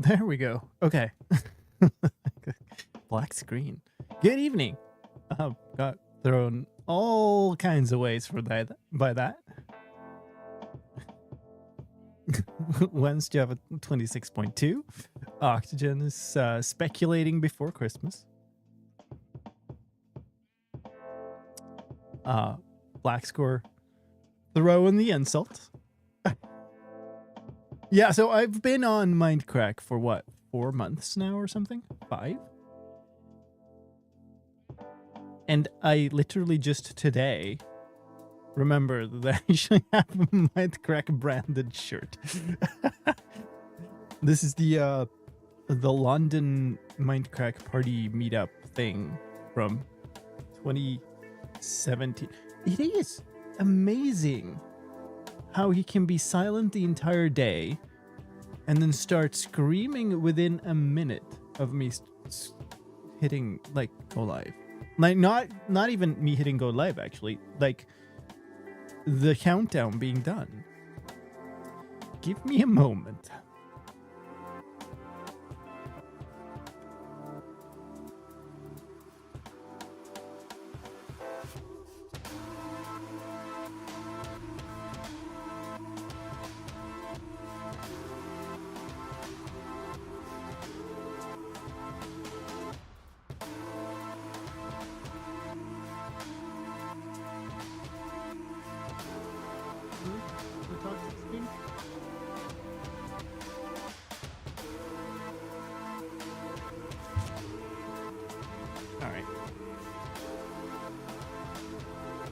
There we go. Okay. Black screen. Good evening. Got thrown all kinds of ways for that by that. When's Java 26.2? Oxygen is speculating before Christmas. Black score throwing the insult. Yeah, so I've been on Mindcrack for what, 4 months now or something? 5? And I literally just today remembered that I actually have a Mindcrack branded shirt. This is the London Mindcrack party meetup thing from 2017. It is amazing how he can be silent the entire day and then start screaming within a minute of me hitting like go live. Like not even me hitting go live, actually, like the countdown being done. Give me a moment.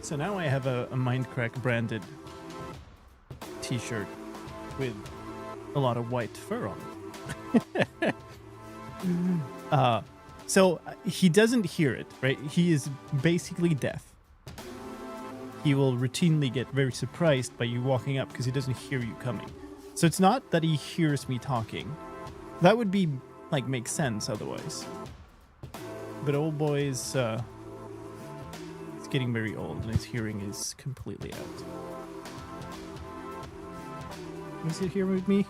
So now I have a Mindcrack branded t-shirt with a lot of white fur on it. So he doesn't hear it, right? He is basically deaf. He will routinely get very surprised by you walking up because he doesn't hear you coming. So it's not that he hears me talking. That would be, like, make sense otherwise. But old boy's getting very old and his hearing is completely out. Is it here with me?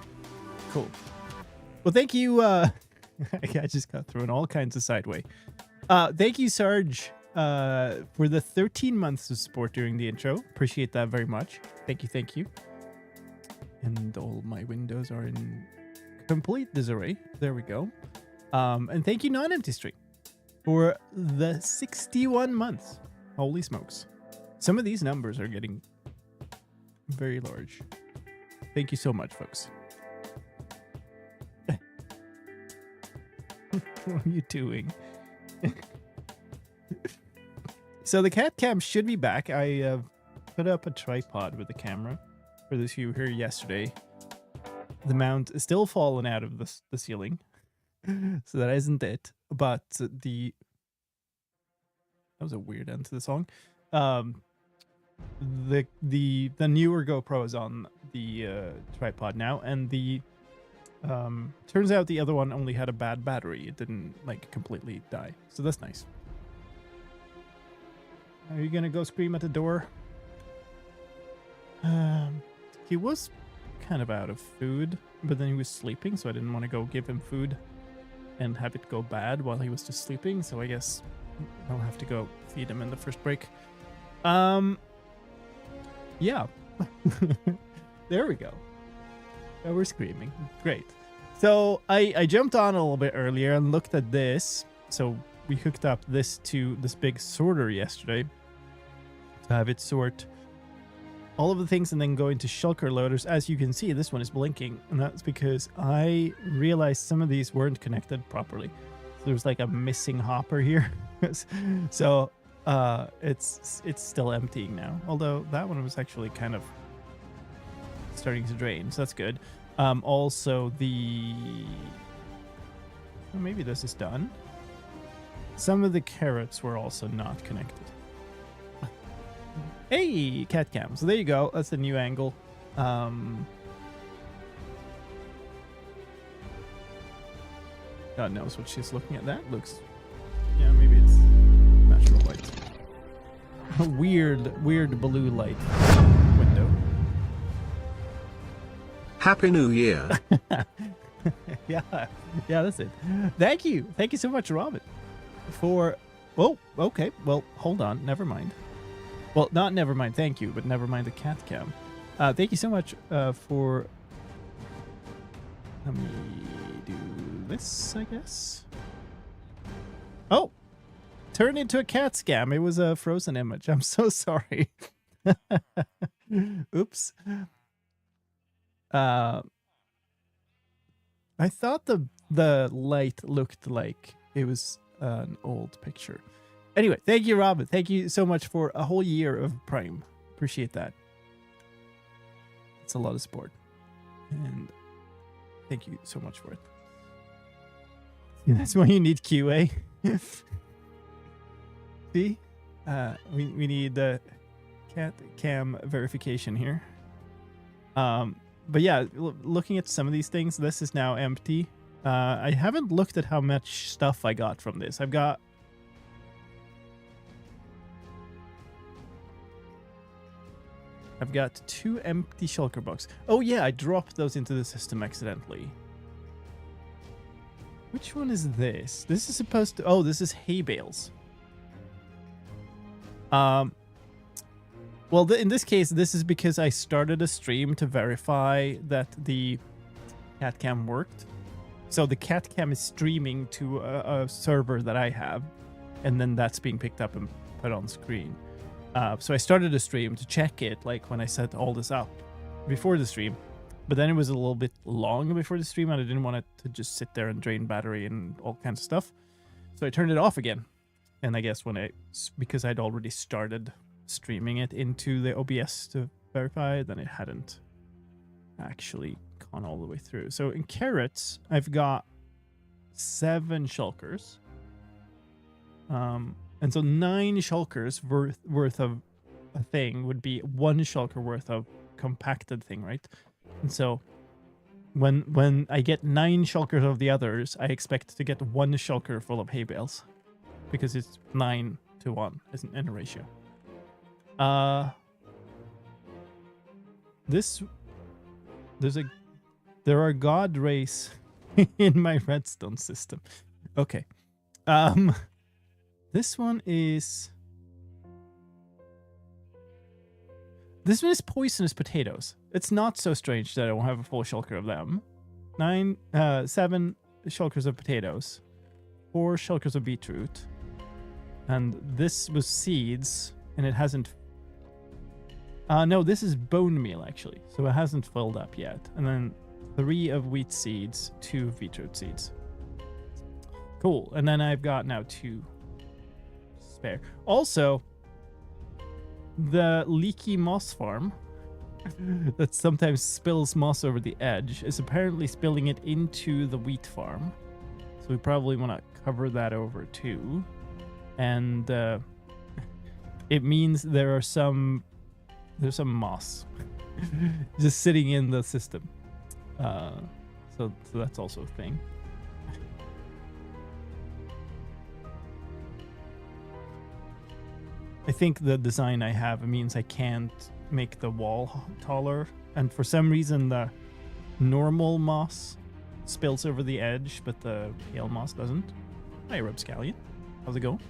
Cool. Well, thank you. I just got thrown all kinds of sideway. Thank you, Sarge, for the 13 months of support during the intro. Appreciate that very much. Thank you, thank you. And all my windows are in complete disarray. There we go. And thank you, Non-Empty Stream, for the 61 months. Holy smokes. Some of these numbers are getting very large. Thank you so much, folks. What are you doing? So the cat cam should be back. I put up a tripod with the camera for those of you here yesterday. The mount is still falling out of the ceiling. So that isn't it. But that was a weird end to the song. The newer GoPro is on the tripod now, and the turns out the other one only had a bad battery. It didn't like completely die, so that's nice. Are you gonna go scream at the door? He was kind of out of food, but then he was sleeping, so I didn't want to go give him food and have it go bad while he was just sleeping, so I guess I'll have to go feed him in the first break. Yeah. There we go. Oh, we're screaming. Great. So I jumped on a little bit earlier and looked at this. So we hooked up this to this big sorter yesterday to have it sort all of the things and then go into shulker loaders. As you can see, this one is blinking, and that's because I realized some of these weren't connected properly. So there's like a missing hopper here. So it's still emptying now, although that one was actually kind of starting to drain, so that's good. Also maybe this is done. Some of the carrots were also not connected. Hey, cat cam. So there you go. That's a new angle. God knows what she's looking at. That looks, yeah, maybe it's natural light. A weird blue light window. Happy New Year. Yeah, that's it. Thank you so much, Robin, for. Oh, okay. Well, hold on. Never mind. Well, not never mind. Thank you, but never mind the cat cam. Thank you so much for. Let me do this, I guess. Oh, turned into a cat scam. It was a frozen image. I'm so sorry. Oops. I thought the light looked like it was an old picture. Anyway, thank you, Robin. Thank you so much for a whole year of Prime. Appreciate that. It's a lot of support. And thank you so much for it. That's why you need QA. See? We need the cat cam verification here. But yeah, looking at some of these things, this is now empty. I haven't looked at how much stuff I got from this. I've got two empty shulker boxes. Oh yeah, I dropped those into the system accidentally. Which one is this? This is supposed to... Oh, this is hay bales. Well, in this case, this is because I started a stream to verify that the cat cam worked. So the cat cam is streaming to a server that I have, and then that's being picked up and put on screen. So I started a stream to check it, like when I set all this up before the stream. But then it was a little bit long before the stream, and I didn't want it to just sit there and drain battery and all kinds of stuff. So I turned it off again. And I guess because I'd already started streaming it into the OBS to verify, then it hadn't actually gone all the way through. So in carrots, I've got 7 shulkers. And so 9 shulkers worth of a thing would be 1 shulker worth of compacted thing, right? And so when I get 9 shulkers of the others, I expect to get 1 shulker full of hay bales, because it's 9 to 1 isn't in a ratio. There are god rays in my redstone system. Okay. This one is poisonous potatoes. It's not so strange that I won't have a full shulker of them. 7 shulkers of potatoes, 4 shulkers of beetroot, and this was seeds, and it hasn't. No, this is bone meal actually, so it hasn't filled up yet. And then 3 of wheat seeds, 2 of beetroot seeds. Cool. And then I've got now 2 spare. Also, the leaky moss farm that sometimes spills moss over the edge is apparently spilling it into the wheat farm. So we probably want to cover that over too. And it means there's some moss just sitting in the system. So that's also a thing. I think the design I have means I can't make the wall taller, and for some reason the normal moss spills over the edge, but the pale moss doesn't. Hi, Robscallion. How's it going?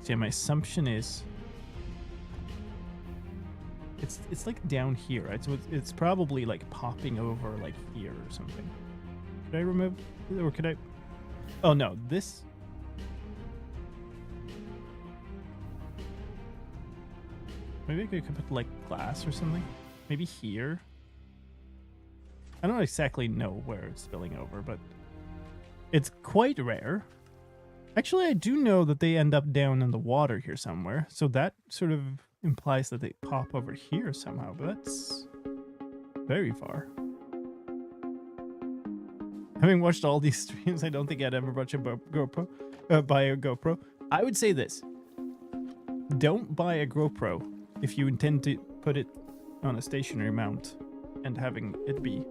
So yeah, my assumption is it's like down here, right? So it's probably like popping over like here or something. Could I remove, or could I? Oh no, this. Maybe I could put like glass or something. Maybe here. I don't exactly know where it's spilling over, but it's quite rare. Actually, I do know that they end up down in the water here somewhere, so that sort of implies that they pop over here somehow, but that's very far. Having watched all these streams, I don't think I'd ever watch a GoPro, buy a GoPro. I would say this: don't buy a GoPro if you intend to put it on a stationary mount and having it be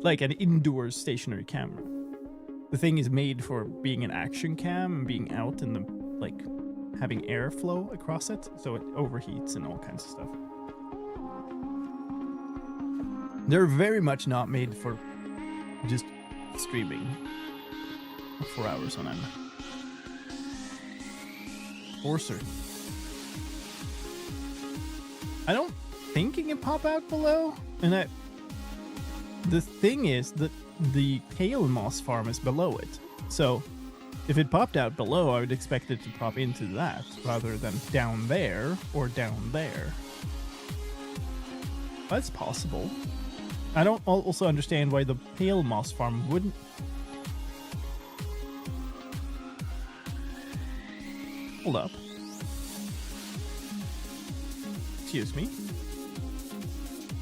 like an indoor stationary camera. The thing is made for being an action cam and being out in the like having airflow across it, so it overheats and all kinds of stuff. They're very much not made for just streaming 4 hours on end. For certain. I don't think it can pop out below, and the thing is that the pale moss farm is below it, so if it popped out below, I would expect it to pop into that rather than down there or down there. That's possible. I don't also understand why the pale moss farm wouldn't. Hold up. Excuse me.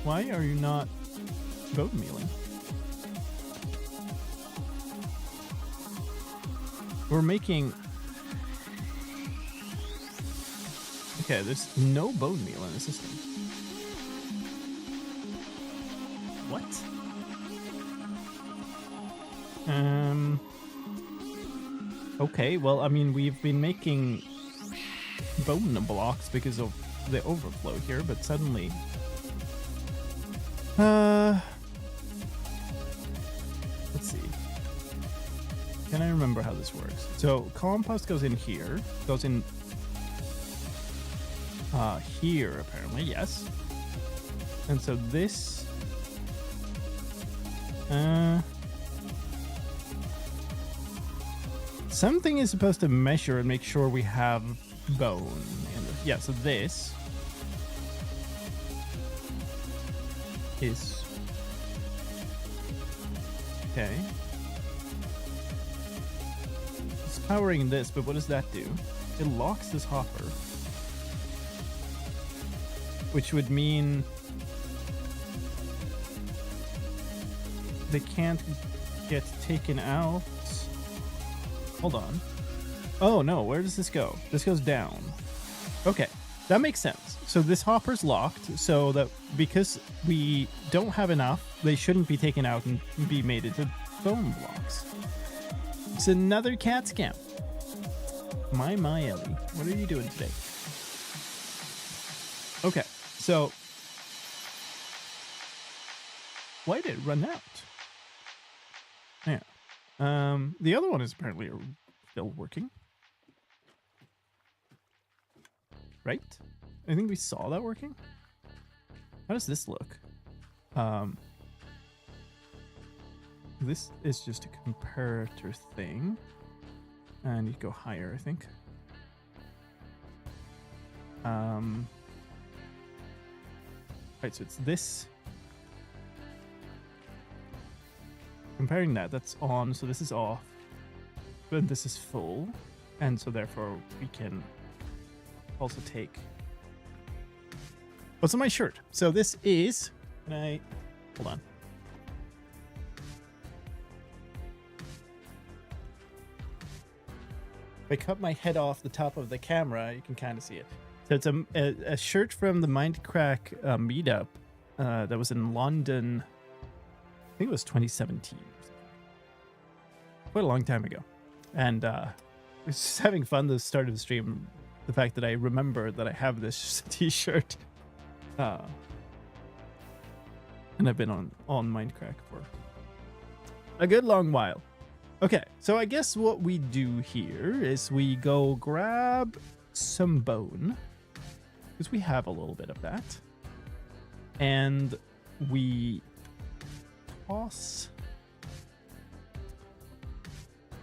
Why are you not bone mealing? We're making... Okay, there's no bone meal in the system. What? Okay, well, I mean, we've been making bone blocks because of the overflow here, but suddenly... Let's see. Can I remember how this works? So, compost goes in here, goes in... here, apparently, yes. And so this... something is supposed to measure and make sure we have bone. Yeah, so this is... Okay. It's powering this, but what does that do? It locks this hopper. Which would mean... they can't get taken out. Hold on. Oh no, where does this go? This goes down. Okay, that makes sense. So this hopper's locked, so that because we don't have enough, they shouldn't be taken out and be made into bone blocks. It's another cat scam. My Ellie, what are you doing today? Okay, so why did it run out? Yeah. The other one is apparently still working. Right? I think we saw that working. How does this look? This is just a comparator thing. And you go higher, I think. Right, so it's this. Comparing that, that's on, so this is off. But this is full. And so therefore we can also take what's on my shirt. So this is, can I, hold on. If I cut my head off the top of the camera, you can kind of see it. So it's a shirt from the Mindcrack meetup that was in London. I think it was 2017. Quite a long time ago. And I was just having fun the start of the stream. The fact that I remember that I have this t-shirt. And I've been on Mindcrack for a good long while. Okay, so I guess what we do here is we go grab some bone. Because we have a little bit of that. And we toss...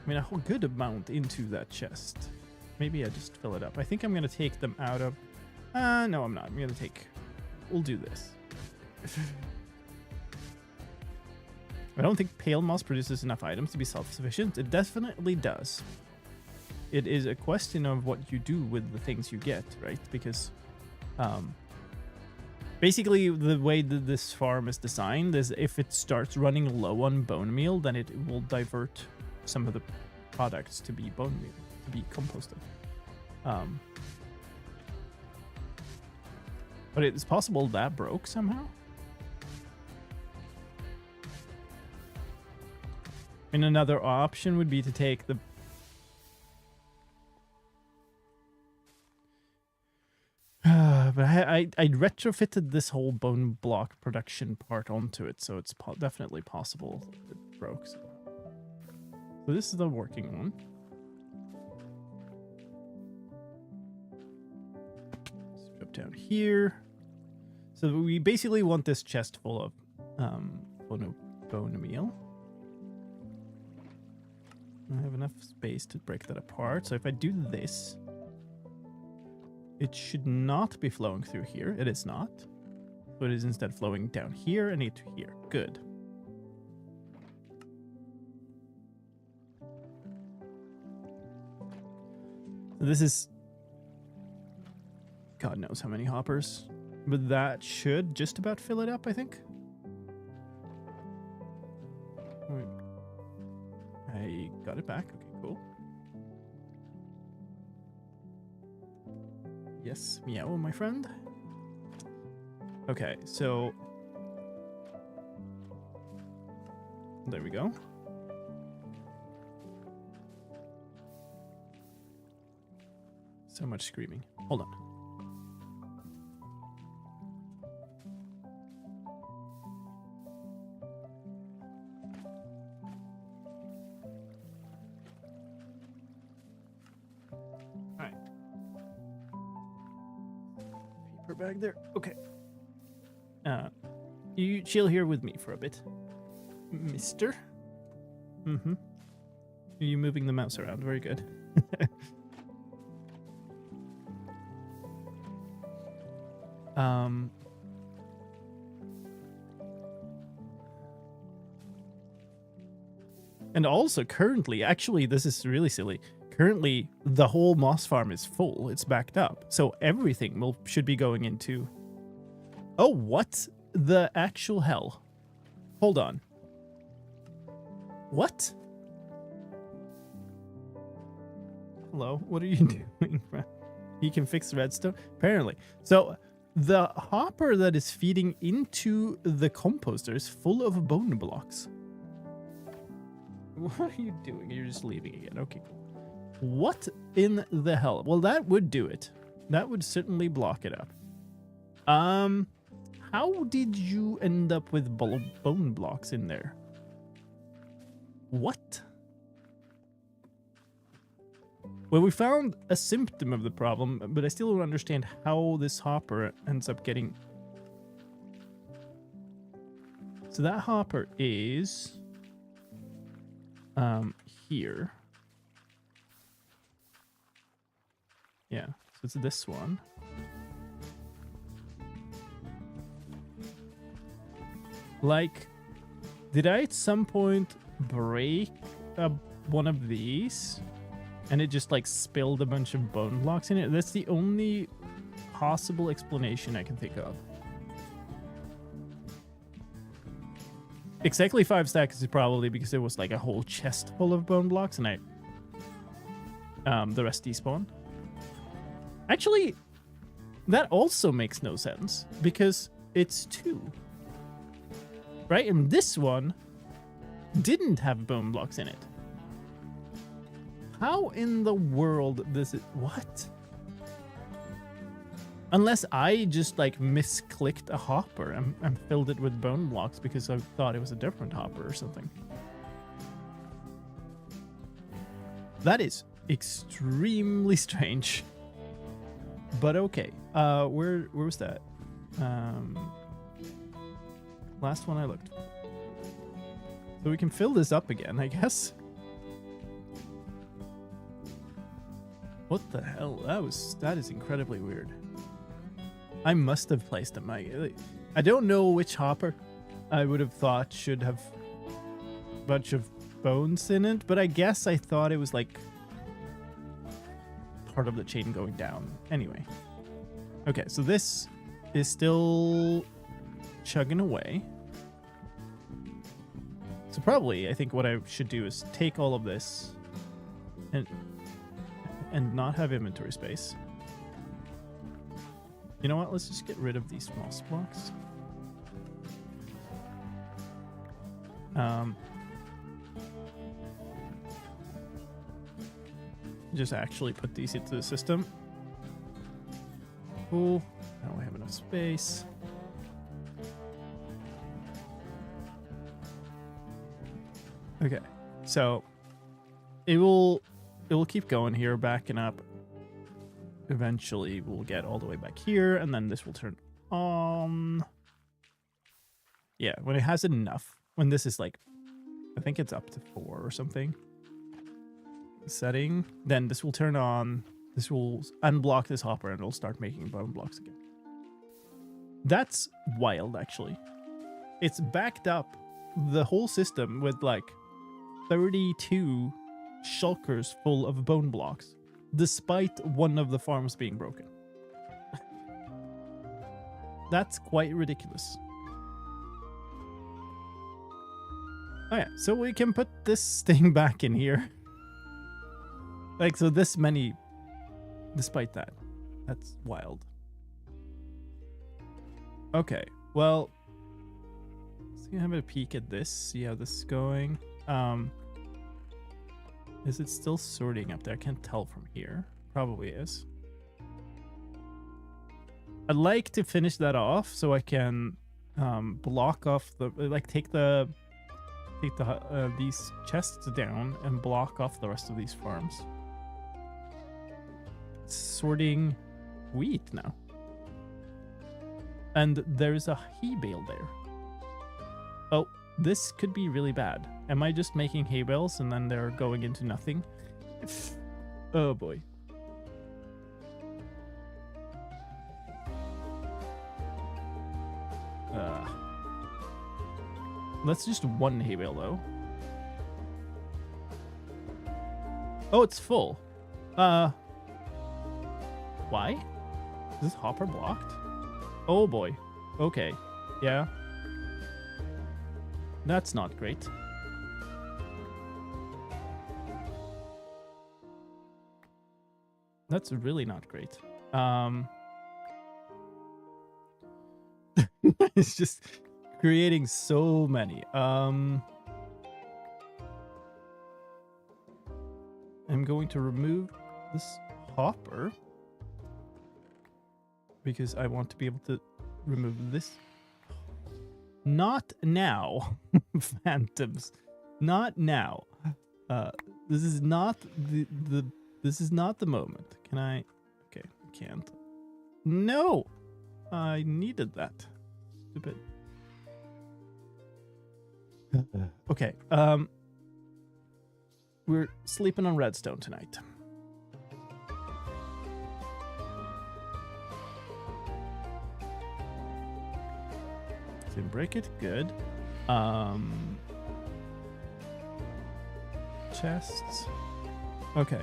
I mean, a whole good amount into that chest. Maybe I just fill it up. I think I'm going to take them out of... no, I'm not. I'm going to take... We'll do this. I don't think pale moss produces enough items to be self-sufficient. It definitely does. It is a question of what you do with the things you get, right? Because basically the way that this farm is designed is if it starts running low on bone meal, then it will divert some of the products to be bone meal, to be composted. But it's possible that broke somehow. And another option would be to take the... But I retrofitted this whole bone block production part onto it, so it's definitely possible it broke. So this is the working one. Strip down here. So we basically want this chest full of bone meal. I have enough space to break that apart. So if I do this, it should not be flowing through here. It is not. So it is instead flowing down here and into here. Good. So this is God knows how many hoppers. But that should just about fill it up, I think. I got it back. Okay, cool. Yes, meow, my friend. Okay, so there we go. So much screaming. Hold on. Bag there. Okay. You chill here with me for a bit, mister. Mm-hmm. Are you moving the mouse around? Very good. And also currently, actually, this is really silly. Currently, the whole moss farm is full. It's backed up. So everything should be going into... Oh, what the actual hell? Hold on. What? Hello? What are you doing? You can fix redstone? Apparently. So the hopper that is feeding into the composter is full of bone blocks. What are you doing? You're just leaving again. Okay, cool. What in the hell? Well, that would do it. That would certainly block it up. How did you end up with bone blocks in there? What? Well, we found a symptom of the problem, but I still don't understand how this hopper ends up getting... So that hopper is... here. Yeah, so it's this one. Like, did I at some point break one of these and it just like spilled a bunch of bone blocks in it? That's the only possible explanation I can think of. Exactly 5 stacks is probably because there was like a whole chest full of bone blocks and the rest despawn. Actually, that also makes no sense because it's 2. Right? And this one didn't have bone blocks in it. How in the world does it... What? Unless I just like misclicked a hopper and filled it with bone blocks because I thought it was a different hopper or something. That is extremely strange. But okay. Where was that? Last one I looked. So we can fill this up again, I guess. What the hell? That is incredibly weird. I must have placed them. I don't know which hopper I would have thought should have a bunch of bones in it, but I guess I thought it was like part of the chain going down. Anyway. Okay, so this is still chugging away. So probably, I think what I should do is take all of this and not have inventory space. You know what? Let's just get rid of these moss blocks. Just actually put these into the system. Cool. Now we have enough space. Okay, so it will keep going here, backing up. Eventually, we'll get all the way back here, and then this will turn on. Yeah, when it has enough, when this is like, I think it's up to 4 or something. Setting, then this will turn on. This will unblock this hopper, and it'll start making bone blocks again. That's wild, actually. It's backed up the whole system with like 32 shulkers full of bone blocks, despite one of the farms being broken. That's quite ridiculous. Oh yeah, so we can put this thing back in here. Like, so this many, despite that. That's wild. Okay, well, let's have a peek at this, see how this is going. Is it still sorting up there? I can't tell from here. Probably is. I'd like to finish that off so I can block off the, like, take these chests down and block off the rest of these farms. It's sorting wheat now. And there's a hay bale there. Oh, this could be really bad. Am I just making hay bales and then they're going into nothing? Oh boy. That's just one hay bale though. Oh, it's full. Why? Is this hopper blocked? Oh boy. Okay. Yeah. That's not great. That's really not great. It's just creating so many. I'm going to remove this hopper because I want to be able to remove this. Not now, phantoms. Not now. This is not this is not the moment. Can I? Okay, I can't. No, I needed that. Stupid. Okay. We're sleeping on redstone tonight. Didn't break it. Good. Chests. Okay.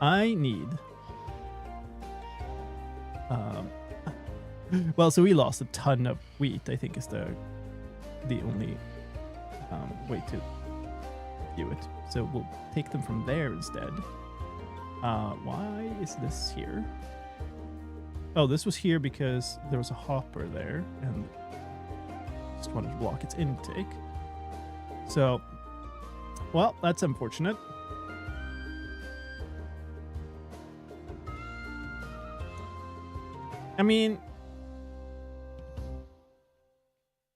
I need. Well, so we lost a ton of wheat. I think is the only way to view it. So we'll take them from there instead. Why is this here? Oh, this was here because there was a hopper there, and just wanted to block its intake. So, well, that's unfortunate. I mean,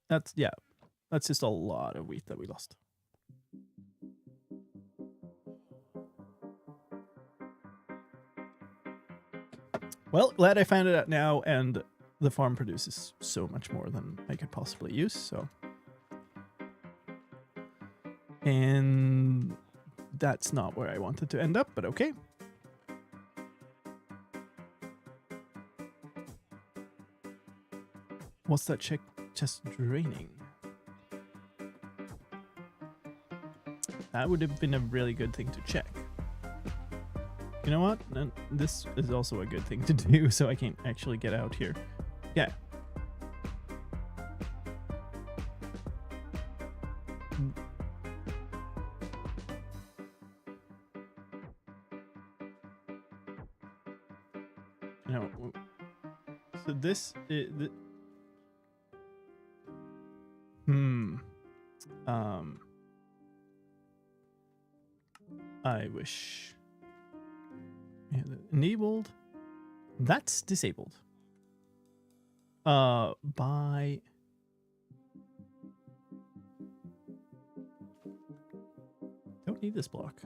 that's just a lot of wheat that we lost. Well, glad I found it out now, and the farm produces so much more than I could possibly use, so. And that's not where I wanted to end up, but okay. What's that chest draining? That would have been a really good thing to check. You know what? This is also a good thing to do, so I can actually get out here. Yeah. No. So this is... I wish... Yeah, enabled. That's disabled. By... Don't need this block.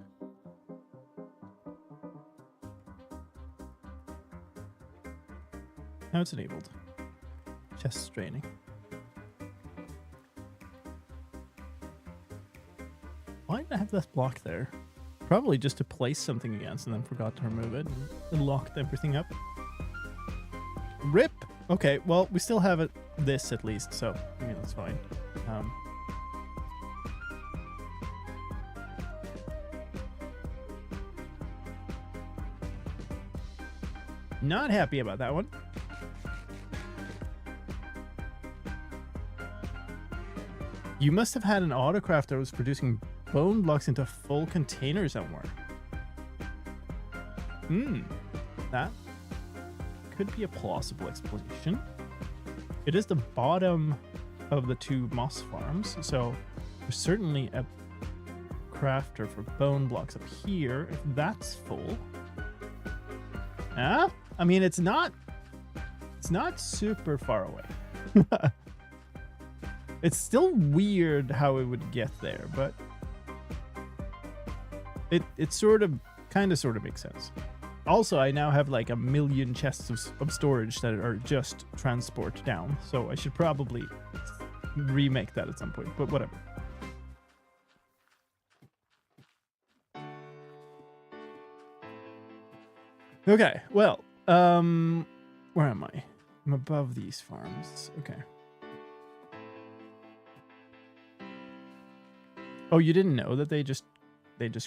Now it's enabled. Chest straining. Why did I have this block there? Probably just to place something against and then forgot to remove it and locked everything up. RIP! Okay, well, we still have it, this at least, so I mean, that's fine. Not happy about that one. You must have had an autocraft that was producing bone blocks into full container somewhere. That could be a plausible explanation. It is the bottom of the two moss farms, so there's certainly a crafter for bone blocks up here, if that's full. I mean, it's not super far away. It's still weird how it would get there, but it sort of makes sense. Also, I now have like 1 million chests of storage that are just transport down, so I should probably remake that at some point, but whatever. Okay, well, where am I? I'm above these farms. Okay. Oh, you didn't know that they just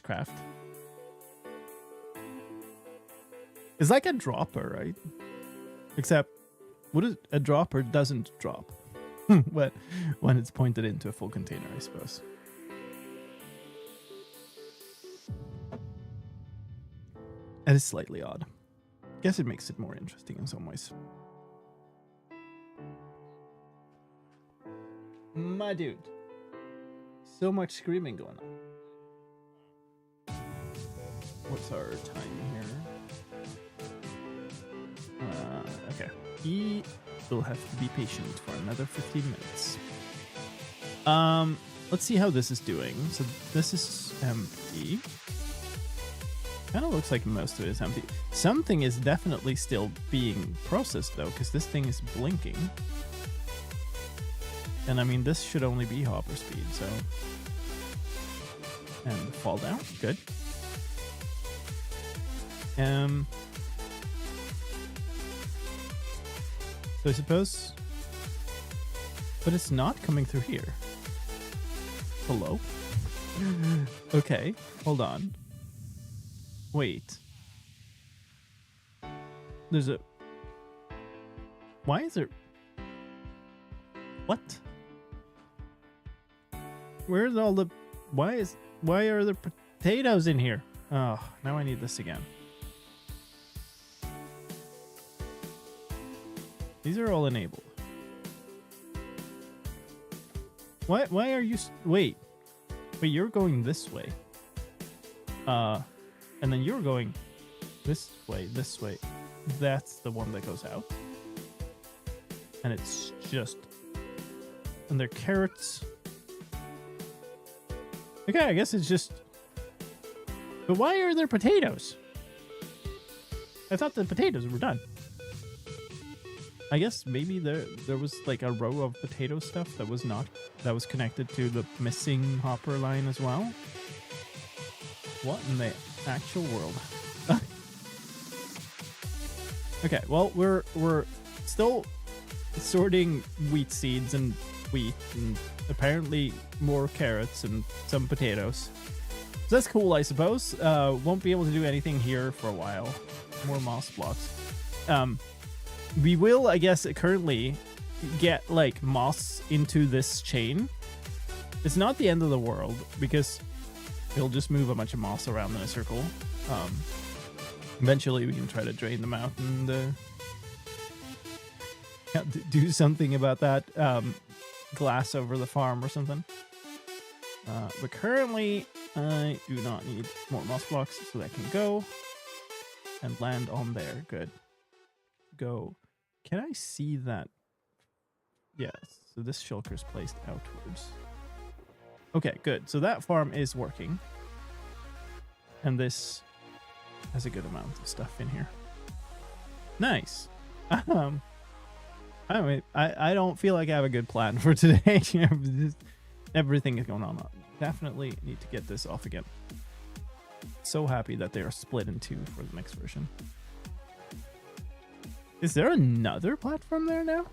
craft? It's like a dropper, right? Except, a dropper doesn't drop when it's pointed into a full container, I suppose. That is slightly odd. Guess it makes it more interesting in some ways. My dude. So much screaming going on. What's our time here? Okay. He will have to be patient for another 15 minutes. Let's see how this is doing. So this is empty. Kind of looks like most of it is empty. Something is definitely still being processed though, because this thing is blinking. And I mean, this should only be hopper speed, so. And fall down, good. So I suppose, but it's not coming through here. Hello? Okay, hold on. Wait. There's a... Why is there... What? Where's all the... Why are there potatoes in here? Oh, now I need this again. These are all enabled. Why are you... Wait, you're going this way. And then you're going this way. That's the one that goes out. And it's just... And they're carrots. Okay, I guess it's just... But why are there potatoes? I thought the potatoes were done. I guess maybe there was like a row of potato stuff that was not... That was connected to the missing hopper line as well. What in the actual world? Okay, well, we're still sorting wheat seeds and wheat and apparently more carrots and some potatoes. So that's cool, I suppose. Won't be able to do anything here for a while. More moss blocks. We will, I guess, currently get like moss into this chain. It's not the end of the world because it'll just move a bunch of moss around in a circle. Eventually we can try to drain them out and do something about that. Glass over the farm or something. But currently I do not need more moss blocks, so that can go and land on there. Good. Go. Can I see that Yes, so this shulker is placed outwards. Okay, good. So that farm is working. And this has a good amount of stuff in here. Nice. I mean, I don't feel like I have a good plan for today. Just everything is going on. Definitely need to get this off again. So happy that they are split in two for the next version. Is there another platform there now?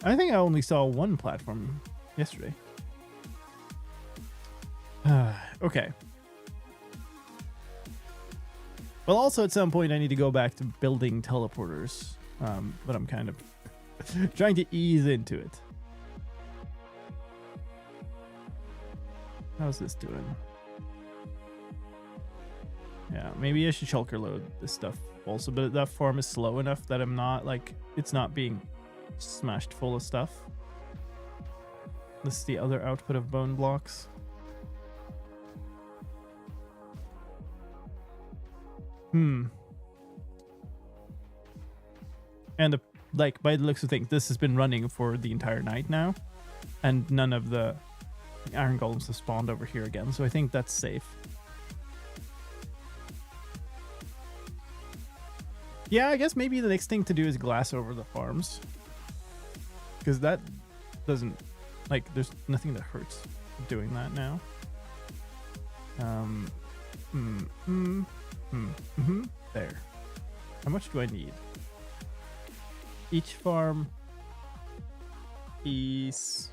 I think I only saw one platform yesterday. Okay. Well, also at some point I need to go back to building teleporters, but I'm kind of trying to ease into it. How's this doing? Yeah, maybe I should shulker load this stuff also, but that farm is slow enough that I'm not, like, it's not being smashed full of stuff. This is the other output of bone blocks. And like, by the looks of things, this has been running for the entire night now, and none of the iron golems have spawned over here again, so I think that's safe. Yeah, I guess maybe the next thing to do is glass over the farms, because that doesn't, like, there's nothing that hurts doing that now. There. How much do I need? Each farm is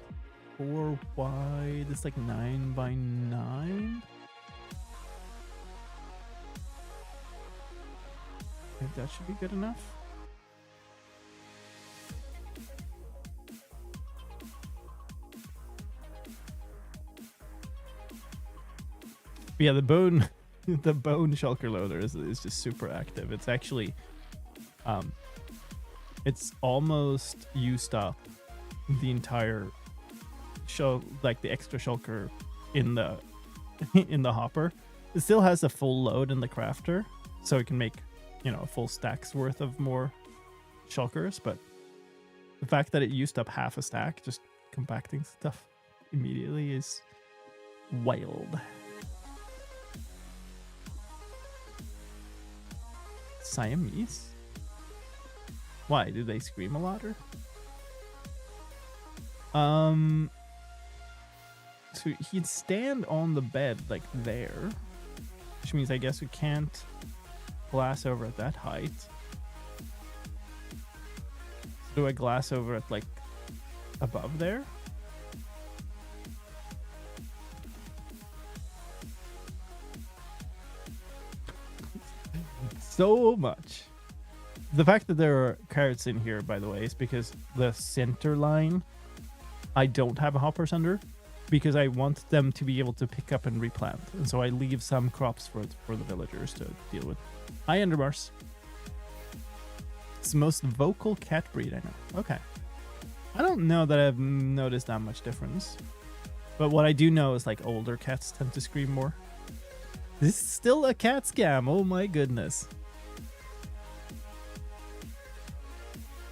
4 wide. It's like 9 by 9. I think that should be good enough. But yeah, the bone the bone shulker loader is just super active. It's actually it's almost used up the entire like the extra shulker in the in the hopper. It still has a full load in the crafter, so it can make, you know, a full stack's worth of more shulkers, but the fact that it used up half a stack just compacting stuff immediately is wild. Siamese? Why? Do they scream a lot? Or? So he'd stand on the bed like there, which means I guess we can't glass over at that height. So do I glass over at like above there? So much. The fact that there are carrots in here, by the way, is because the center line I don't have a hoppers under, because I want them to be able to pick up and replant, and so I leave some crops for the villagers to deal with. Hi, Endermars. It's the most vocal cat breed I know. Okay. I don't know that I've noticed that much difference, but what I do know is like older cats tend to scream more. This is still a cat scam. Oh my goodness.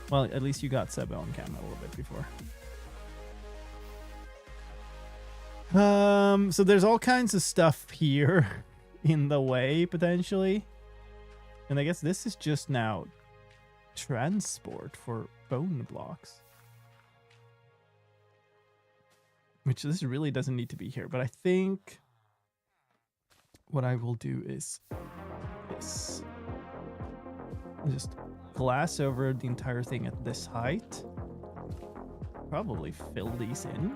Well, at least you got Seb on cam a little bit before. So there's all kinds of stuff here in the way, potentially. And I guess this is just now transport for bone blocks. Which this really doesn't need to be here, but I think what I will do is this. I'll just glass over the entire thing at this height. Probably fill these in.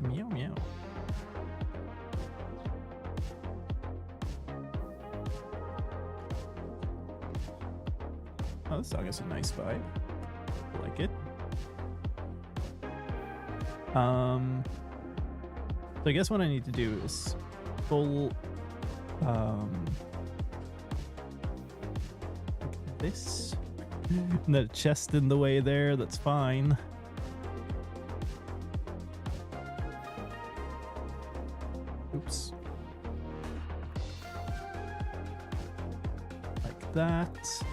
Meow meow. Oh, this song has a nice vibe. I like it. So I guess what I need to do is full this. The chest in the way there, that's fine. Oops. that.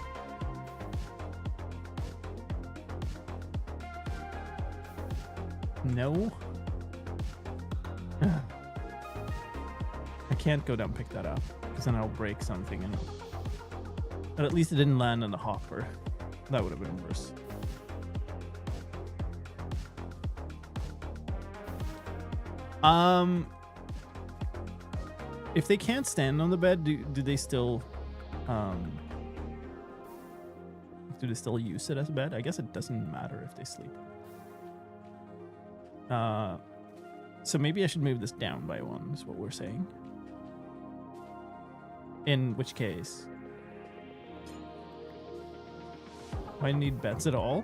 No. I can't go down pick that up because then I'll break something. And but at least it didn't land on the hopper. That would have been worse. If they can't stand on the bed, do they still use it as a bed? I guess it doesn't matter if they sleep. So maybe I should move this down by one, is what we're saying. In which case, do I need beds at all?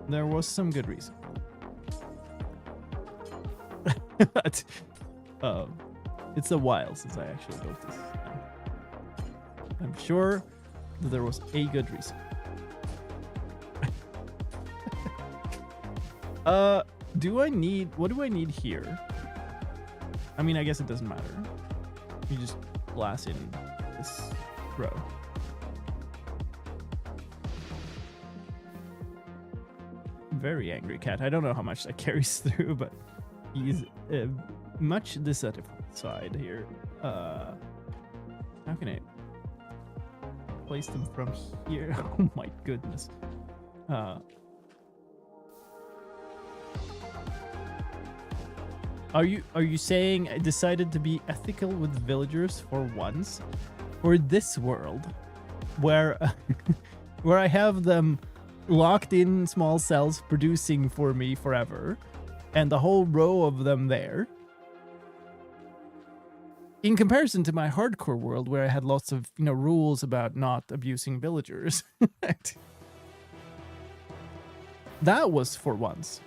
There was some good reason. It's a while since I actually built this. I'm sure that there was a good reason. What do I need here? I mean, I guess it doesn't matter. You just glass in this row. Very angry cat. I don't know how much that carries through, but he's much dissatisfied here. How can I place them from here? Oh my goodness. Are you saying I decided to be ethical with villagers for once? For this world where where I have them locked in small cells producing for me forever and the whole row of them there, in comparison to my hardcore world where I had lots of rules about not abusing villagers. That was for once.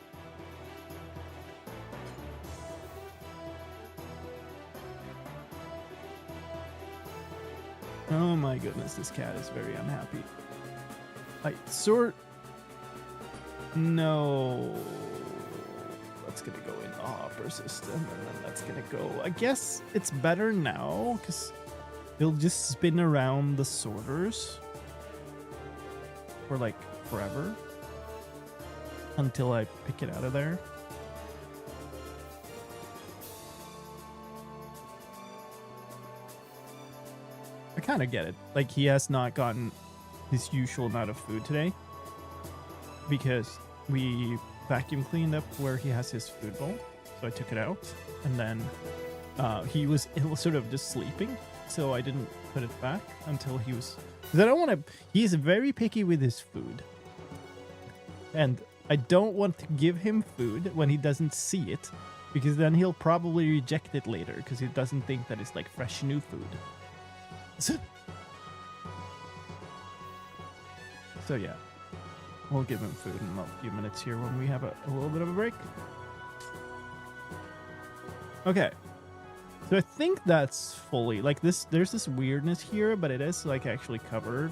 Oh my goodness, this cat is very unhappy. No. That's gonna go in the hopper system, and then that's gonna go. I guess it's better now, because they'll just spin around the sorters for like forever until I pick it out of there. I kind of get it. Like, he has not gotten his usual amount of food today because we vacuum cleaned up where he has his food bowl. So I took it out, and then he was sort of just sleeping. So I didn't put it back until he was, because I don't want to. He's very picky with his food, and I don't want to give him food when he doesn't see it, because then he'll probably reject it later because he doesn't think that it's like fresh new food. So yeah, we'll give him food in a few minutes here when we have a little bit of a break. Okay, so I think that's fully, like, this. There's this weirdness here, but it is like actually covered.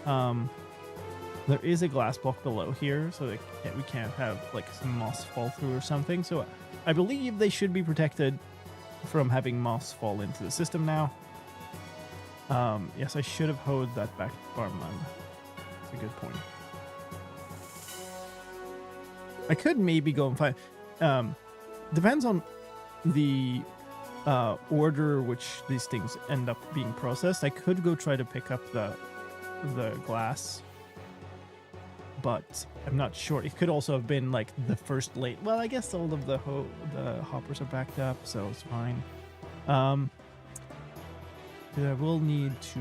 There is a glass block below here, so that we can't have like some moss fall through or something. So I believe they should be protected from having moss fall into the system now. Yes, I should have hoed that back to farmland. That's a good point. I could maybe go and find. Depends on the order which these things end up being processed. I could go try to pick up the glass, but I'm not sure. It could also have been like the first late. Well, I guess all of the hoppers are backed up, so it's fine. I will need to,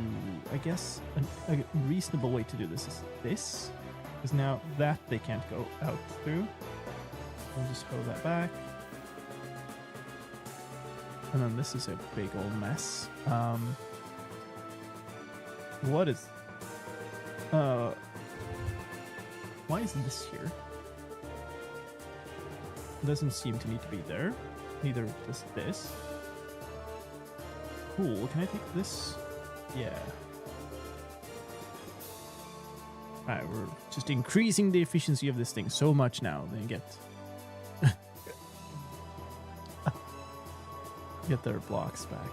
I guess, a reasonable way to do this is this, because now that they can't go out through. I'll just hoe that back. And then this is a big old mess. What is... why is this here? It doesn't seem to need to be there. Neither does this. Cool, can I take this? Yeah. Alright, we're just increasing the efficiency of this thing so much now. Then you get their blocks back.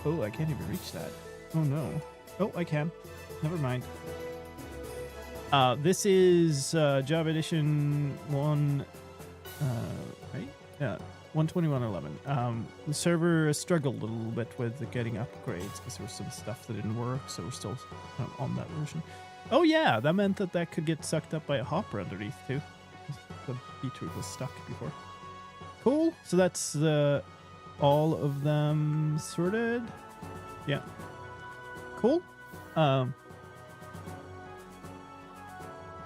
Oh, I can't even reach that. Oh no. Oh, I can. Never mind. This is Java Edition 1, right? Yeah, 121.11. The server struggled a little bit with getting upgrades because there was some stuff that didn't work, so we're still on that version. Oh yeah, that meant that could get sucked up by a hopper underneath too. The beetroot was stuck before. Cool. So that's all of them sorted. Yeah. Cool.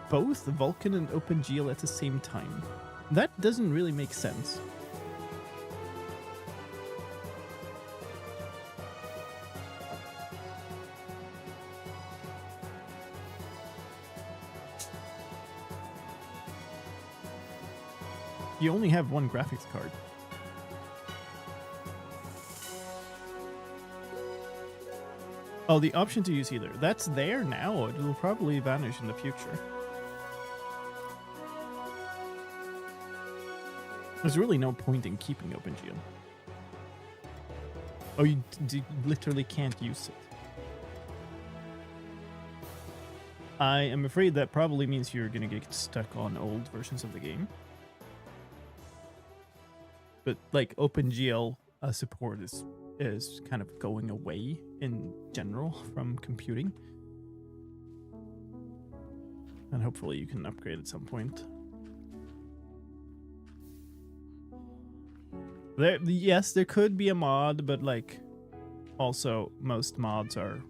Both Vulcan and OpenGL at the same time. That doesn't really make sense. You only have one graphics card. Oh, the option to use either. That's there now. It will probably vanish in the future. There's really no point in keeping OpenGL. Oh, you literally can't use it. I am afraid that probably means you're gonna get stuck on old versions of the game. But like OpenGL support is kind of going away in general from computing. And hopefully you can upgrade at some point. Yes, there could be a mod, but like also most mods are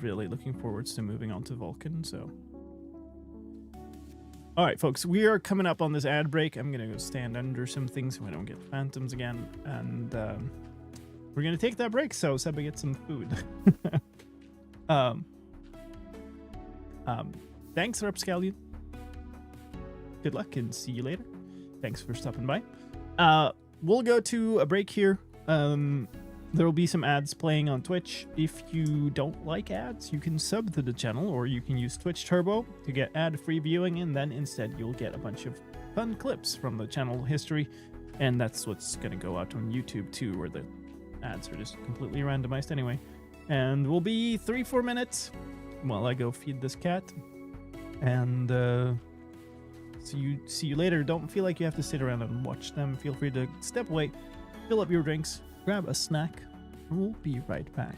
really looking forward to moving on to Vulkan, so. All right, folks, we are coming up on this ad break. I'm going to go stand under some things so I don't get phantoms again. And we're going to take that break so Seba gets some food. Thanks, Rapscallion. Good luck and see you later. Thanks for stopping by. We'll go to a break here. There will be some ads playing on Twitch. If you don't like ads, you can sub to the channel, or you can use Twitch Turbo to get ad-free viewing, and then instead you'll get a bunch of fun clips from the channel history, and that's what's going to go out on YouTube too, where the ads are just completely randomized anyway. And we'll be 3-4 minutes while I go feed this cat, and see you later. Don't feel like you have to sit around and watch them. Feel free to step away, fill up your drinks, grab a snack, and we'll be right back.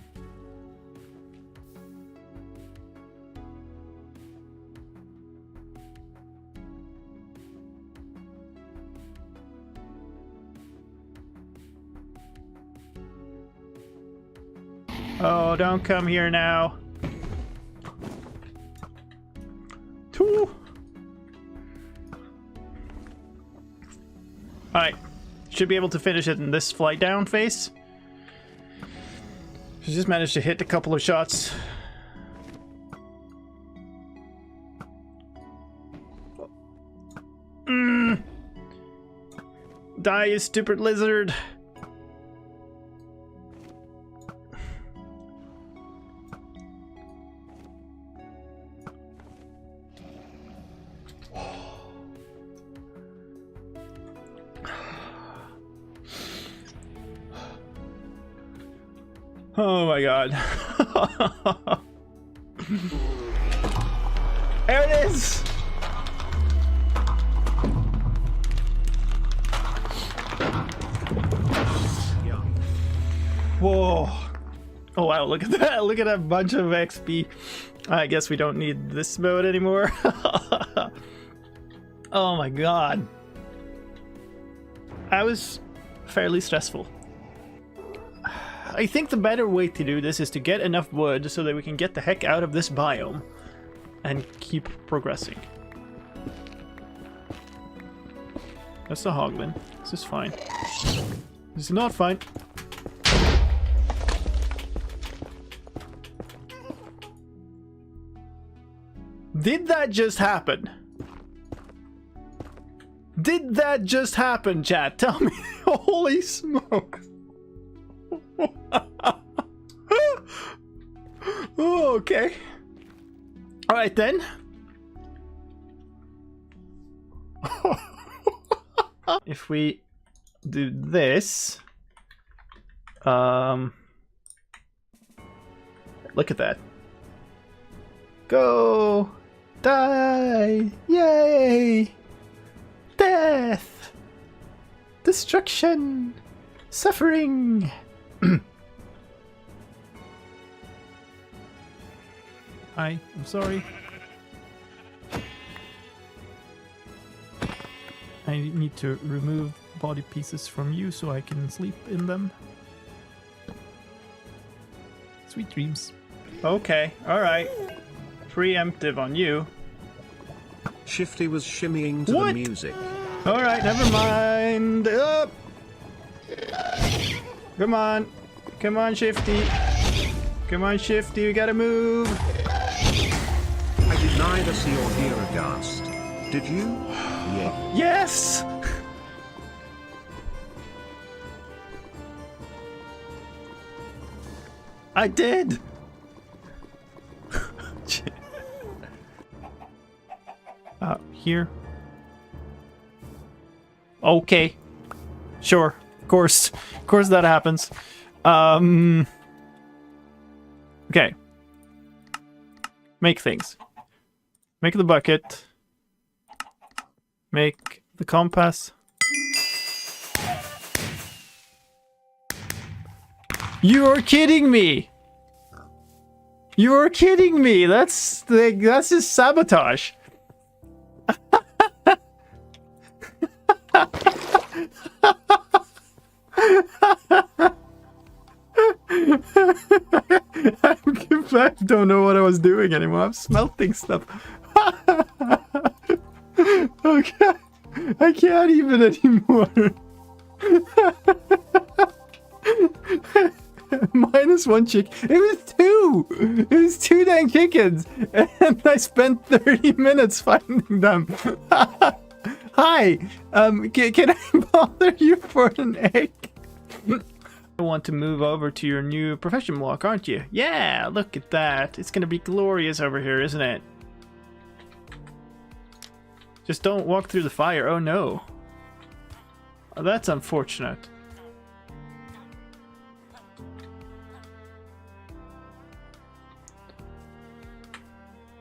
Oh, don't come here now. Alright. Should be able to finish it in this flight down phase. She just managed to hit a couple of shots. Die, you stupid lizard. Oh my god. There it is! Whoa. Oh wow, look at that. Look at that bunch of XP. I guess we don't need this mode anymore. Oh my god. That was fairly stressful. I think the better way to do this is to get enough wood so that we can get the heck out of this biome and keep progressing. That's the Haugen. This is fine. This is not fine. Did that just happen? Did that just happen, chat? Tell me. Holy smoke. Oh, okay. All right then. If we do this, Look at that. Go! Die! Yay! Death! Destruction! Suffering! Hi, I'm sorry. I need to remove body pieces from you so I can sleep in them. Sweet dreams. Okay, alright. Preemptive on you. Shifty was shimmying to the music. Alright, never mind. Up. Come on. Come on, Shifty. Come on, Shifty, we gotta move. I did neither see or hear a ghast. Did you? Yeah. Yes! I did! Here. Okay. Sure. Of course that happens. Okay. Make things. Make the bucket. Make the compass. You're kidding me! You're kidding me! That's just sabotage. I don't know what I was doing anymore. I'm smelting stuff. Okay, I can't even anymore. -1 chick. It was 2. It was 2 dang chickens, and I spent 30 minutes finding them. Hi. Can I bother you for an egg? I want to move over to your new profession block, aren't you? Yeah, look at that. It's gonna be glorious over here, isn't it? Just don't walk through the fire. Oh no. Oh, that's unfortunate.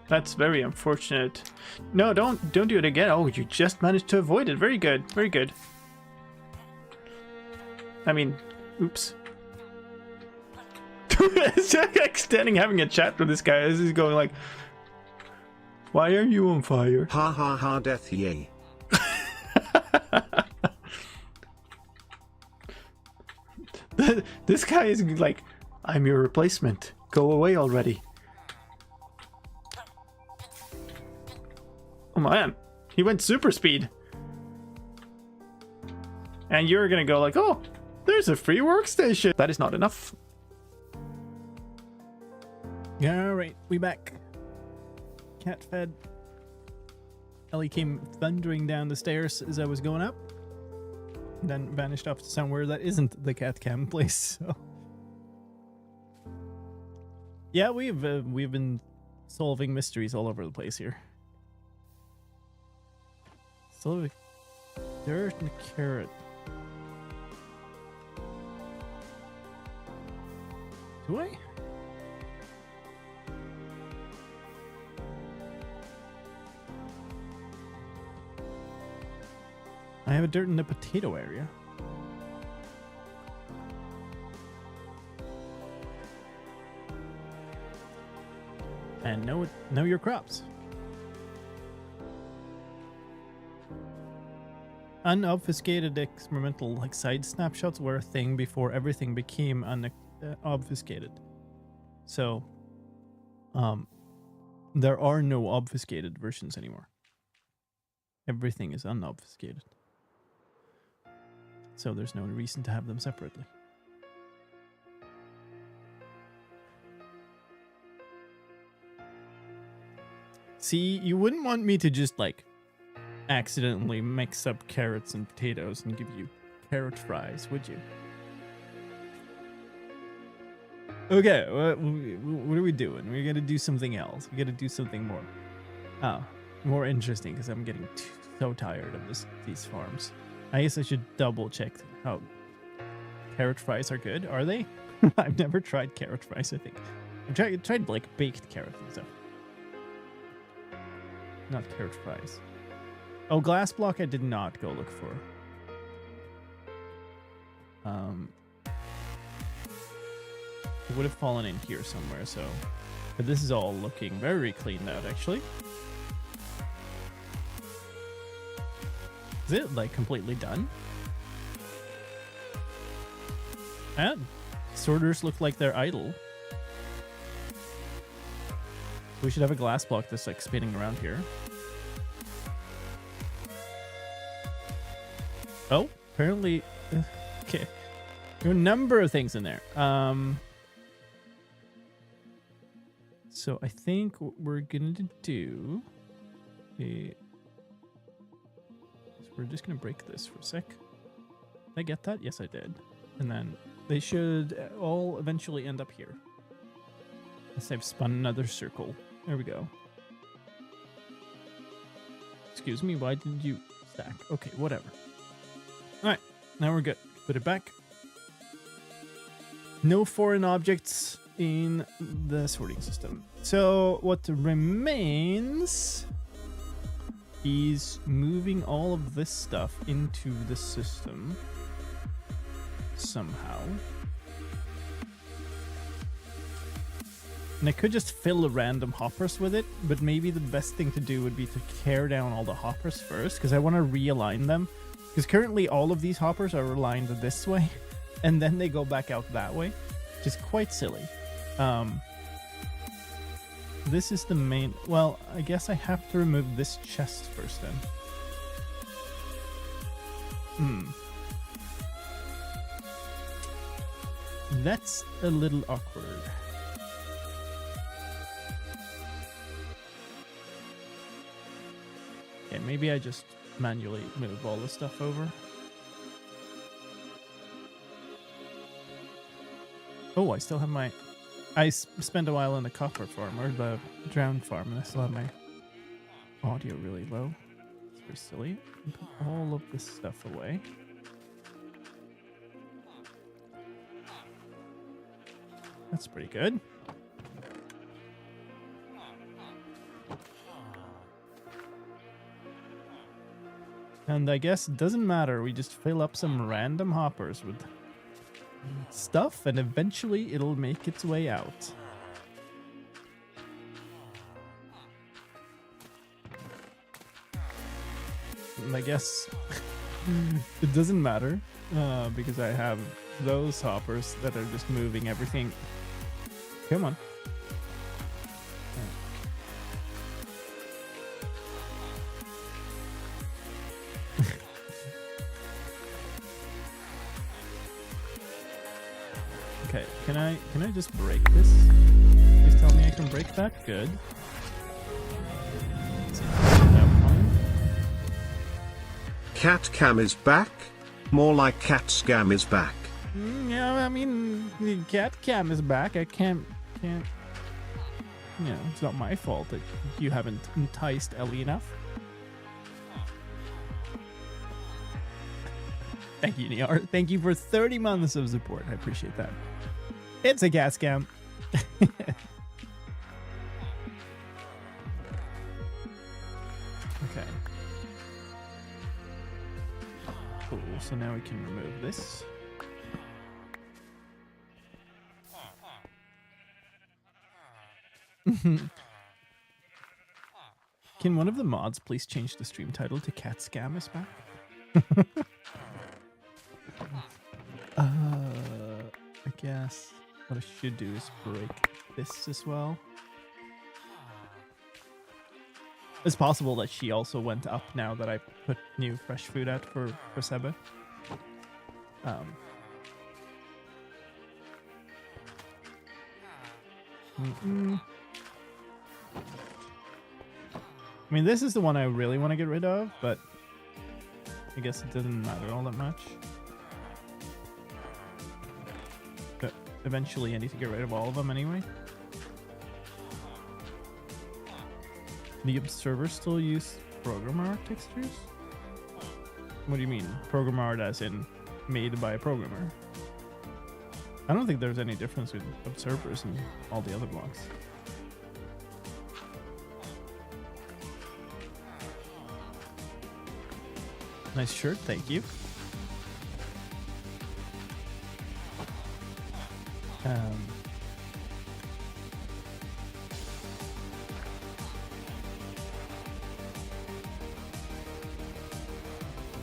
That's very unfortunate. No, don't do it again. Oh, you just managed to avoid it. Very good. Very good. I mean, oops. It's just like standing having a chat with this guy as he's going like, why are you on fire? Ha ha ha, death yay. This guy is like, I'm your replacement. Go away already. Oh man, he went super speed. And you're gonna go like, oh, there's a free workstation. That is not enough. Alright, we back. Cat fed. Ellie came thundering down the stairs as I was going up. Then vanished off to somewhere that isn't the cat cam place. So. Yeah, we've been solving mysteries all over the place here. Still dirt and a carrot. Do I? I have a dirt in the potato area. And know your crops. Unobfuscated experimental like side snapshots were a thing before everything became obfuscated. So, there are no obfuscated versions anymore. Everything is unobfuscated. So there's no reason to have them separately. See, you wouldn't want me to just like accidentally mix up carrots and potatoes and give you carrot fries, would you? Okay, what are we doing? We're gonna do something else. We gotta do something more interesting because I'm getting so tired of these farms. I guess I should double check how carrot fries are good. Are they? I've never tried carrot fries, I think. I tried like baked carrots and stuff. Not carrot fries. Oh, glass block I did not go look for. It would have fallen in here somewhere, so... But this is all looking very cleaned out, actually. Is it, like, completely done? And sorters look like they're idle. We should have a glass block that's, like, spinning around here. Oh, apparently... okay. There are a number of things in there. So I think what we're going to do is we're just going to break this for a sec. Did I get that? Yes, I did. And then they should all eventually end up here. Unless I've spun another circle. There we go. Excuse me, why did you stack? Okay, whatever. All right, now we're good. Put it back. No foreign objects in the sorting system. So what remains is moving all of this stuff into the system somehow. And I could just fill random hoppers with it, but maybe the best thing to do would be to tear down all the hoppers first, because I want to realign them. Because currently all of these hoppers are aligned this way, and then they go back out that way, which is quite silly. This is the main... Well, I guess I have to remove this chest first then. That's a little awkward. Okay, maybe I just manually move all the stuff over. Oh, I still have my... I spent a while in the copper farm, or the drowned farm, and I still have my audio really low. It's very silly. Put all of this stuff away. That's pretty good. And I guess it doesn't matter, we just fill up some random hoppers with stuff, and eventually it'll make its way out. And I guess it doesn't matter, because I have those hoppers that are just moving everything. Come on. Okay, can I just break this? Please tell me I can break that. Good. Cat cam is back? More like cat scam is back. Yeah, I mean, the cat cam is back. I can't, you know, it's not my fault that you haven't enticed Ellie enough. Thank you, Niar. Thank you for 30 months of support. I appreciate that. It's a cat scam. Okay. Cool, so now we can remove this. Can one of the mods please change the stream title to Cat Scam is back? I guess what I should do is break this as well. It's possible that she also went up now that I put new fresh food out for Seba. I mean, this is the one I really want to get rid of, but I guess it doesn't matter all that much. But eventually I need to get rid of all of them anyway. The observer still use programmer art textures? What do you mean? Programmer art as in made by a programmer? I don't think there's any difference with observers and all the other blocks. Nice shirt, thank you.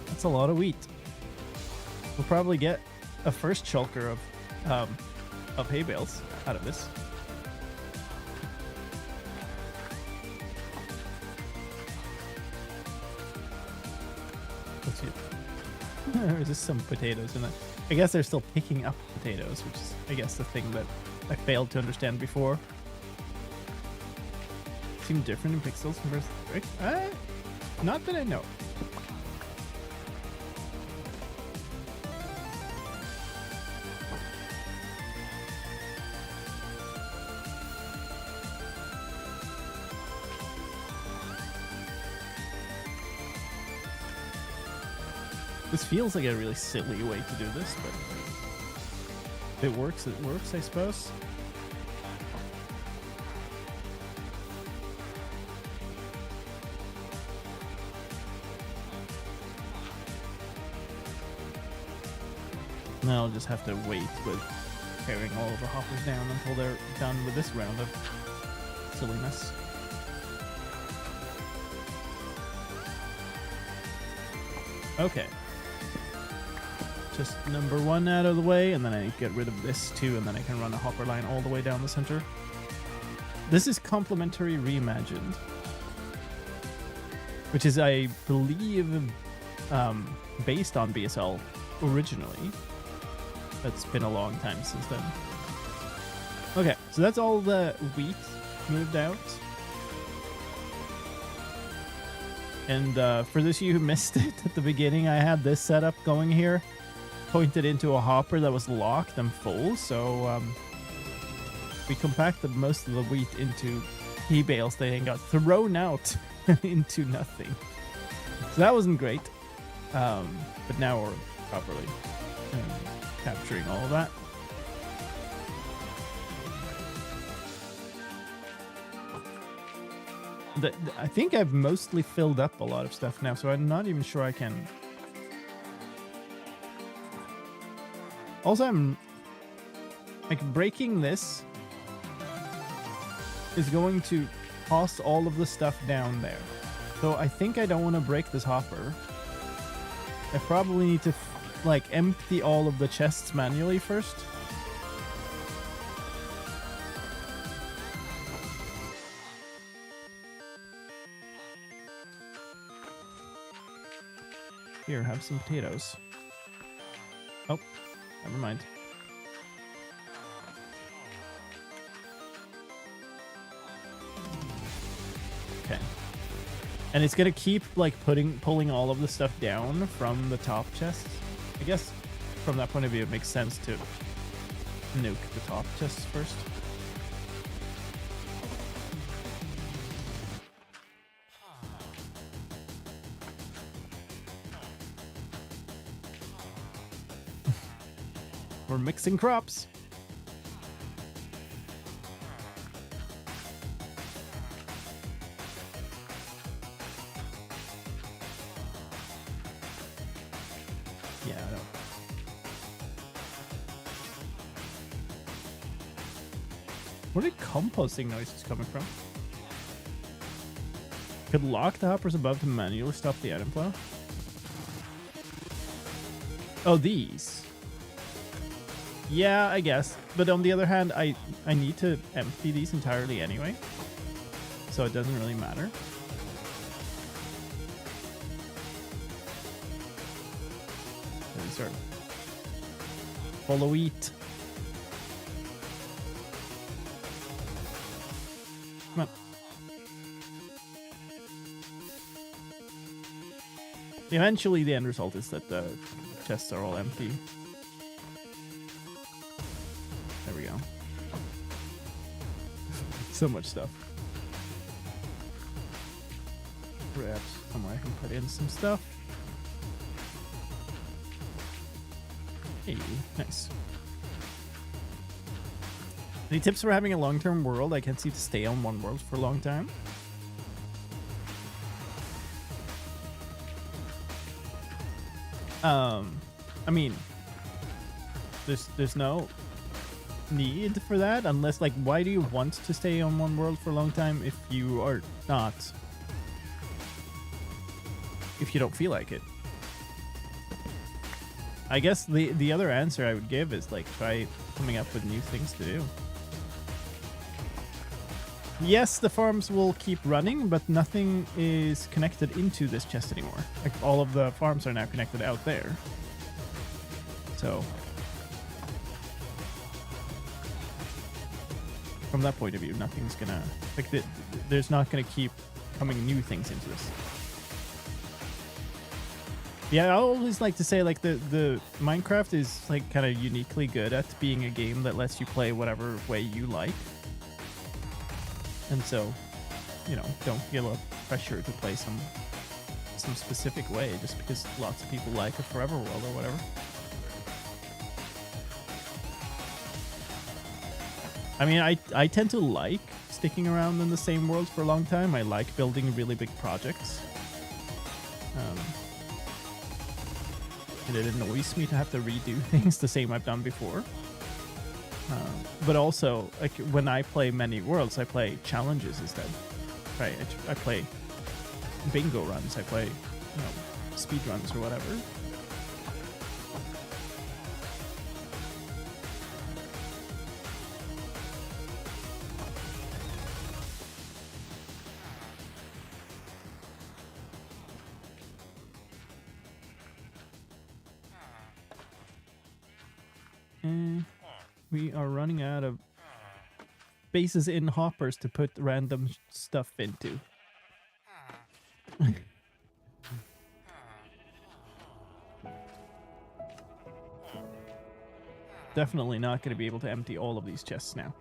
That's a lot of wheat. We'll probably get a first shulker of hay bales out of this. Let's see. There's just some potatoes in it. I guess they're still picking up potatoes, which is, I guess, the thing that I failed to understand before. Seem different in pixels versus brick? Not that I know. This feels like a really silly way to do this, but if it works, I suppose. Now I'll just have to wait with carrying all of the hoppers down until they're done with this round of silliness. Okay. Just number 1 out of the way, and then I get rid of this too, and then I can run a hopper line all the way down the center. This is complementary reimagined, which is, I believe, based on BSL originally. That's been a long time since then. Okay, so that's all the wheat moved out. And for those of you who missed it at the beginning, I had this setup going here, pointed into a hopper that was locked and full. So we compacted most of the wheat into hay bales. They got thrown out into nothing. So that wasn't great. But now we're properly capturing all of that. I think I've mostly filled up a lot of stuff now, so I'm not even sure I can. Also, I'm like breaking this is going to toss all of the stuff down there. So I think I don't want to break this hopper. I probably need to like empty all of the chests manually first. Here, have some potatoes. Oh, never mind. Okay. And it's gonna keep like pulling all of the stuff down from the top chests. I guess from that point of view, it makes sense to nuke the top chests first. We're mixing crops. Yeah, I don't. Where are composting noises coming from? Could lock the hoppers above to manually stop the item flow. Oh, these. Yeah, I guess. But on the other hand, I need to empty these entirely anyway. So it doesn't really matter. These are full of wheat. Come on. Eventually the end result is that the chests are all empty. There we go. So much stuff. Perhaps somewhere I can put in some stuff. Hey, nice. Any tips for having a long-term world? I can't seem to stay on one world for a long time. I mean, there's no need for that unless, like, why do you want to stay on one world for a long time if you are not, if you don't feel like it? I guess the other answer I would give is, like, try coming up with new things to do. Yes, the farms will keep running, but nothing is connected into this chest anymore. Like, all of the farms are now connected out there. So, from that point of view, nothing's gonna, like, there's not gonna keep coming new things into this. Yeah, I always like to say, like, the Minecraft is, like, kind of uniquely good at being a game that lets you play whatever way you like. And so, you know, don't feel a pressure to play some specific way just because lots of people like a forever world or whatever. I mean, I tend to like sticking around in the same world for a long time. I like building really big projects. And it annoys me to have to redo things the same I've done before. But also, like, when I play many worlds, I play challenges instead. Right? I play bingo runs. I play, you know, speed runs or whatever. We are running out of spaces in hoppers to put random stuff into. Definitely not going to be able to empty all of these chests now.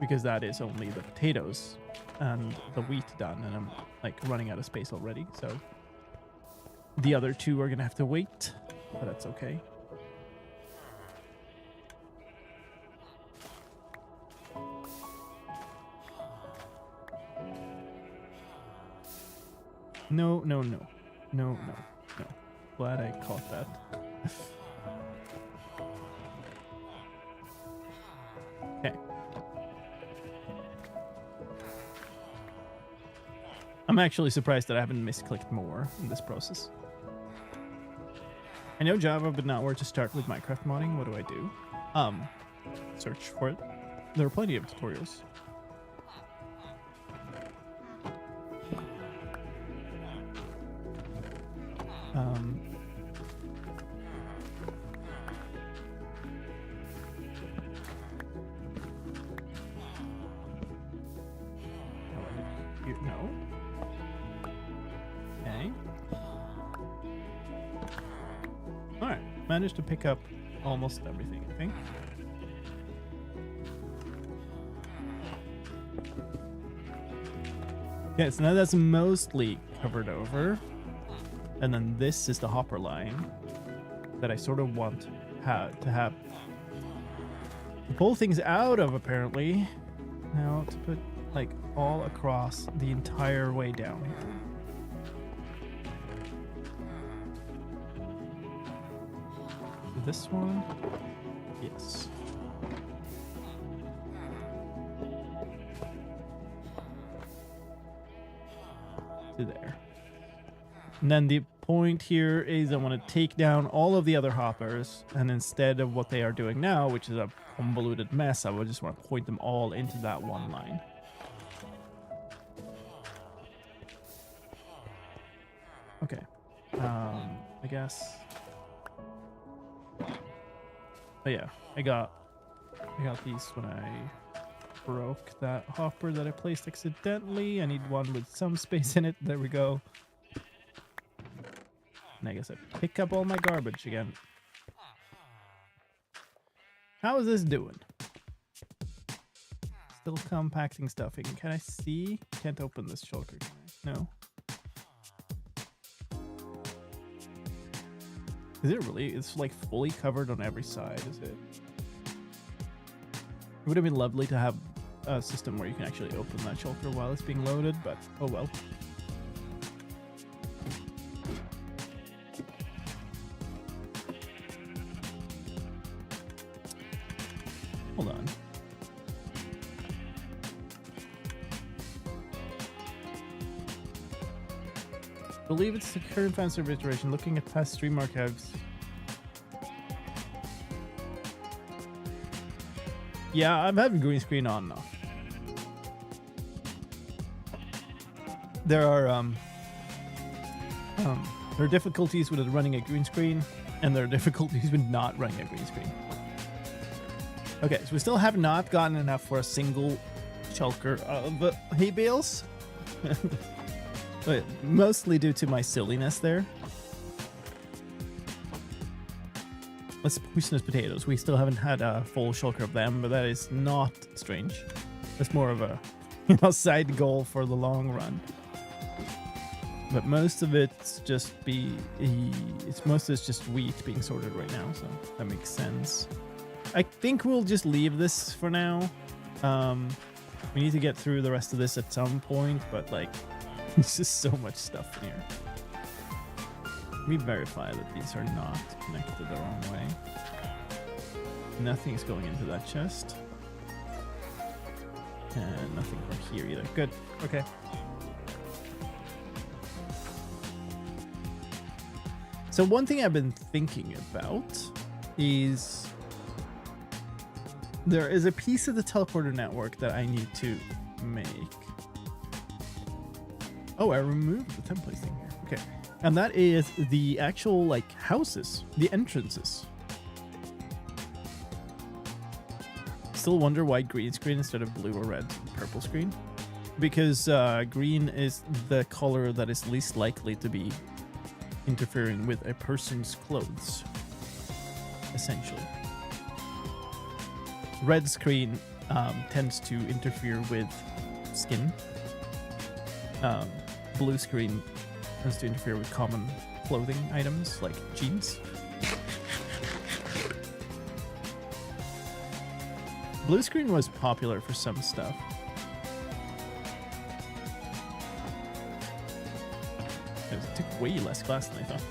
Because that is only the potatoes and the wheat done, and I'm, like, running out of space already, so the other two are going to have to wait, but that's okay. No. Glad I caught that. Okay. I'm actually surprised that I haven't misclicked more in this process. I know Java, but not where to start with Minecraft modding. What do I do? Search for it. There are plenty of tutorials. No. Okay. Alright. Managed to pick up almost everything, I think. Okay, so now that's mostly covered over. And then this is the hopper line that I sort of want to have to pull things out of, apparently. Now to put, like, all across the entire way down here. This one? Yes. To there. And then the point here is I want to take down all of the other hoppers, and instead of what they are doing now, which is a convoluted mess, I would just want to point them all into that one line. Okay. I guess. Oh yeah, I got these when I broke that hopper that I placed accidentally. I need one with some space in it. There we go. And I guess I pick up all my garbage again. How is this doing? Still compacting stuffing. Can I see? Can't open this shulker, can I? No. Is it really? It's like fully covered on every side, is it? It would have been lovely to have a system where you can actually open that shulker while it's being loaded, but oh well. Hold on. I believe it's the current fan server iteration. Looking at past stream archives. Yeah, I'm having green screen on now. There are difficulties with it running a green screen, and there are difficulties with not running a green screen. Okay, so we still have not gotten enough for a single shulker of hay bales. But mostly due to my silliness there. Let's poisonous potatoes. We still haven't had a full shulker of them, but that is not strange. That's more of a side goal for the long run. But most of it's just just wheat being sorted right now, so that makes sense. I think we'll just leave this for now. We need to get through the rest of this at some point, but like, there's just so much stuff in here. Let me verify that these are not connected the wrong way. Nothing's going into that chest. And nothing from here either. Good. Okay. So one thing I've been thinking about is there is a piece of the teleporter network that I need to make. Oh, I removed the template thing here. Okay. And that is the actual, like, houses, the entrances. Still wonder why green screen instead of blue or red, purple screen. Because green is the color that is least likely to be interfering with a person's clothes, essentially. Red screen tends to interfere with skin. Blue screen tends to interfere with common clothing items like jeans. Blue screen was popular for some stuff. It took way less glass than I thought.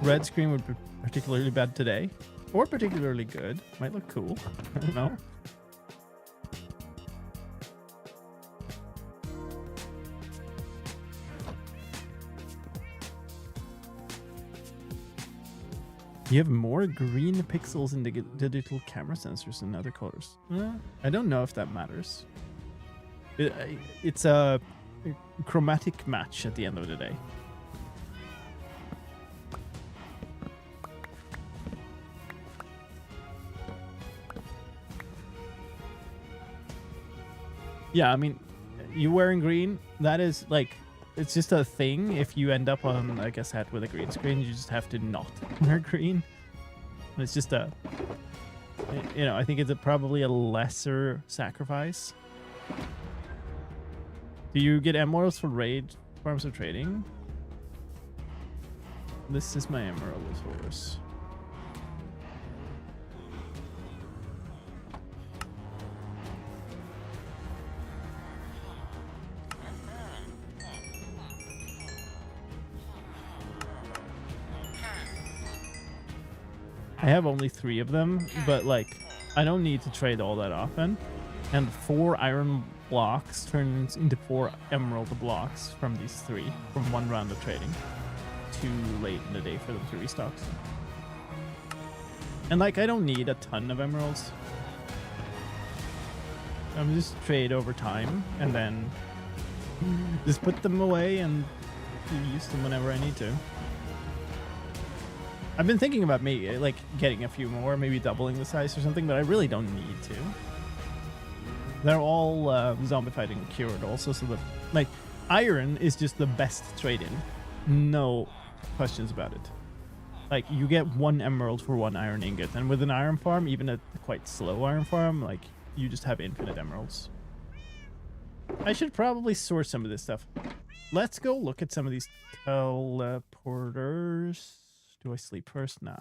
Red screen would be particularly bad today, or particularly good. Might look cool. I don't know. You have more green pixels in the digital camera sensors than other colors. I don't know if that matters. It's a chromatic match at the end of the day. Yeah, I mean, you wearing green, that is like, it's just a thing. If you end up on, like, a set with a green screen, you just have to not wear green. It's just a, you know, I think it's probably a lesser sacrifice. Do you get emeralds for raid farms of trading? This is my emerald source. I have only 3 of them, but like, I don't need to trade all that often. And 4 iron blocks turns into 4 emerald blocks from these 3, from 1 round of trading. Too late in the day for them to restock. And like, I don't need a ton of emeralds. I'm just trade over time, and then just put them away and use them whenever I need to. I've been thinking about maybe like getting a few more, maybe doubling the size or something, but I really don't need to. They're all zombified and cured also, so that, like, iron is just the best trade-in. No questions about it. Like, you get 1 emerald for 1 iron ingot, and with an iron farm, even a quite slow iron farm, like, you just have infinite emeralds. I should probably source some of this stuff. Let's go look at some of these teleporters. Do I sleep first? Nah.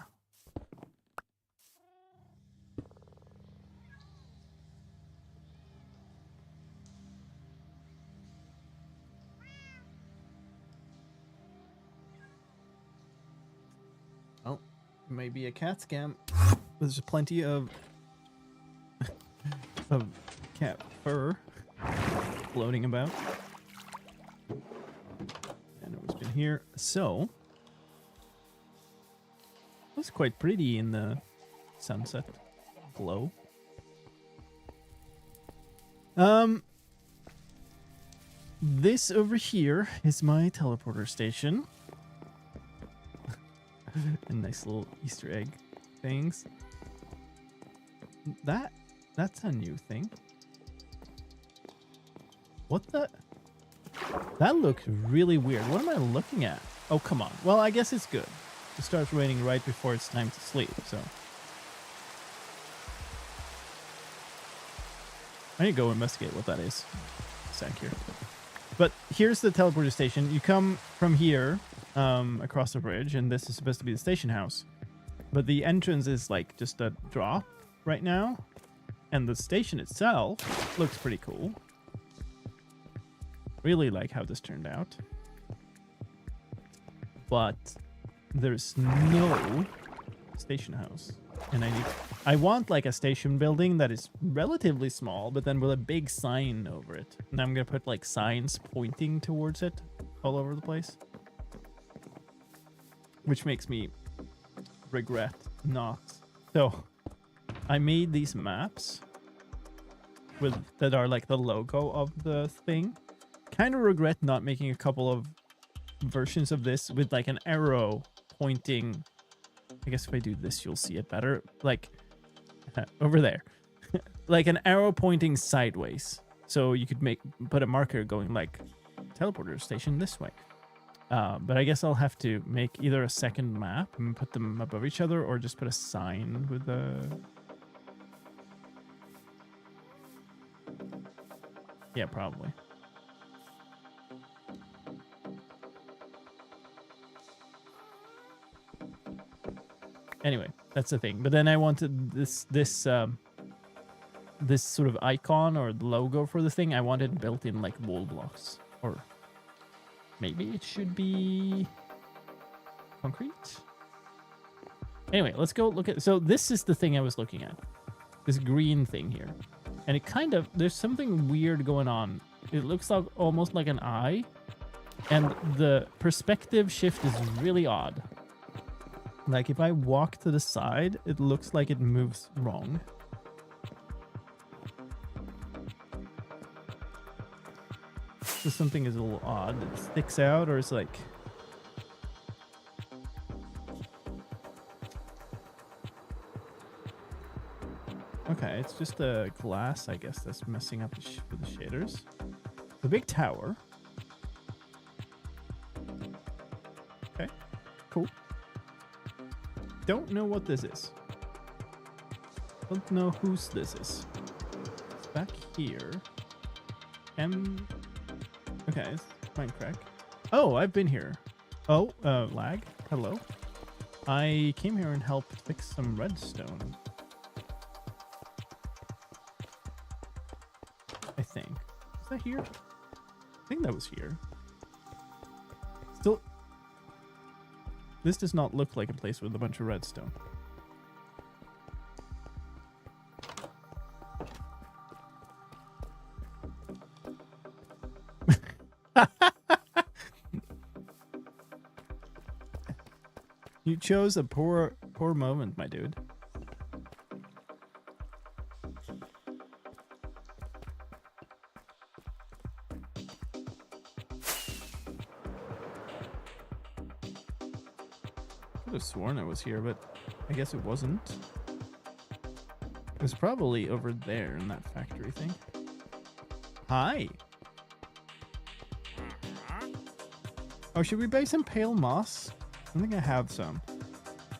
Oh, maybe a cat scam. There's plenty of of cat fur floating about. And it's been here. So it's quite pretty in the sunset glow. This over here is my teleporter station. And nice little Easter egg things. That's a new thing. What the? That looks really weird. What am I looking at? Oh, come on. Well, I guess it's good. It starts raining right before it's time to sleep, so. I need to go investigate what that is. Sec here. But here's the teleporter station. You come from here across the bridge, and this is supposed to be the station house. But the entrance is like just a drop right now. And the station itself looks pretty cool. Really like how this turned out. But there's no station house. And I want like a station building that is relatively small, but then with a big sign over it. And I'm gonna put like signs pointing towards it all over the place. Which makes me regret not. So I made these maps that are like the logo of the thing. Kind of regret not making a couple of versions of this with like an arrow pointing. I guess if I do this, you'll see it better. Like over there, like an arrow pointing sideways. So you could put a marker going like teleporter station this way. But I guess I'll have to make either a second map and put them above each other, or just put a sign with the. Yeah, probably. Anyway, that's the thing. But then I wanted this sort of icon or the logo for the thing. I wanted built in like wall blocks, or maybe it should be concrete. Anyway, let's go look at. So this is the thing I was looking at. This green thing here. And it kind of, there's something weird going on. It looks like almost like an eye. And the perspective shift is really odd. Like if I walk to the side, it looks like it moves wrong. So something is a little odd. It sticks out, or it's like... Okay, it's just the glass, I guess, that's messing up with the shaders. The big tower. Okay, cool. Don't know what this is. Don't know whose this is. It's back here. Okay, it's Mindcrack. Oh, I've been here. Oh, lag. Hello. I came here and helped fix some redstone. I think. Is that here? I think that was here. Still... This does not look like a place with a bunch of redstone. You chose a poor moment, my dude. I could have sworn I was here, but I guess it wasn't. It was probably over there in that factory thing. Hi. Oh, should we buy some pale moss? I think I have some.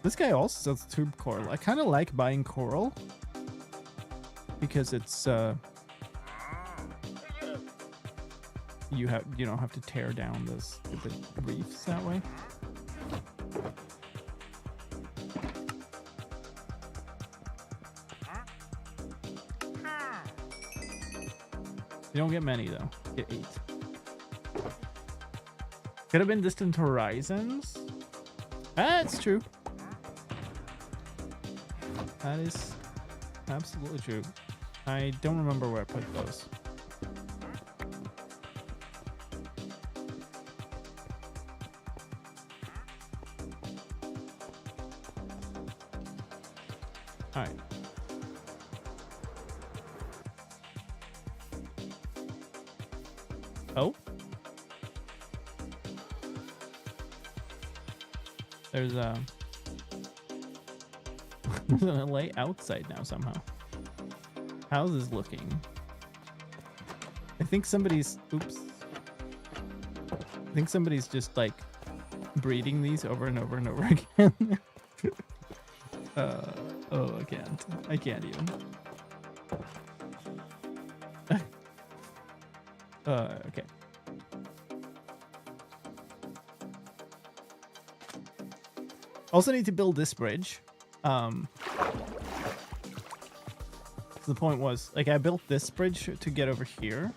This guy also sells tube coral. I kind of like buying coral because it's you don't have to tear down those stupid reefs that way. You don't get many though. You get 8. Could have been Distant Horizons. That's true. That is absolutely true. I don't remember where I put those. All right. Oh. There's a there's an LA outside now somehow. How's this looking? I think somebody's oops. I think somebody's just like breeding these over and over and over again. Oh, I can't. I can't even. Okay. Also need to build this bridge. The point was, like, I built this bridge to get over here.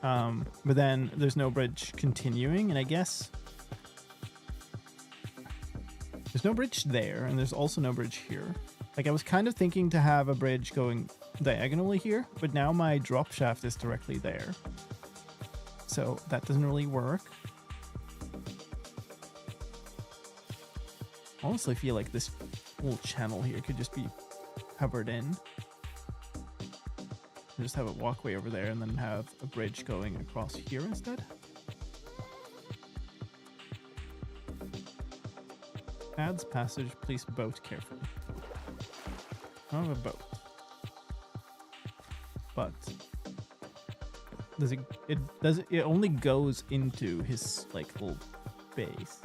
But then there's no bridge continuing, and I guess there's no bridge there, and there's also no bridge here. Like, I was kind of thinking to have a bridge going diagonally here, but now my drop shaft is directly there. So that doesn't really work. I honestly feel like this little channel here could just be covered in. Just have a walkway over there and then have a bridge going across here instead. Adds passage, please boat carefully. I don't have a boat. But does it only goes into his like little base.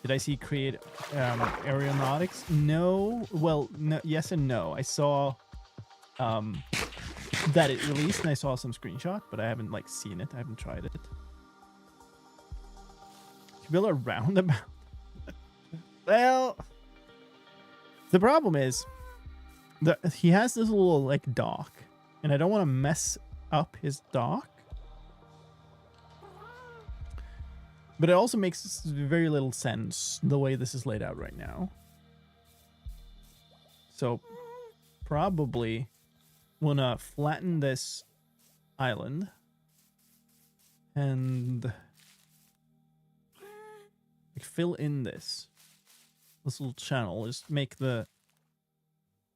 Did I see create aeronautics? No. Well, no, yes and no. I saw that it released and I saw some screenshot, but I haven't like seen it. I haven't tried it. You build a roundabout. Well, the problem is that he has this little like dock, and I don't want to mess up his dock. But it also makes very little sense the way this is laid out right now. So probably wanna flatten this island and like fill in this little channel. Just make the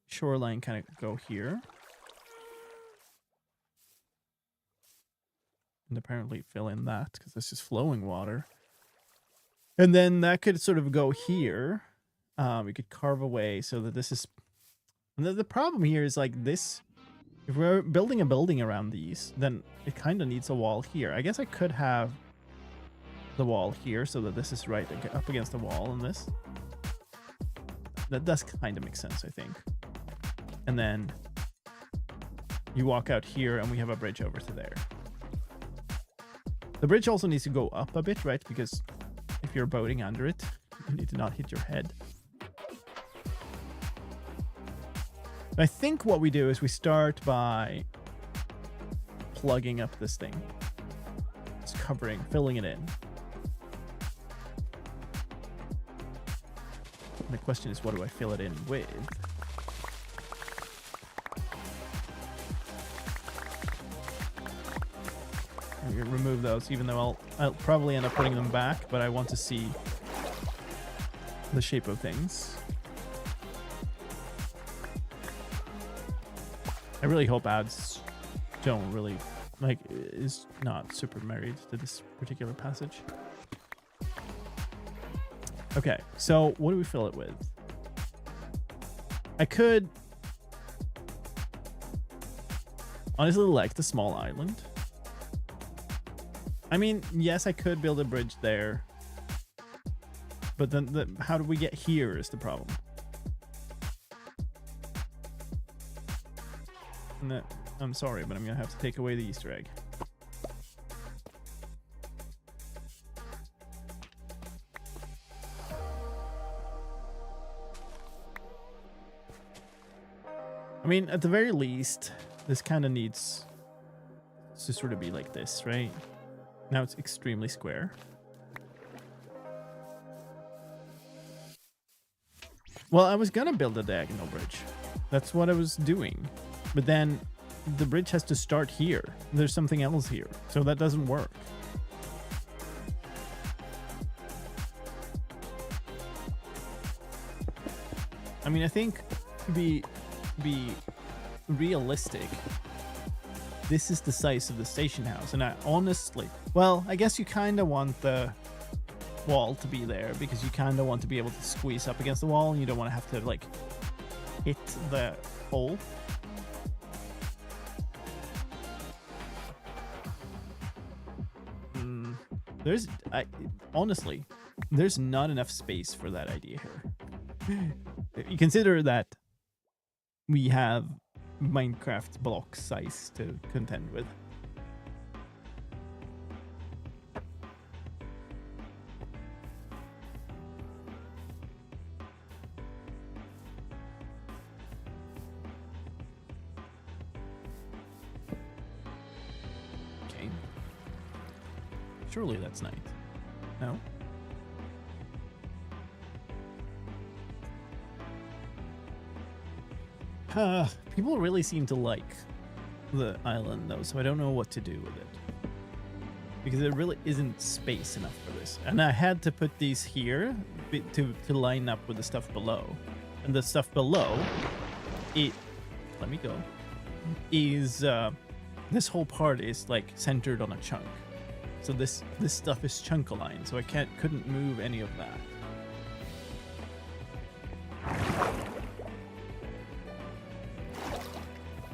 shoreline kind of go here. And apparently fill in that because this is flowing water. And then that could sort of go here. We could carve away so that this is... And the problem here is like this... If we're building a building around these, then it kind of needs a wall here. I guess I could have the wall here so that this is right up against the wall and this. That does kind of make sense, I think. And then you walk out here and we have a bridge over to there. The bridge also needs to go up a bit, right? Because if you're boating under it, you need to not hit your head. I think what we do is we start by plugging up this thing. Just filling it in. And the question is, what do I fill it in with? I'm gonna remove those, even though I'll probably end up putting them back, but I want to see the shape of things. I really hope ads don't really, like, is not super married to this particular passage. Okay, so what do we fill it with? I could honestly like the small island. I mean, yes, I could build a bridge there, but then how do we get here is the problem. And I'm sorry, but I'm gonna have to take away the Easter egg. I mean, at the very least, this kind of needs to sort of be like this, right? Now it's extremely square. Well, I was gonna build a diagonal bridge. That's what I was doing. But then the bridge has to start here. There's something else here. So that doesn't work. I mean, I think to be realistic, this is the size of the station house. And I honestly, well, I guess you kind of want the wall to be there because you kind of want to be able to squeeze up against the wall and you don't want to have to like hit the hole. Honestly, there's not enough space for that idea here. You consider that we have Minecraft block size to contend with. Okay. Surely that's night. No? People really seem to like the island though, so I don't know what to do with it. Because there really isn't space enough for this. And I had to put these here to line up with the stuff below. And the stuff below, let me go, is, this whole part is like centered on a chunk. So this stuff is chunk aligned, so I couldn't move any of that.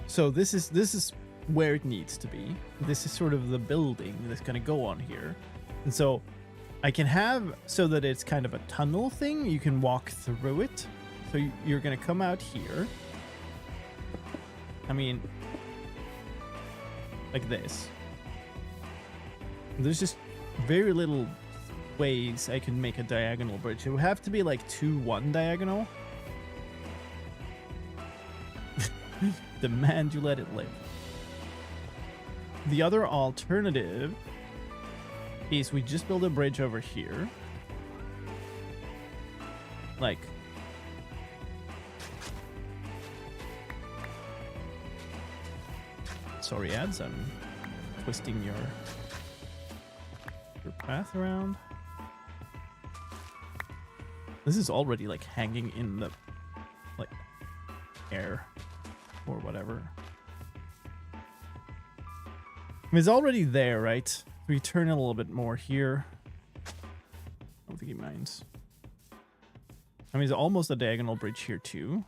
So this is where it needs to be. This is sort of the building that's going to go on here. And so I can have so that it's kind of a tunnel thing. You can walk through it. So you're going to come out here. I mean, like this. There's just very little ways I can make a diagonal bridge. It would have to be like 2-1 diagonal. Demand you let it live. The other alternative is we just build a bridge over here. Like, sorry ads, I'm twisting your path around. This is already like hanging in the like air or whatever. I mean, it's already there, right? We turn it a little bit more here. I don't think he minds. I mean, it's almost a diagonal bridge here too.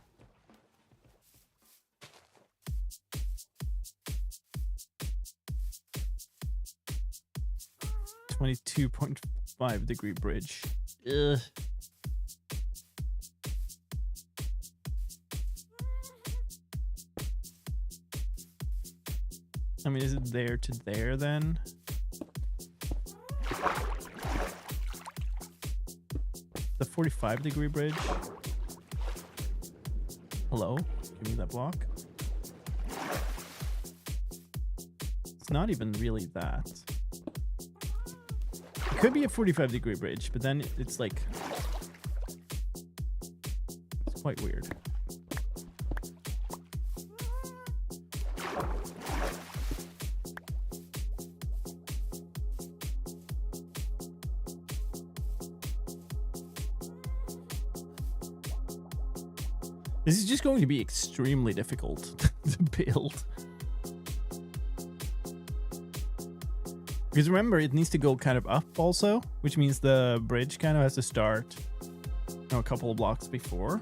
.5 bridge. Ugh. I mean, is it there to there then? The 45-degree bridge. Hello? Give me that block. It's not even really that. It could be a 45-degree bridge, but then it's like... It's quite weird. This is just going to be extremely difficult to build. Because remember, it needs to go kind of up also, which means the bridge kind of has to start, you know, a couple of blocks before.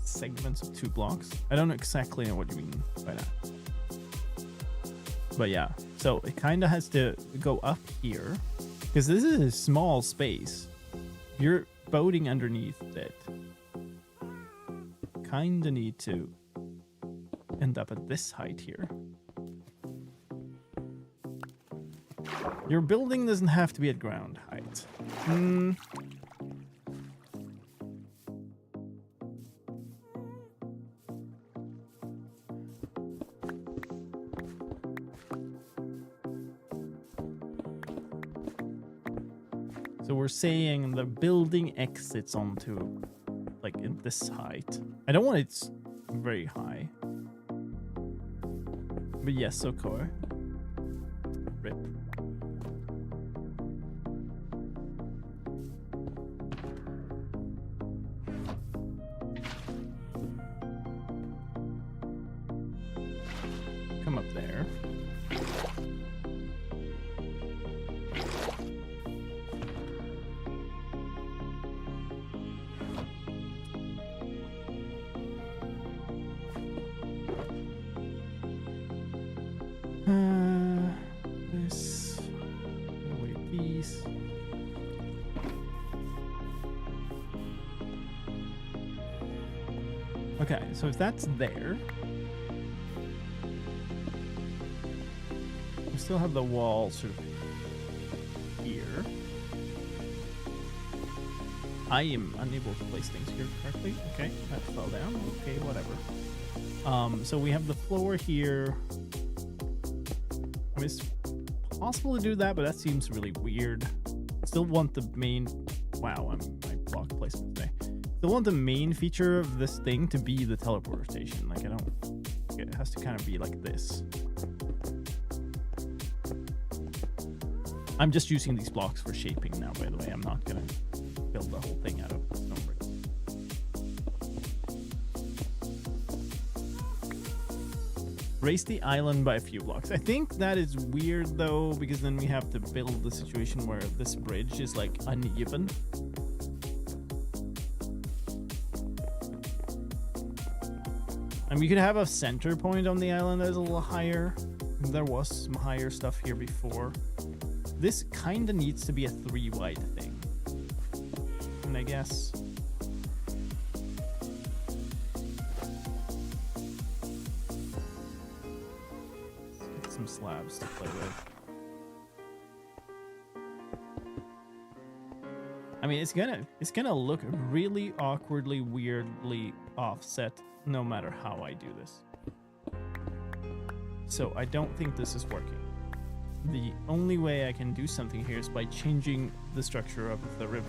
Segments of 2 blocks. I don't exactly know what you mean by that. But yeah, so it kind of has to go up here because this is a small space. You're boating underneath it. Kind of need to end up at this height here. Your building doesn't have to be at ground height. right. Hmm. So we're saying the building exits onto, like, in this height. I don't want it very high. But yes, okay. Rip. Come up there. This. Wait, these. Okay, so if that's there, we still have the wall sort of here. I am unable to place things here correctly. Okay, that fell down. Okay, whatever. So we have the floor here. I mean, it's possible to do that, but that seems really weird. Still want the main... Wow, my block placement today. Still want the main feature of this thing to be the teleportation. Like, I don't... It has to kind of be like this. I'm just using these blocks for shaping now, by the way. I'm not gonna build the whole thing out of stone bricks. Raise the island by a few blocks. I think that is weird though, because then we have to build the situation where this bridge is like uneven. And we could have a center point on the island that is a little higher. There was some higher stuff here before. This kind of needs to be a 3 wide thing. And I guess... some slabs to play with. I mean, it's gonna look really awkwardly, weirdly offset no matter how I do this. So I don't think this is working. The only way I can do something here is by changing the structure of the river.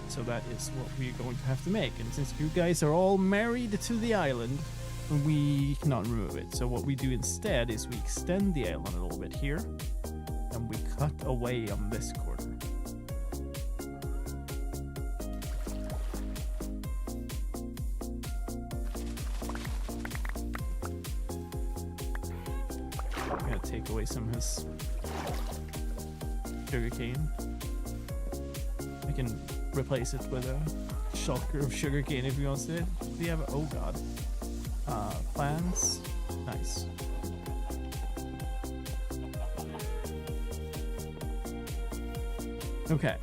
So that is what we're going to have to make. And since you guys are all married to the island, we cannot remove it. So what we do instead is we extend the island a little bit here, and we cut away on this corner. I'm gonna take away some of his sugarcane. I can replace it with a shulker of sugarcane if he wants it. Do you have? Oh god. Plans. Nice. Okay.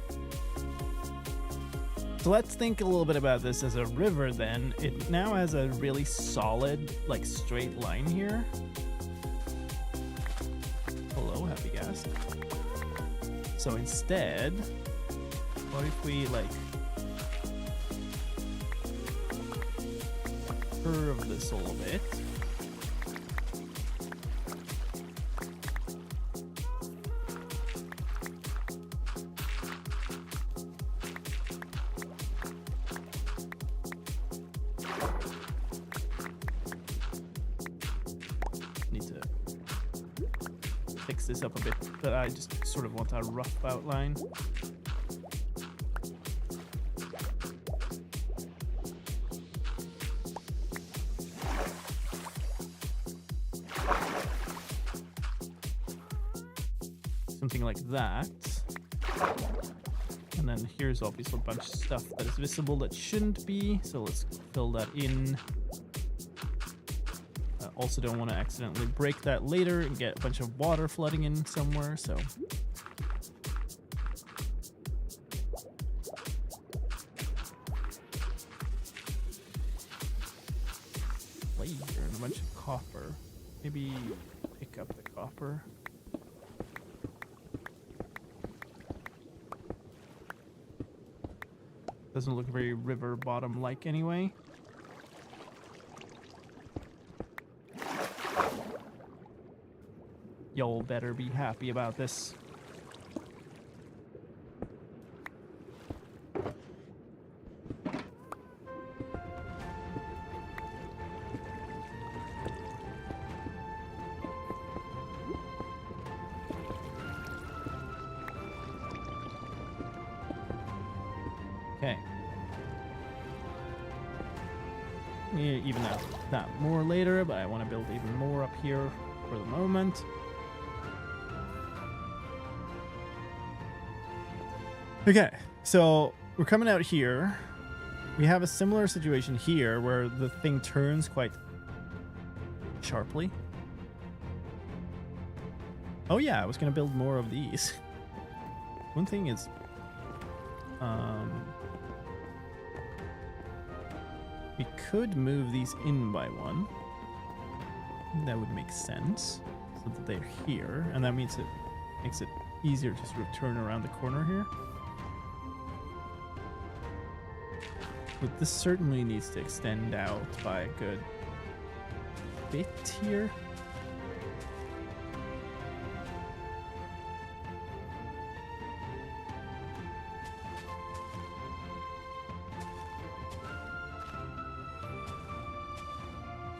So let's think a little bit about this as a river then. It now has a really solid, like, straight line here. Hello, happy guest. So instead, what if we, like, curve this a little bit. Need to fix this up a bit, but I just sort of want a rough outline. Something like that. And then here's obviously a bunch of stuff that is visible that shouldn't be, so let's fill that in. Also don't want to accidentally break that later and get a bunch of water flooding in somewhere, so. Layer and a bunch of copper. Maybe pick up the copper. Doesn't look very river bottom like anyway. Y'all better be happy about this. Okay. Even out that more later, but I want to build even more up here for the moment. Okay, so we're coming out here. We have a similar situation here where the thing turns quite sharply. Oh yeah, I was going to build more of these. One thing is... we could move these in by one. That would make sense. So that they're here. And that means it makes it easier to sort of turn around the corner here. But this certainly needs to extend out by a good bit here.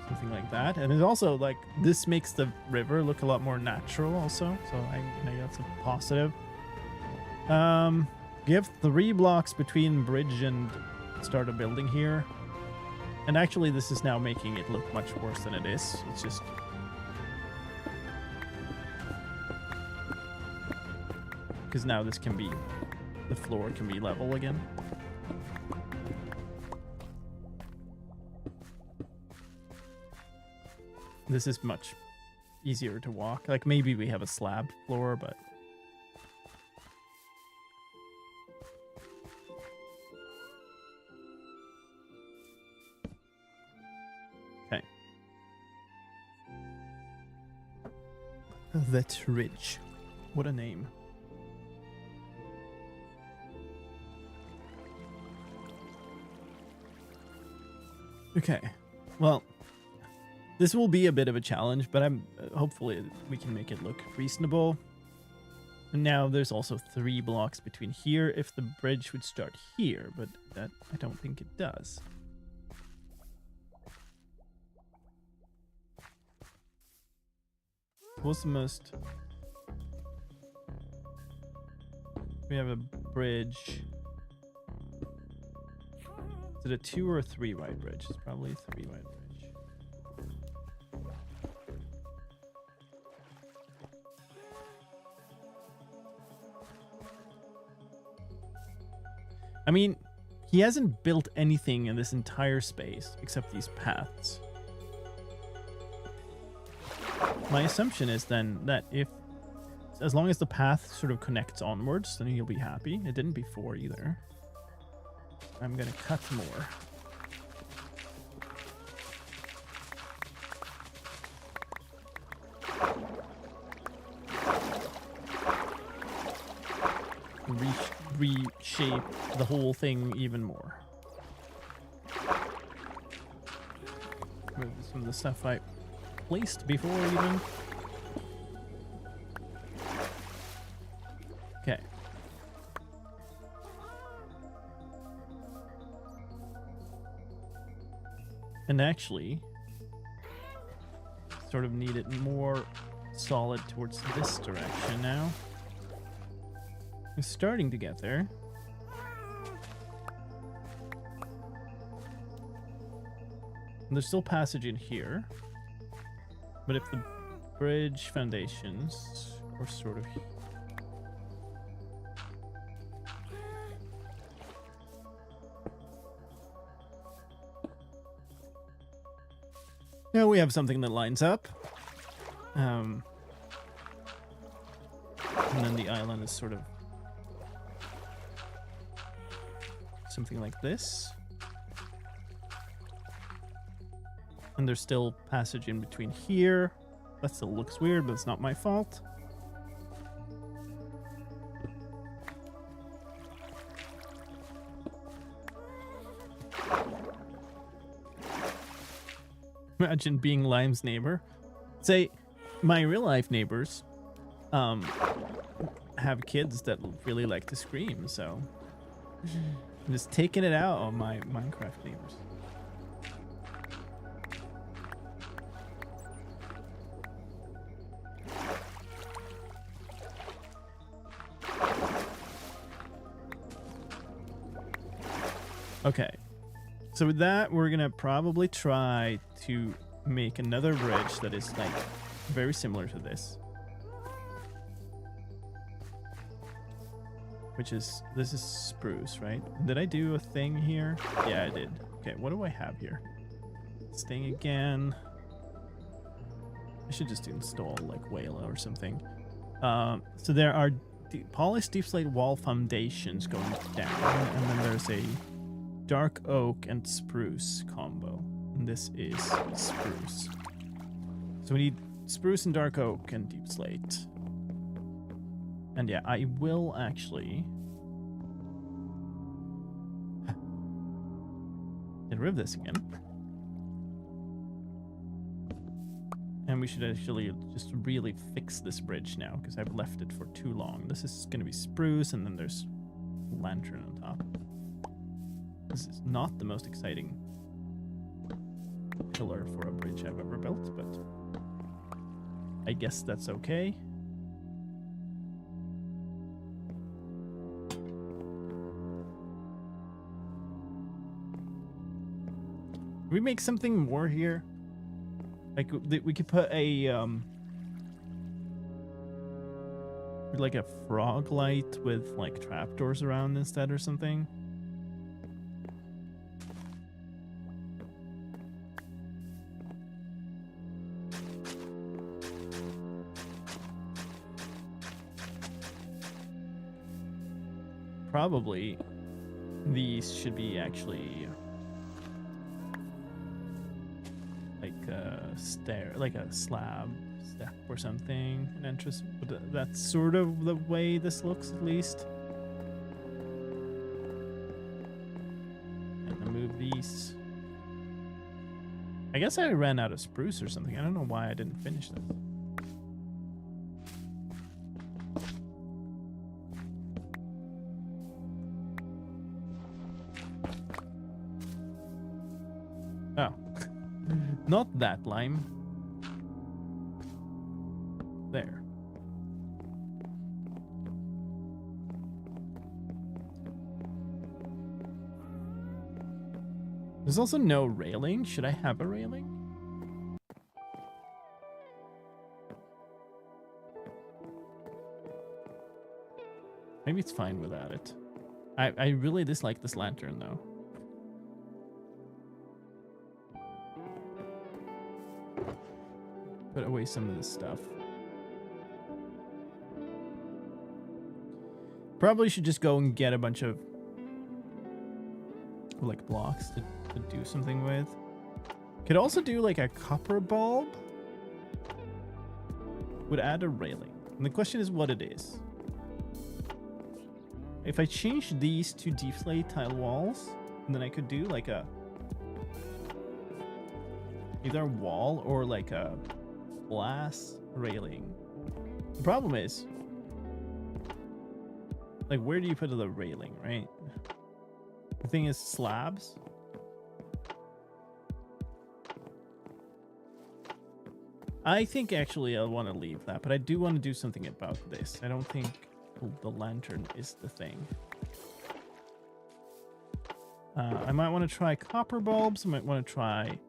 Something like that. And it's also like, this makes the river look a lot more natural also. So I that's a positive. You have 3 blocks between bridge and start a building here, and actually this is now making it look much worse than it is. It's just because now this can be, the floor can be level again. This is much easier to walk. Like maybe we have a slab floor, but that ridge. What a name. Okay. Well, this will be a bit of a challenge, but I'm hopefully we can make it look reasonable. And now there's also 3 blocks between here if the bridge would start here, but that I don't think it does. What's the most... we have a bridge. Is it a 2 or a 3 wide bridge? It's probably a 3 wide bridge. I mean, he hasn't built anything in this entire space except these paths. My assumption is then that as long as the path sort of connects onwards, then he'll be happy. It didn't before either. I'm gonna cut more. Reshape the whole thing even more. Move some of the stuff I placed before even. Okay. And actually, sort of need it more solid towards this direction now. It's starting to get there. And there's still passage in here. But if the bridge foundations were sort of... now we have something that lines up. And then the island is sort of something like this. And there's still passage in between here. That still looks weird, but it's not my fault. Imagine being Lime's neighbor. Say, my real life neighbors have kids that really like to scream, so I'm just taking it out on my Minecraft neighbors. Okay, so with that, we're gonna probably try to make another bridge that is like very similar to this, which is, this is spruce, right? Did I do a thing here? Yeah, I did. Okay, what do I have here? This thing again. I should just install like Wayla or something. So there are polished deep slate wall foundations going down, and then there's a dark oak and spruce combo, and this is spruce. So we need spruce and dark oak and deep slate. And yeah, I will actually get rid of this again. And we should actually just really fix this bridge now, because I've left it for too long. This is going to be spruce, and then there's lantern on top. This is not the most exciting pillar for a bridge I've ever built, but I guess that's okay. Can we make something more here? Like we could put a like a frog light with like trapdoors around instead or something. Probably these should be actually like a stair, like a slab step or something, an entrance. But that's sort of the way this looks, at least. And then move these. I guess I ran out of spruce or something. I don't know why I didn't finish this. Oh. Not that lime. There. There's also no railing. Should I have a railing? Maybe it's fine without it. I really dislike this lantern though. Put away some of this stuff. Probably should just go and get a bunch of like blocks to do something with. Could also do like a copper bulb. Would add a railing. And the question is what it is. If I change these to deep slate tile walls, then I could do like a either a wall or like a glass railing. The problem is, like, where do you put the railing, right? The thing is slabs. I think actually I want to leave that, but I do want to do something about this. I don't think the lantern is the thing. I might want to try copper bulbs. I might want to try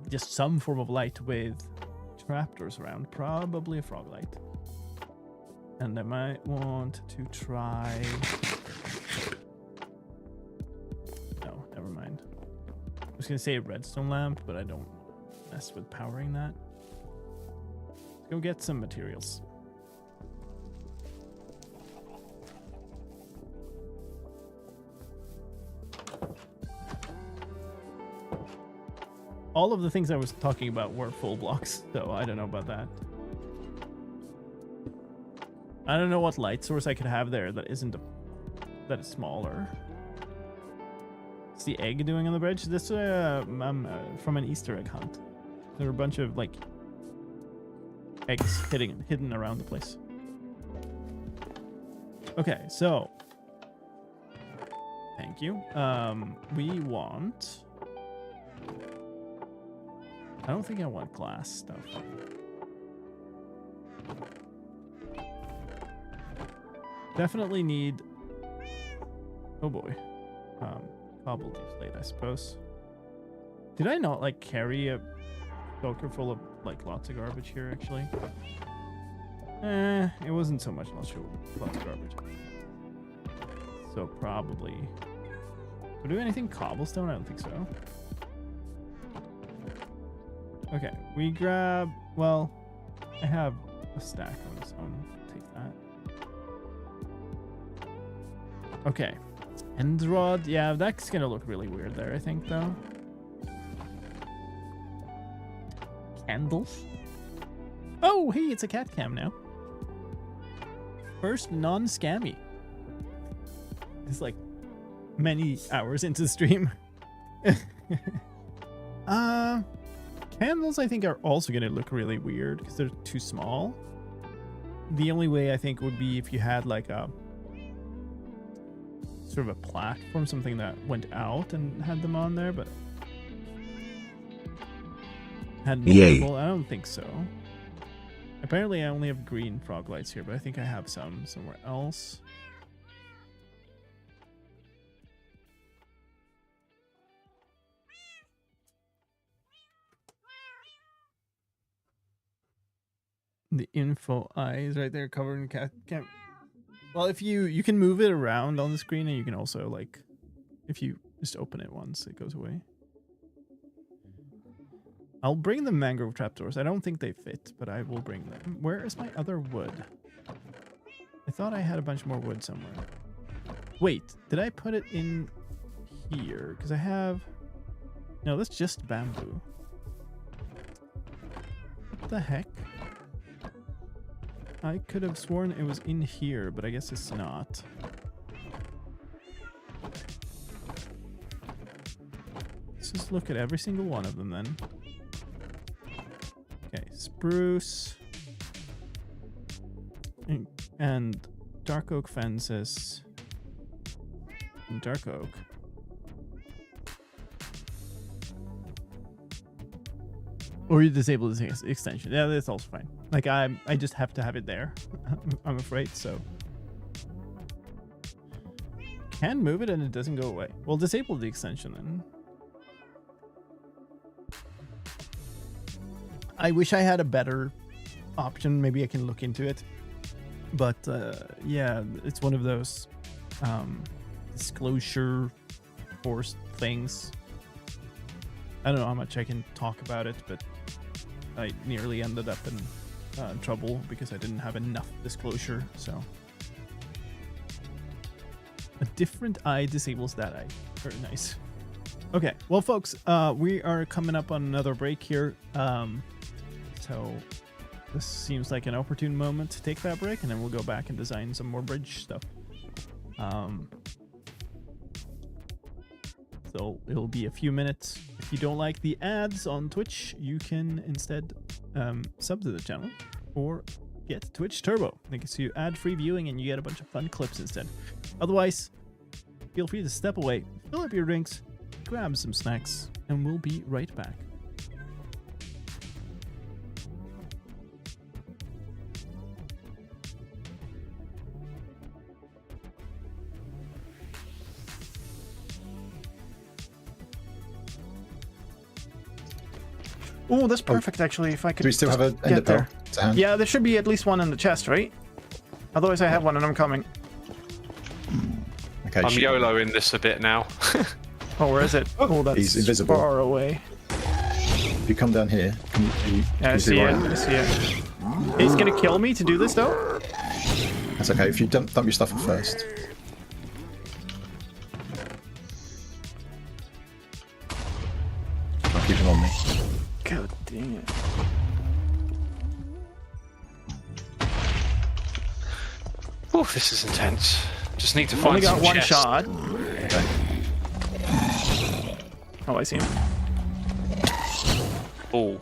just some form of light with trapdoors around, probably a frog light. And I might want to try... No, never mind. I was going to say a redstone lamp, but I don't mess with powering that. Let's go get some materials. All of the things I was talking about were full blocks, so I don't know about that. I don't know what light source I could have there that isn't that is smaller. What's the egg doing on the bridge? This from an Easter egg hunt. There are a bunch of like eggs hidden around the place. Okay, so thank you. We want. I don't think I want glass stuff. Definitely need. Oh boy. Cobble deflate, I suppose. Did I not like carry a shulker full of like lots of garbage here actually? It wasn't so much lots of garbage. So probably. Would we do anything cobblestone? I don't think so. Okay, we grab. Well, I have a stack on its own. Take that. Okay. End rod, yeah, that's gonna look really weird there, I think, though. Candles. Oh, hey, it's a cat cam now. First non-scammy. It's like many hours into the stream. Candles, I think, are also gonna look really weird because they're too small. The only way I think would be if you had like a sort of a platform, something that went out and had them on there, but had multiple. I don't think so. Apparently I only have green frog lights here, but I think I have some somewhere else. The info eyes right there covered in cat cam. Well, if you can move it around on the screen, and you can also like, if you just open it once, it goes away. I'll bring the mangrove trapdoors. I don't think they fit, but I will bring them. Where is my other wood? I thought I had a bunch more wood somewhere. Wait, did I put it in here? Because I have... No, that's just bamboo. What the heck? I could have sworn it was in here, but I guess it's not. Let's just look at every single one of them then. Okay, spruce. And dark oak fences. And dark oak. Or you disable this extension. Yeah, that's also fine. Like I just have to have it there. I'm afraid, so. Can move it and it doesn't go away. Well, disable the extension then. I wish I had a better option. Maybe I can look into it. But yeah, it's one of those disclosure forced things. I don't know how much I can talk about it, but I nearly ended up in trouble because I didn't have enough disclosure. So a different eye disables that eye. Very nice. Okay, well, folks, we are coming up on another break here. So this seems like an opportune moment to take that break, and then we'll go back and design some more bridge stuff. So it'll be a few minutes. If you don't like the ads on Twitch, you can instead sub to the channel or get Twitch Turbo. That gets you ad-free viewing and you get a bunch of fun clips instead. Otherwise, feel free to step away, fill up your drinks, grab some snacks, and we'll be right back. Oh, that's perfect, actually. If I could. Do we still have an ender pearl to hand? Yeah, there should be at least one in the chest, right? Otherwise, I have one and I'm coming. Okay, I'm YOLOing this a bit now. Oh, where is it? Oh, that's he's invisible. far away. If you come down here, I see it. I see it. He's gonna kill me to do this, though? That's okay. If you dump your stuff first. I'll keep him on me. God dang it. Oh, this is intense. Just need to Only find got some one chests. shot. Okay. Oh, I see him. Oh.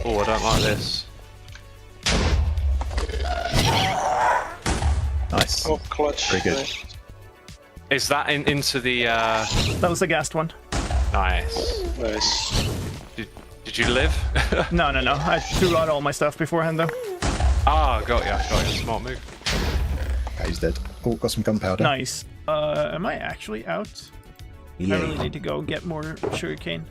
Oh, I don't like this. Nice. Oh, clutch. Very good. Nice. Is that into the... That was the gassed one. Nice. Nice. Did you live? No. I threw out all my stuff beforehand, though. Ah, got ya. Smart move. Okay, he's dead. Oh, got some gunpowder. Nice. Am I actually out? I really need to go get more sugarcane.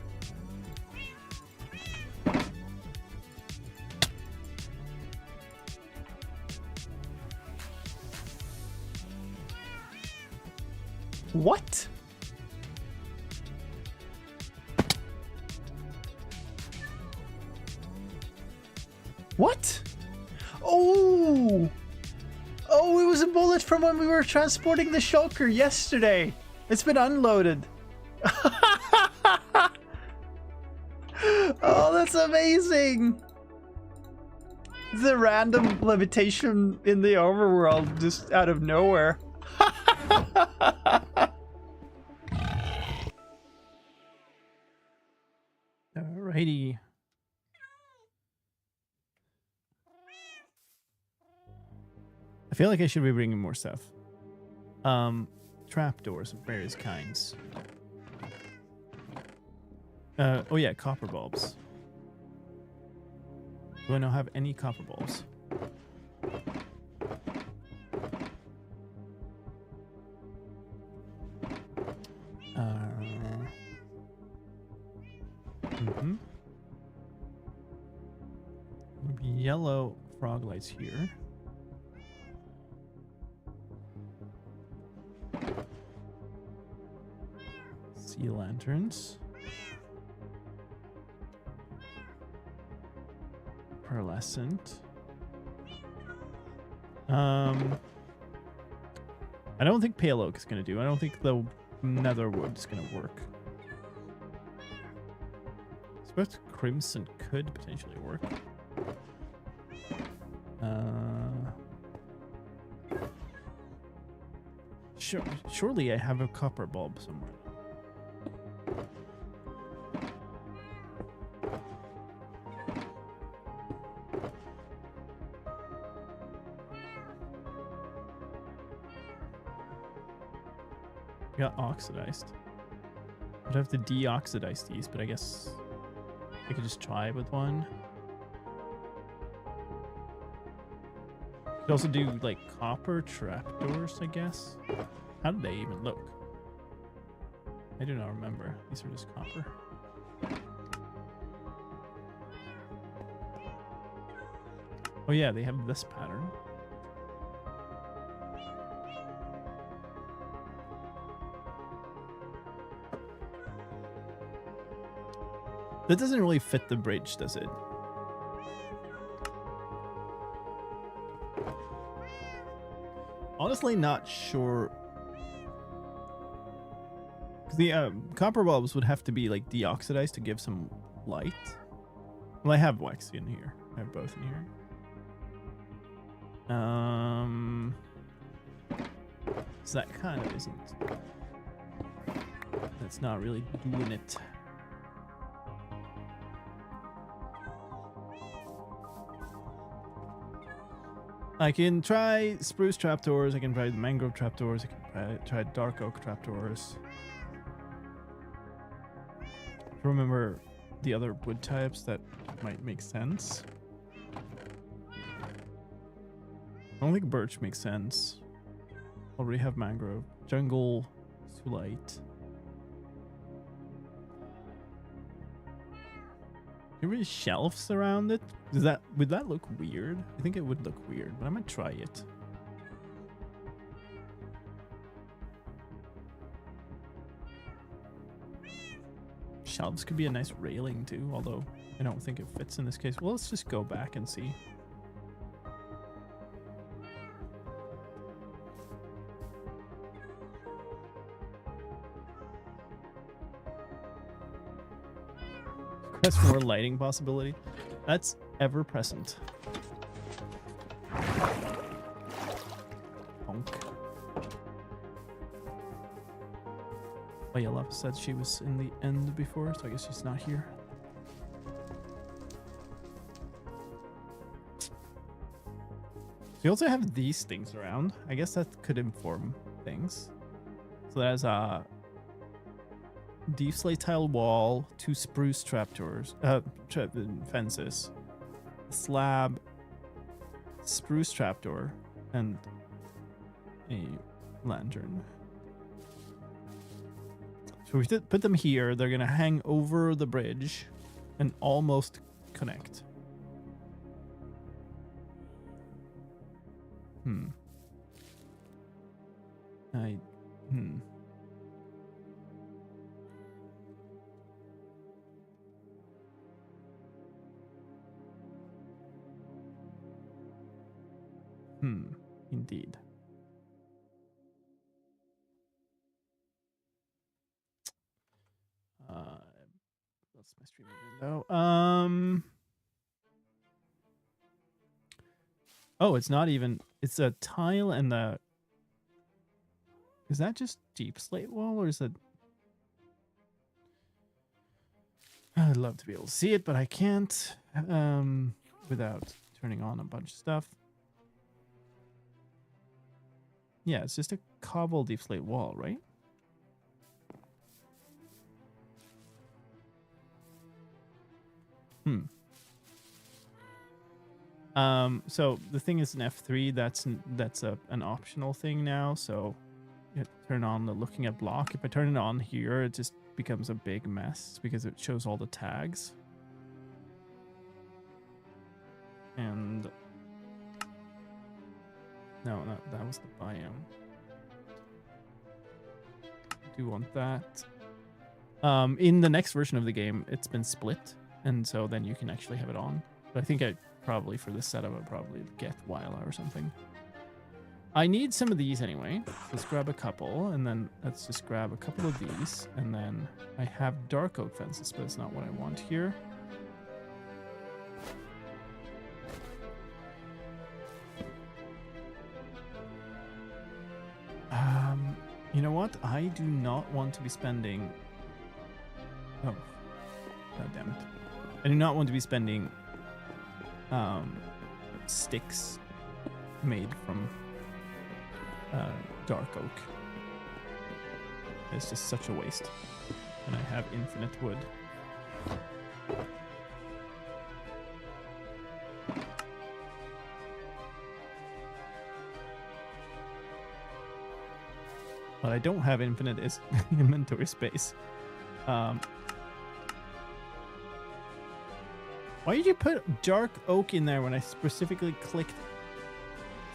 What? What? Oh! Oh, it was a bullet from when we were transporting the shulker yesterday. It's been unloaded. Oh, that's amazing. The random levitation in the overworld just out of nowhere. Alrighty. I feel like I should be bringing more stuff. Trapdoors of various kinds. Oh yeah, copper bulbs. Do I not have any copper bulbs? Yellow frog lights here. Sea lanterns. Pearlescent. I don't think pale oak is gonna do. I don't think the netherwood is gonna work. I suppose crimson could potentially work. Surely I have a copper bulb somewhere. Got oxidized. I'd have to deoxidize these, but I guess I could just try with one. Could also do like copper trapdoors, I guess. How do they even look? I do not remember. These are just copper. Oh yeah, they have this pattern. That doesn't really fit the bridge, does it? Honestly, not sure. The copper bulbs would have to be like deoxidized to give some light. Well, I have wax in here. I have both in here. So that kind of isn't. That's not really doing it. I can try spruce trapdoors, I can try the mangrove trapdoors, I can try dark oak trapdoors. Remember the other wood types that might make sense. I don't think birch makes sense. Already have mangrove. Jungle, sulite. Maybe shelves around it? Would that look weird? I think it would look weird, but I might try it. Shelves could be a nice railing too, although I don't think it fits in this case. Well, let's just go back and see. Request more lighting possibility. That's ever present. Bonk. Ayala said she was in the end before, so I guess she's not here. We also have these things around. I guess that could inform things. So there's a deep slate tile wall, 2 spruce trapdoors, fences, a slab, spruce trapdoor, and a lantern. So we did put them here. They're gonna hang over the bridge and almost connect. Indeed. That's my streaming window. Oh, it's not even. It's a tile and the. Is that just deep slate wall or is it? I'd love to be able to see it, but I can't without turning on a bunch of stuff. Yeah, it's just a cobble deep slate wall, right? So the thing is in F3, that's an optional thing now. So you turn on the looking at block. If I turn it on here, it just becomes a big mess because it shows all the tags. And no, that was the biome. I do want that. In the next version of the game, it's been split, and so then you can actually have it on. But I think probably for this setup, I'll probably get Wyla or something. I need some of these anyway. Let's grab a couple, and then let's just grab a couple of these, and then I have dark oak fences, but it's not what I want here. You know what? I do not want to be spending... Oh. God damn it. I do not want to be spending sticks made from dark oak. It's just such a waste. And I have infinite wood. But I don't have infinite inventory space. Why did you put dark oak in there when I specifically clicked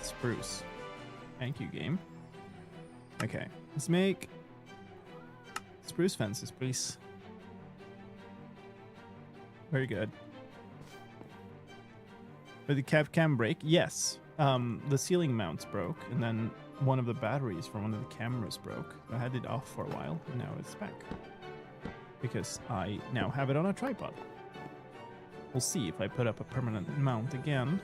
spruce? Thank you, game. Okay, let's make spruce fences, please. Very good. Did the cam break? Yes. The ceiling mounts broke, and then one of the batteries from one of the cameras broke. I had it off for a while, and now it's back. Because I now have it on a tripod. We'll see if I put up a permanent mount again.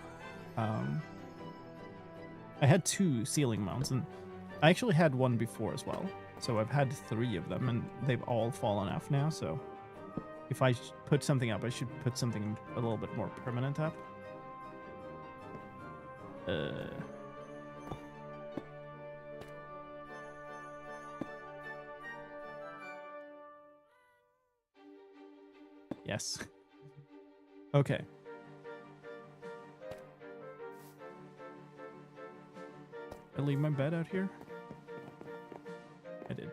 I had 2 ceiling mounts, and I actually had one before as well. So I've had 3 of them, and they've all fallen off now. So if I put something up, I should put something a little bit more permanent up. Yes. Okay. I leave my bed out here? I did.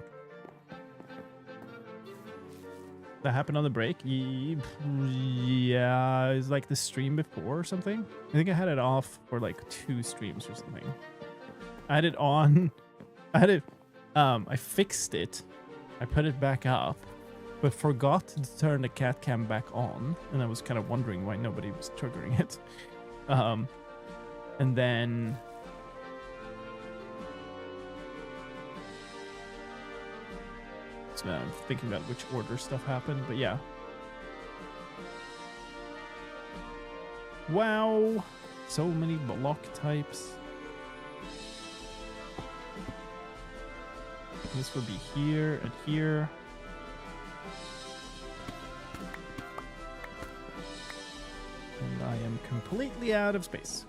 That happened on the break? Yeah, it was like the stream before or something. I think I had it off for like 2 streams or something. I had it on. I had it. I fixed it. I put it back up, but forgot to turn the cat cam back on, and I was kind of wondering why nobody was triggering it. And then so I'm thinking about which order stuff happened, but yeah. Wow, so many block types. This will be here and here. And I am completely out of space.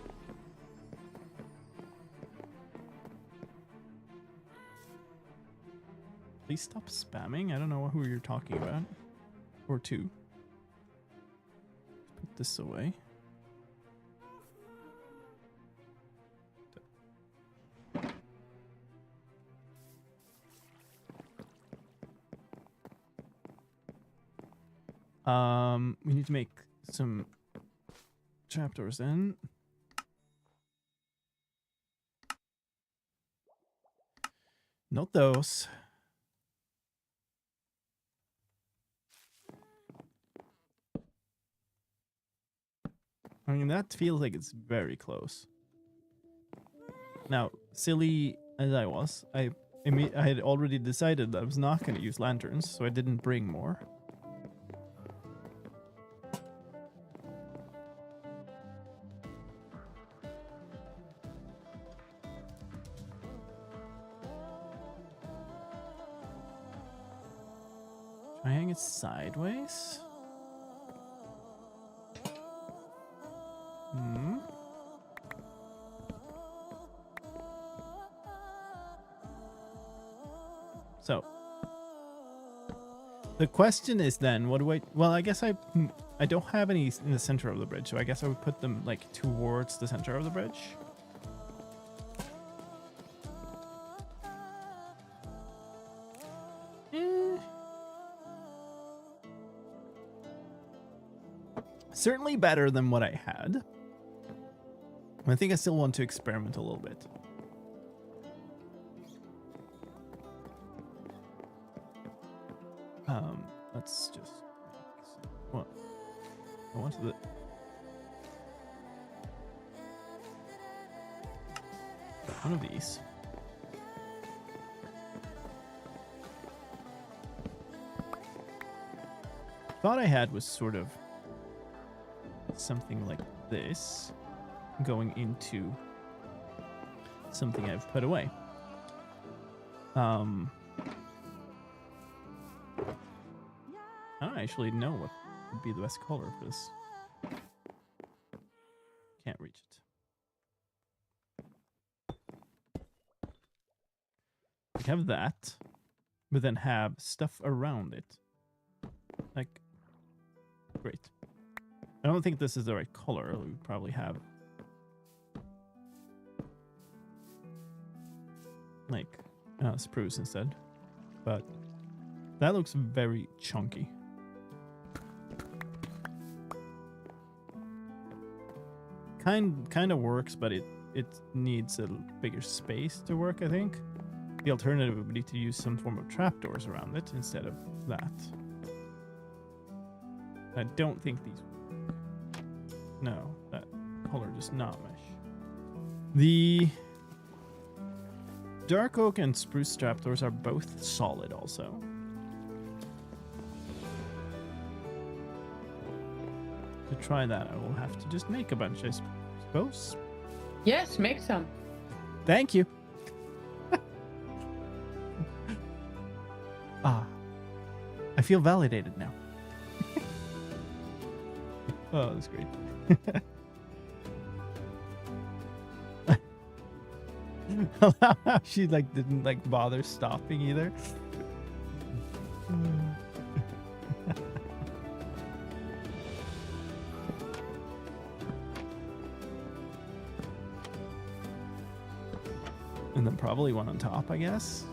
Please stop spamming. I don't know who you're talking about. Or two. Put this away. We need to make some trapdoors then. Not those. I mean, that feels like it's very close. Now, silly as I was, I had already decided that I was not going to use lanterns, so I didn't bring more. Try hang it sideways. So the question is then, what do I? Well, I guess I don't have any in the center of the bridge, so I guess I would put them like towards the center of the bridge. Certainly better than what I had. I think I still want to experiment a little bit. Let's just what I wanted the one of these. Thought I had was sort of something like this going into something I've put away. I don't actually know what would be the best color for this. Can't reach it. We have that, but then have stuff around it. Like, great. I don't think this is the right color. We would probably have like spruce instead, but that looks very chunky. Kind of works, but it needs a bigger space to work, I think. The alternative would be to use some form of trapdoors around it instead of that. I don't think these... No, that color does not mesh. The dark oak and spruce trapdoors are both solid also. To try that, I will have to just make a bunch, I suppose. Yes, make some. Thank you. I feel validated now. Oh, that's great. She like didn't like bother stopping either. And then probably one on top, I guess.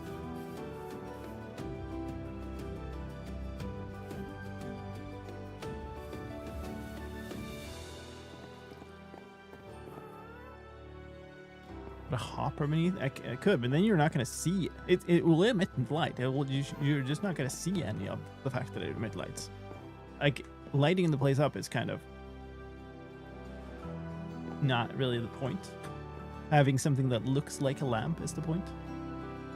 A hopper beneath? I could, but then you're not going to see it. It will emit light. You're just not going to see any of the fact that it emits lights. Like, lighting the place up is kind of not really the point. Having something that looks like a lamp is the point.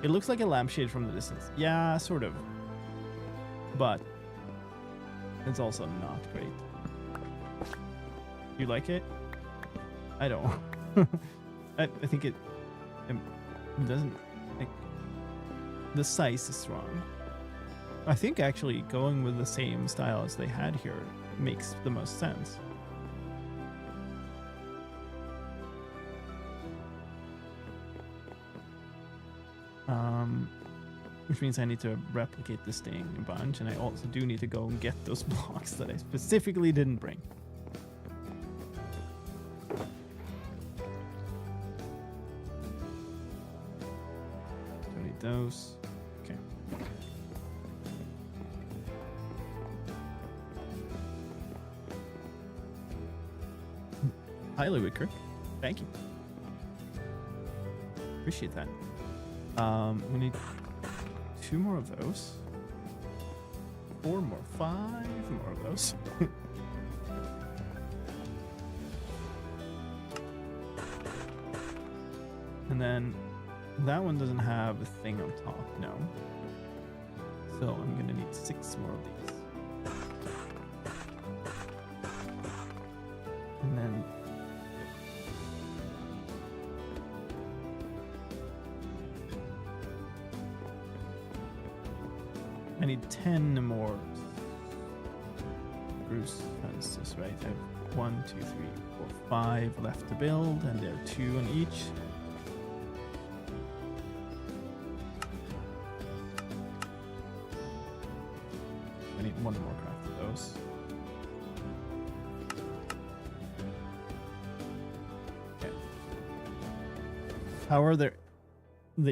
It looks like a lampshade from the distance. Yeah, sort of. But it's also not great. You like it? I don't. I think it doesn't. Like, the size is wrong. I think actually going with the same style as they had here makes the most sense. Which means I need to replicate this thing a bunch, and I also do need to go and get those blocks that I specifically didn't bring. Don't need those. Okay. Hi, Louis Crick. Thank you. Appreciate that. We need 2 more of those. 4 more. 5 more of those. And then that one doesn't have a thing on top, no. So I'm gonna need 6 more of these. And then I need 10 more spruce fences, right? I have 1, 2, 3, 4, 5 left to build, and there are 2 on each. I need 1 more craft of those. Okay. How are the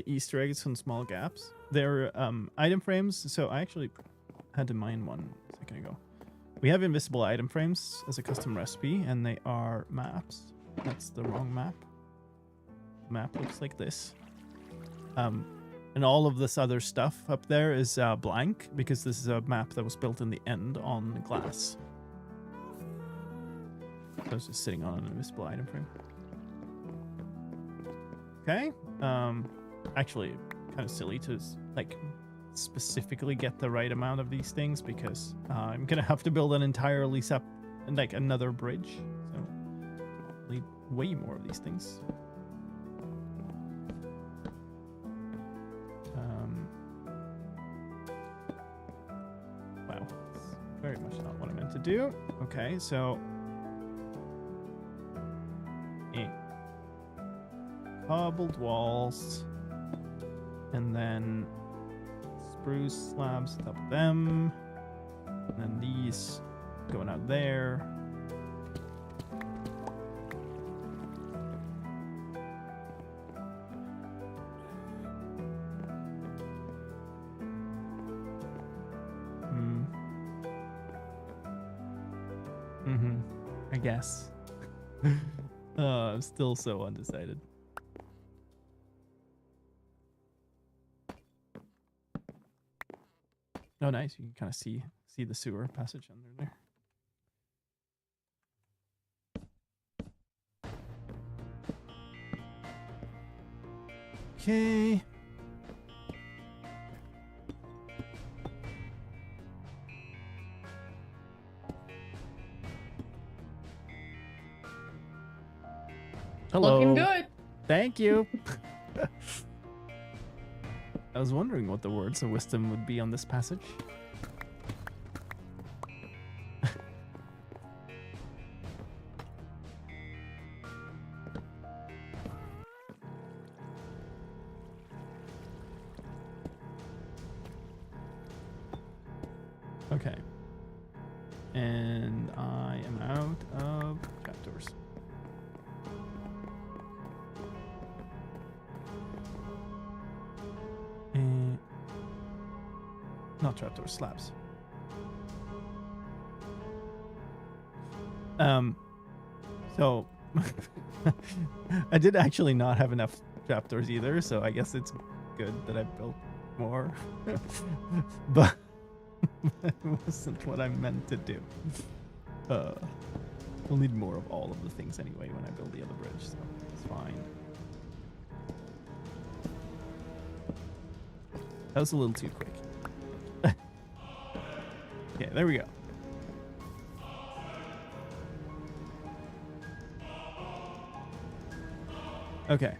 Easter eggs on small gaps? They're item frames, so I actually had to mine one a second ago. We have invisible item frames as a custom recipe, and they are maps. That's the wrong map. The map looks like this. And all of this other stuff up there is blank, because this is a map that was built in the end on glass. So it's just sitting on an invisible item frame. Okay. Actually, kind of silly to like specifically get the right amount of these things, because I'm gonna have to build an entirely like another bridge, so I need way more of these things. Wow, it's very much not what I meant to do. Okay, so cobbled walls. And then spruce slabs on top of them. And then these going out there. I guess. I'm still so undecided. Oh, nice. You can kind of see the sewer passage under there. Okay. Hello. Looking good. Thank you. I was wondering what the words of wisdom would be on this passage. Okay. And I am out of trapdoors. Not trapdoors, slabs. So I did actually not have enough trapdoors either, so I guess it's good that I built more. But it wasn't what I meant to do. We'll need more of all of the things anyway when I build the other bridge, so it's fine. That was a little too quick. Okay, there we go. Okay.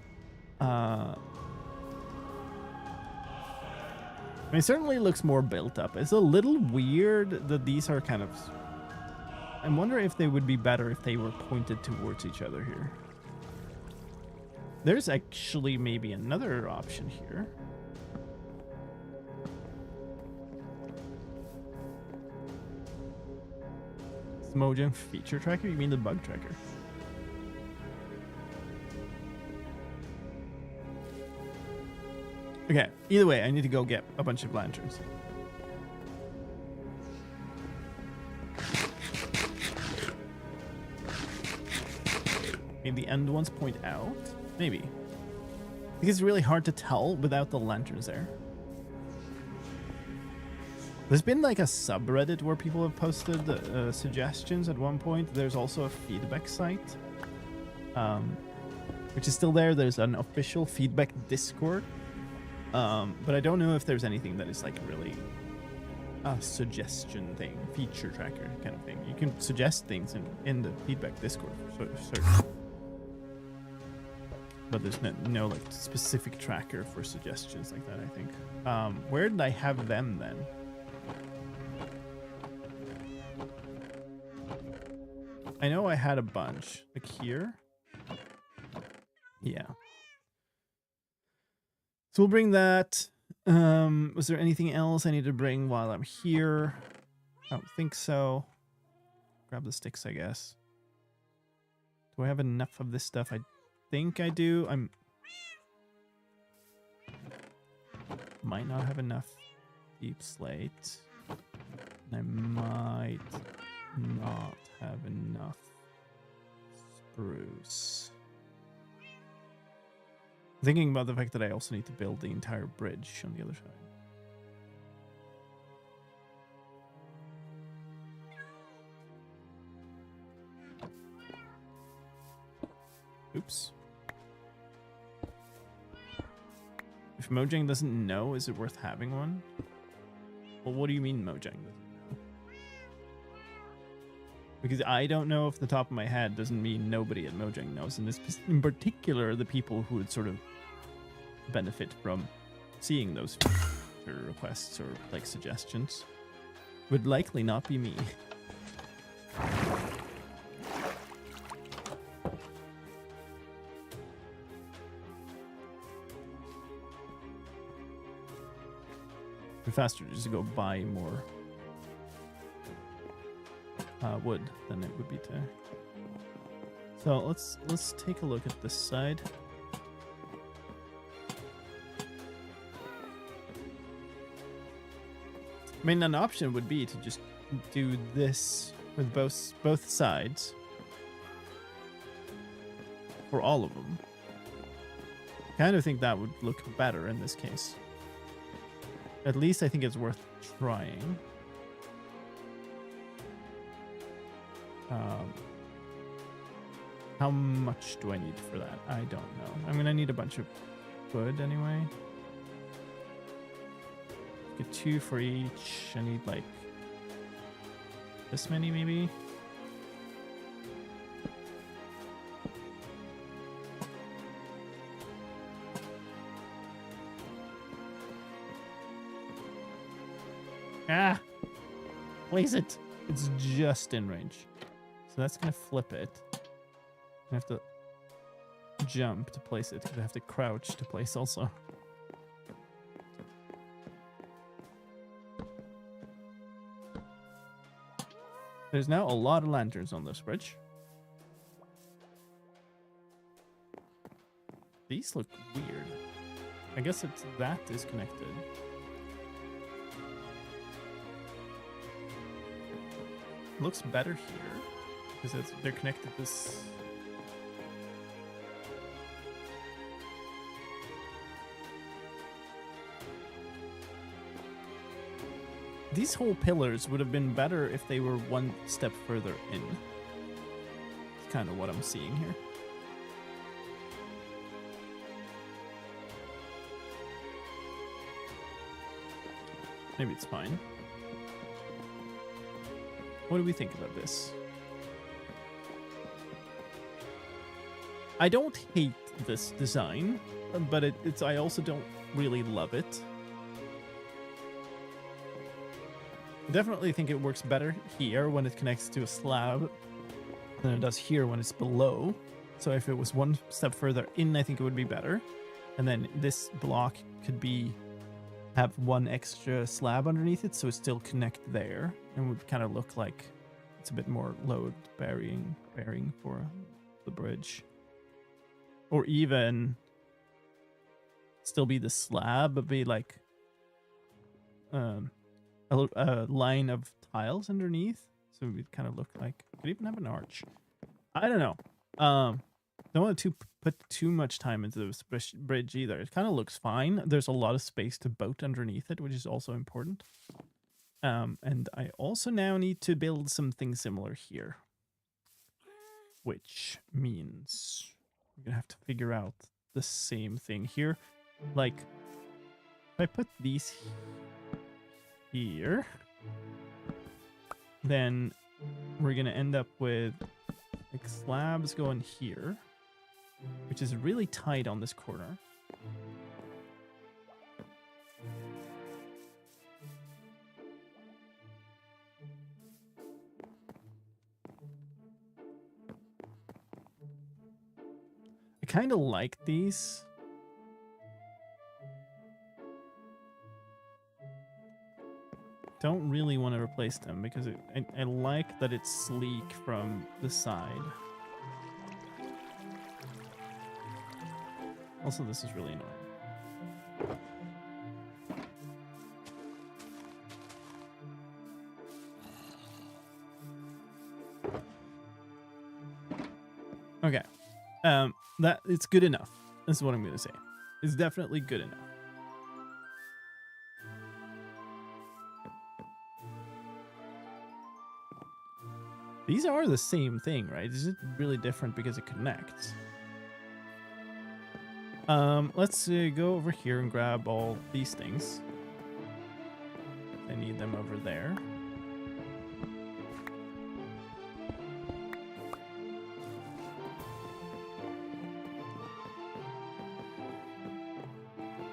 I mean, it certainly looks more built up. It's a little weird that these are kind of... I wonder if they would be better if they were pointed towards each other here. There's actually maybe another option here. It's Mojang feature tracker? You mean the bug tracker? Okay, either way, I need to go get a bunch of lanterns. Maybe the end ones point out? Maybe. I think it's really hard to tell without the lanterns there. There's been like a subreddit where people have posted suggestions at one point. There's also a feedback site, which is still there. There's an official feedback Discord. But I don't know if there's anything that is like really a suggestion thing, feature tracker kind of thing. You can suggest things in the feedback Discord for certain. But there's no like specific tracker for suggestions like that, I think. Where did I have them then? I know I had a bunch. Like here? Yeah. So we'll bring that. Was there anything else I need to bring while I'm here? I don't think so. Grab the sticks, I guess. Do I have enough of this stuff? I think I do. Might not have enough deep slate. And I might not have enough spruce. Thinking about the fact that I also need to build the entire bridge on the other side. Oops. If Mojang doesn't know, is it worth having one? Well, what do you mean Mojang doesn't know? Because I don't know off the top of my head doesn't mean nobody at Mojang knows. And this, in particular, the people who would sort of benefit from seeing those feature requests or like suggestions would likely not be me. Faster just to go buy more wood than it would be to. So let's take a look at this side. I mean, an option would be to just do this with both sides for all of them. Kind of think that would look better in this case. At least I think it's worth trying. How much do I need for that? I don't know. I'm gonna need a bunch of wood anyway. Get 2 for each. I need like this many maybe. Ah! Place it! It's just in range. So that's gonna flip it. I have to jump to place it, because I have to crouch to place also. There's now a lot of lanterns on this bridge. These look weird. I guess it's that is connected. Looks better here because they're connected this. These whole pillars would have been better if they were one step further in. It's kind of what I'm seeing here. Maybe it's fine. What do we think about this? I don't hate this design, but I also don't really love it. definitely think it works better here when it connects to a slab than it does here when it's below. So if it was one step further in, I think it would be better. And then this block could have one extra slab underneath it, so it still connect there and would kind of look like it's a bit more load bearing for the bridge. Or even still be the slab, but be like a line of tiles underneath, so it would kind of look like it could even have an arch. I don't know. Don't want to put too much time into this bridge either. It kind of looks fine. There's a lot of space to boat underneath it, which is also important. And I also now need to build something similar here, which means I'm gonna have to figure out the same thing here. Like, if I put these here, then we're gonna end up with like slabs going here, which is really tight on this corner. I kind of like these. Don't really want to replace them because I like that it's sleek from the side. Also, this is really annoying. Okay. That it's good enough. This is what I'm going to say. It's definitely good enough. These are the same thing, right? It's just really different because it connects. Let's go over here and grab all these things. I need them over there.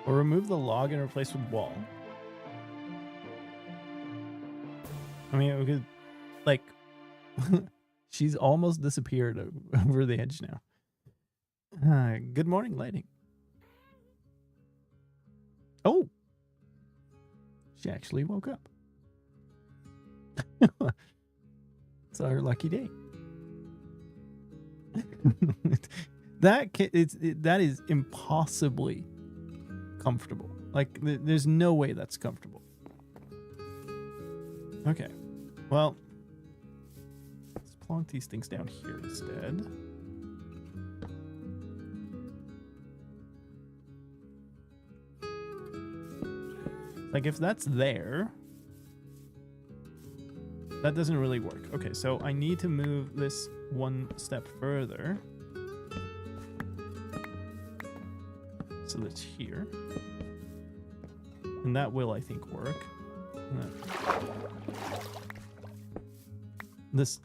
Or remove the log and replace with wall. I mean, we could, like, she's almost disappeared over the edge now. Good morning, lighting. Oh, she actually woke up. It's our lucky day. That is impossibly comfortable. Like, there's no way that's comfortable. Okay, well, let's plonk these things down here instead. Like, if that's there, that doesn't really work. Okay, so I need to move this one step further. So that's here. And that will, I think, work. This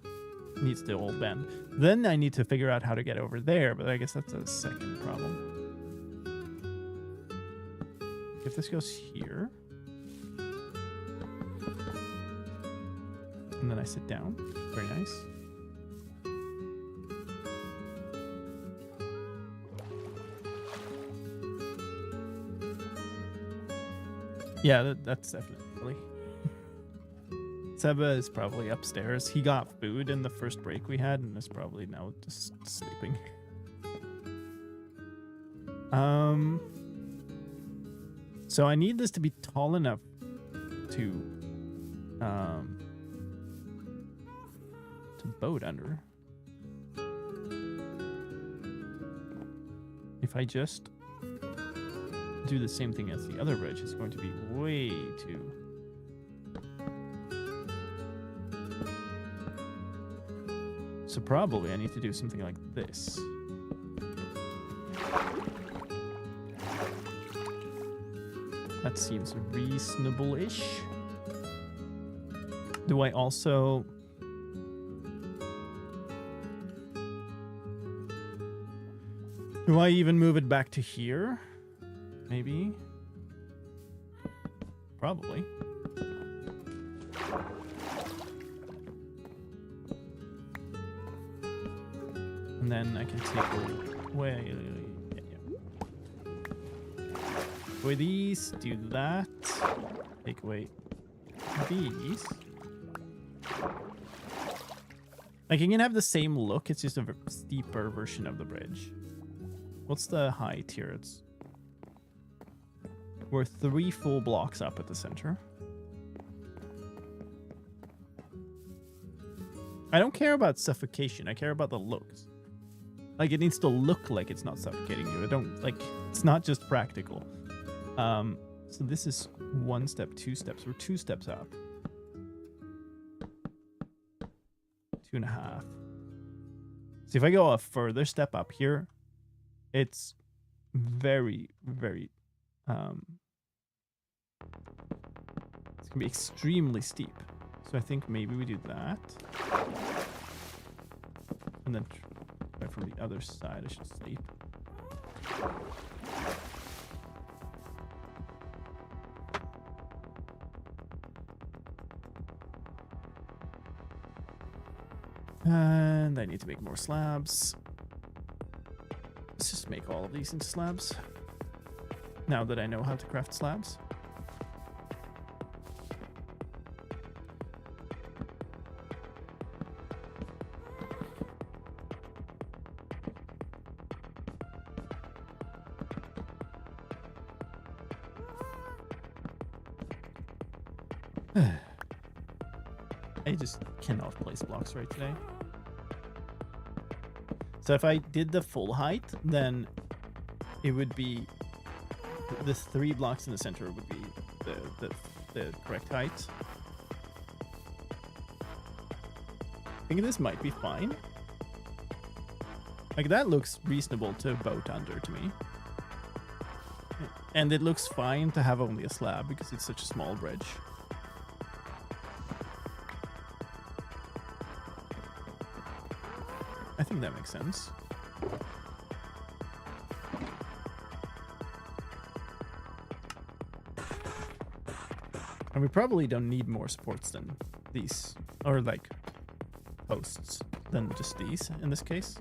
needs to all bend. Then I need to figure out how to get over there, but I guess that's a second problem. If this goes here, and then I sit down, very nice. Yeah, that's definitely. Seba is probably upstairs. He got food in the first break we had and is probably now just sleeping. So I need this to be tall enough to boat under. If I just do the same thing as the other bridge, it's going to be way too... So probably I need to do something like this. That seems reasonable-ish. Do I also... Do I even move it back to here? Maybe. Probably. And then I can take away... Away these, do that. Take away these. Like, you can have the same look, it's just a steeper version of the bridge. What's the height here? We're 3 full blocks up at the center. I don't care about suffocation, I care about the looks. Like, it needs to look like it's not suffocating you. It's not just practical. So this is 1 step, 2 steps. We're 2 steps up. 2.5. So if I go a further step up here, it's very, very, it's gonna be extremely steep. So I think maybe we do that. And then try from the other side, I should sleep. And I need to make more slabs. Let's just make all of these into slabs. Now that I know how to craft slabs. I just cannot place blocks right today. So if I did the full height, then it would be the 3 blocks in the center would be the correct height. I think this might be fine. Like, that looks reasonable to boat under to me. And it looks fine to have only a slab because it's such a small bridge. I think that makes sense. And we probably don't need more supports than these, or like posts, than just these in this case.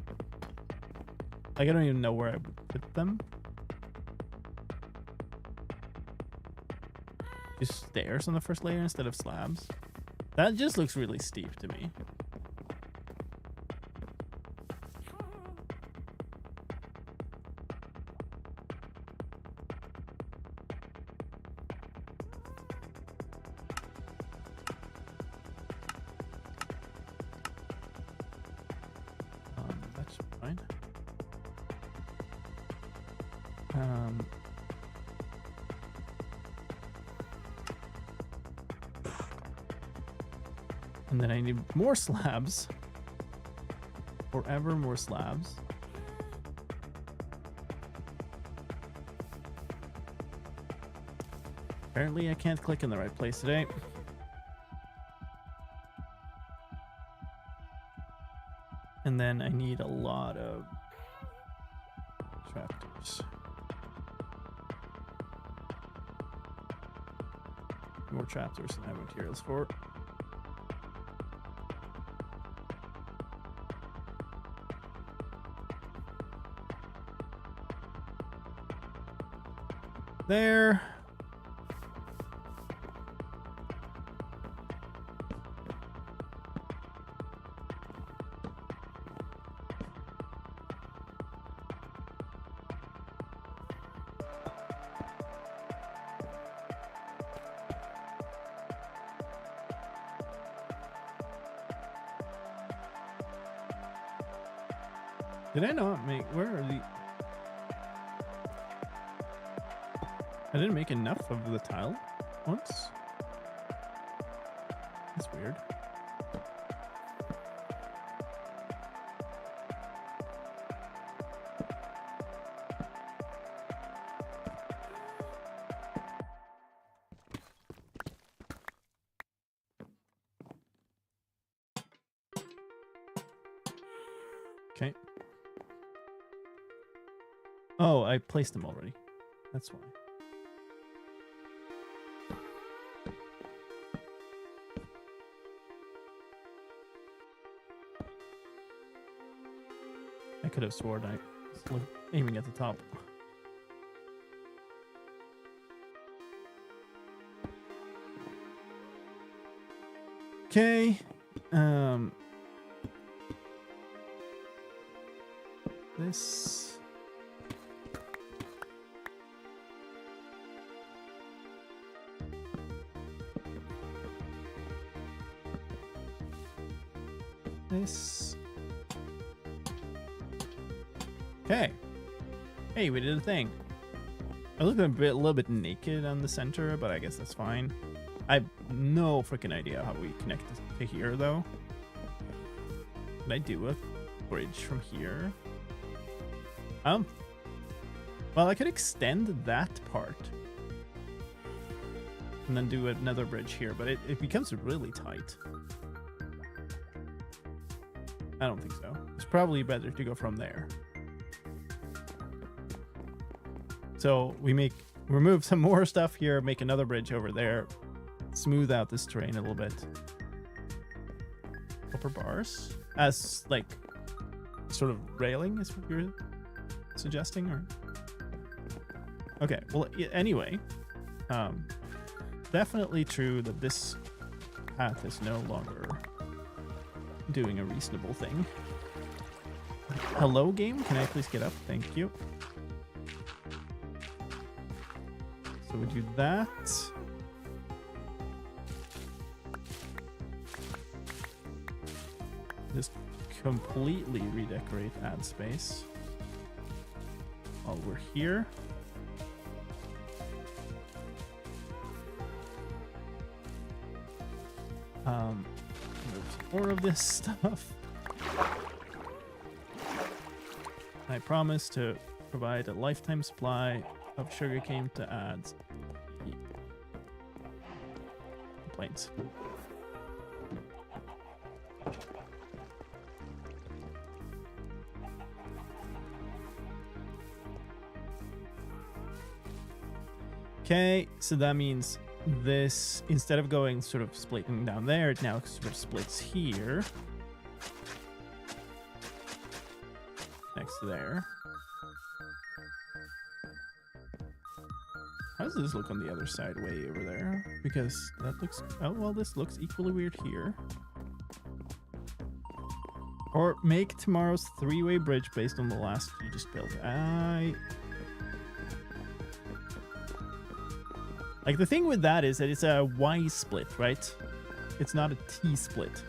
Like, I don't even know where I would put them. Just stairs on the first layer instead of slabs. That just looks really steep to me. That's fine. And then I need more slabs. Forever more slabs. Apparently I can't click in the right place today. And then I need a lot of trapdoors. More trapdoors than I have materials for. There. Did I not make, where are the, I didn't make enough of the tile once. That's weird. Okay. Oh, I placed them already. That's why. I could have sworn I was aiming at the top. Okay. This. This. Okay. Hey, we did a thing. I look a little bit naked on the center, but I guess that's fine. I have no freaking idea how we connect this to here, though. Can I do a bridge from here? Well, I could extend that part and then do another bridge here, but it becomes really tight. I don't think so. It's probably better to go from there. So we remove some more stuff here, make another bridge over there, smooth out this terrain a little bit. Upper bars as like sort of railing is what you're suggesting, or okay. Well, anyway, definitely true that this path is no longer doing a reasonable thing. Hello, game. Can I please get up? Thank you. So we do that. Just completely redecorate ad space while we're here. Move some more of this stuff. I promise to provide a lifetime supply of sugarcane to ads. Complaints. Okay, so that means this, instead of going sort of splitting down there, it now sort of splits here. Next to there. How does this look on the other side way over there? Because that looks, oh well, this looks equally weird here. Or make tomorrow's three-way bridge based on the last you just built. Like, the thing with that is that it's a Y split, right? It's not a T split.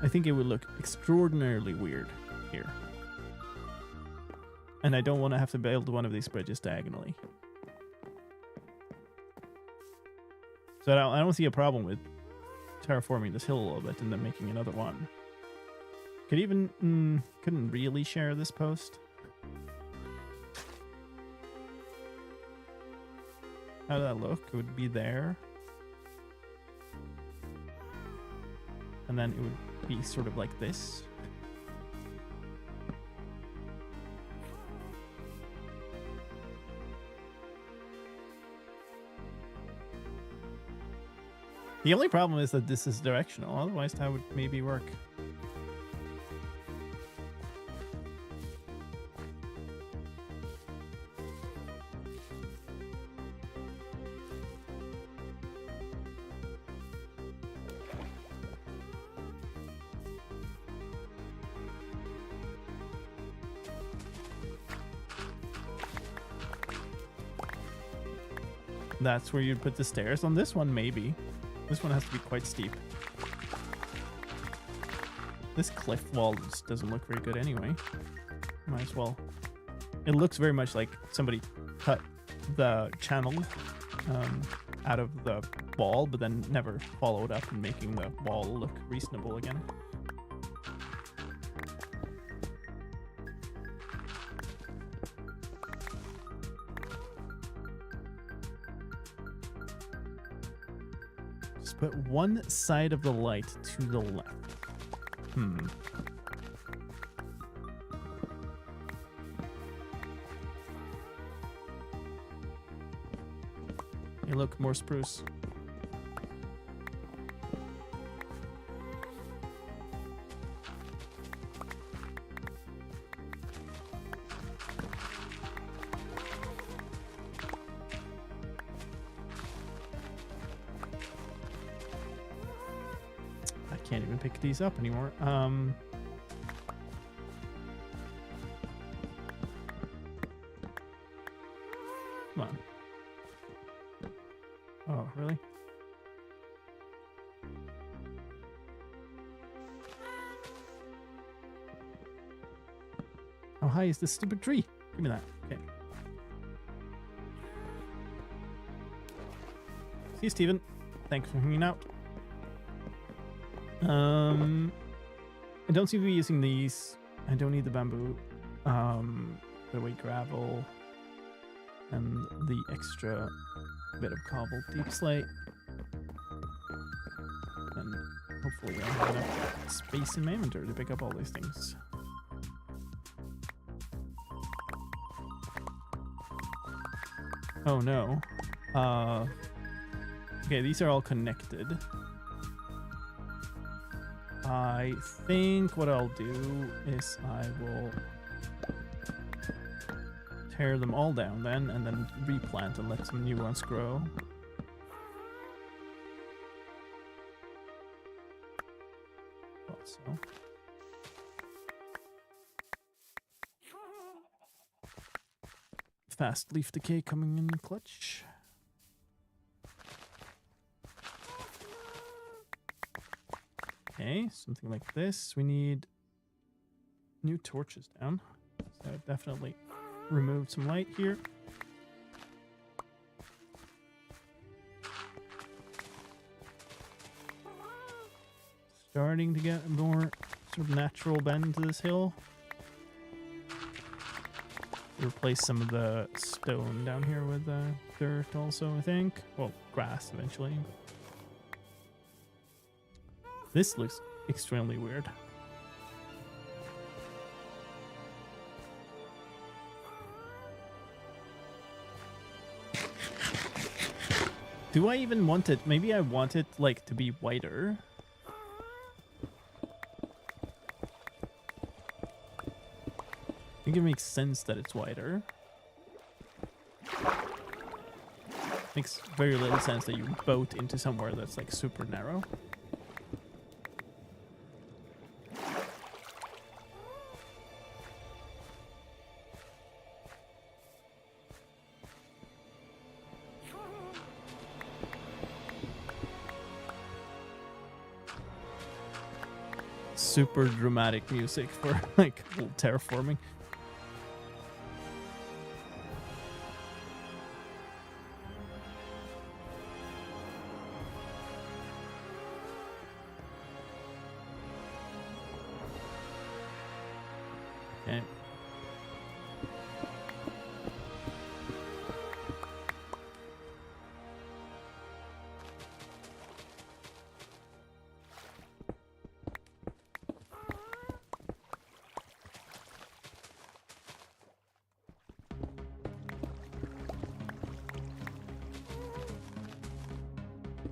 I think it would look extraordinarily weird here. And I don't want to have to build one of these bridges diagonally. So I don't see a problem with terraforming this hill a little bit and then making another one. Could even, couldn't really share this post. How did that look? It would be there. And then it would be sort of like this. The only problem is that this is directional, otherwise that would maybe work. That's where you'd put the stairs. On this one, maybe. This one has to be quite steep. This cliff wall just doesn't look very good anyway. Might as well. It looks very much like somebody cut the channel out of the wall, but then never followed up in making the wall look reasonable again. Put one side of the light to the left. Hey, look, more spruce. I can't even pick these up anymore. Come on. Oh, really? How high is this stupid tree? Give me that. Okay. See you, Steven. Thanks for hanging out. I don't seem to be using these. I don't need the bamboo. Put away gravel. And the extra bit of cobble deep slate. And hopefully I'll have enough space in my inventory to pick up all these things. Oh no. Okay, these are all connected. I think what I'll do is I will tear them all down then and then replant and let some new ones grow. Thought so. Fast leaf decay coming in clutch. Okay, something like this. We need new torches down. So definitely remove some light here. Starting to get a more sort of natural bend to this hill. Replace some of the stone down here with dirt also, I think. Well, grass eventually. This looks extremely weird. Do I even want it? Maybe I want it like to be whiter. I think it makes sense that it's wider. Makes very little sense that you boat into somewhere that's like super narrow. Super dramatic music for like terraforming. Okay.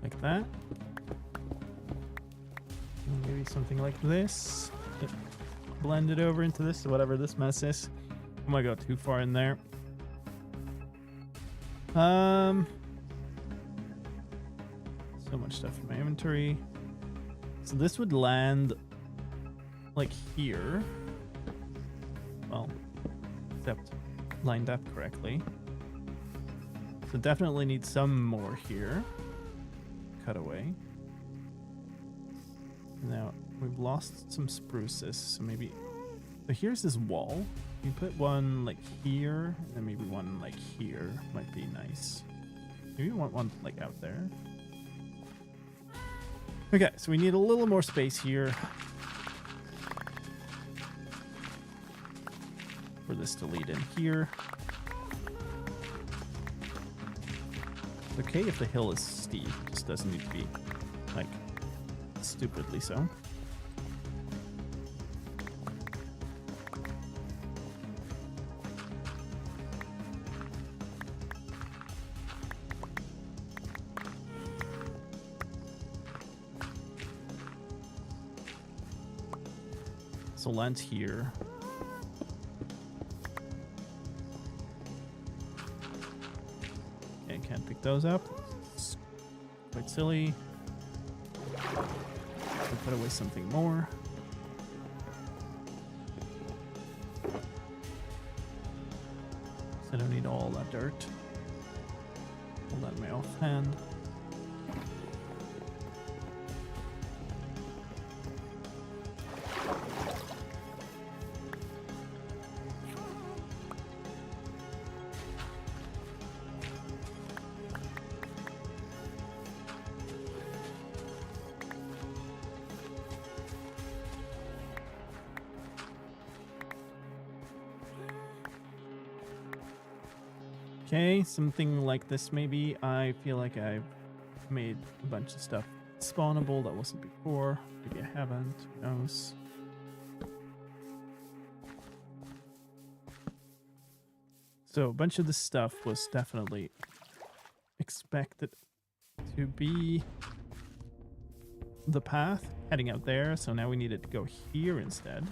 Like that. And maybe something like this. Yep. Blend it over into this, whatever this mess is. I might go too far in there. So much stuff in my inventory. So this would land like here. Well, except lined up correctly. So definitely need some more here. Cut away. Now we've lost some spruces, so maybe. So here's this wall. You put one like here, and maybe one like here might be nice. Maybe you want one like out there. Okay, so we need a little more space here for this to lead in here. It's okay if the hill is steep, it just doesn't need to be like stupidly so. So land's here. Okay, can't pick those up. It's quite silly. I'll put away something more. So I don't need all that dirt. Hold that in my offhand. Okay, something like this maybe. I feel like I've made a bunch of stuff spawnable that wasn't before. Maybe I haven't, who knows. So a bunch of this stuff was definitely expected to be the path heading out there. So now we needed to go here instead.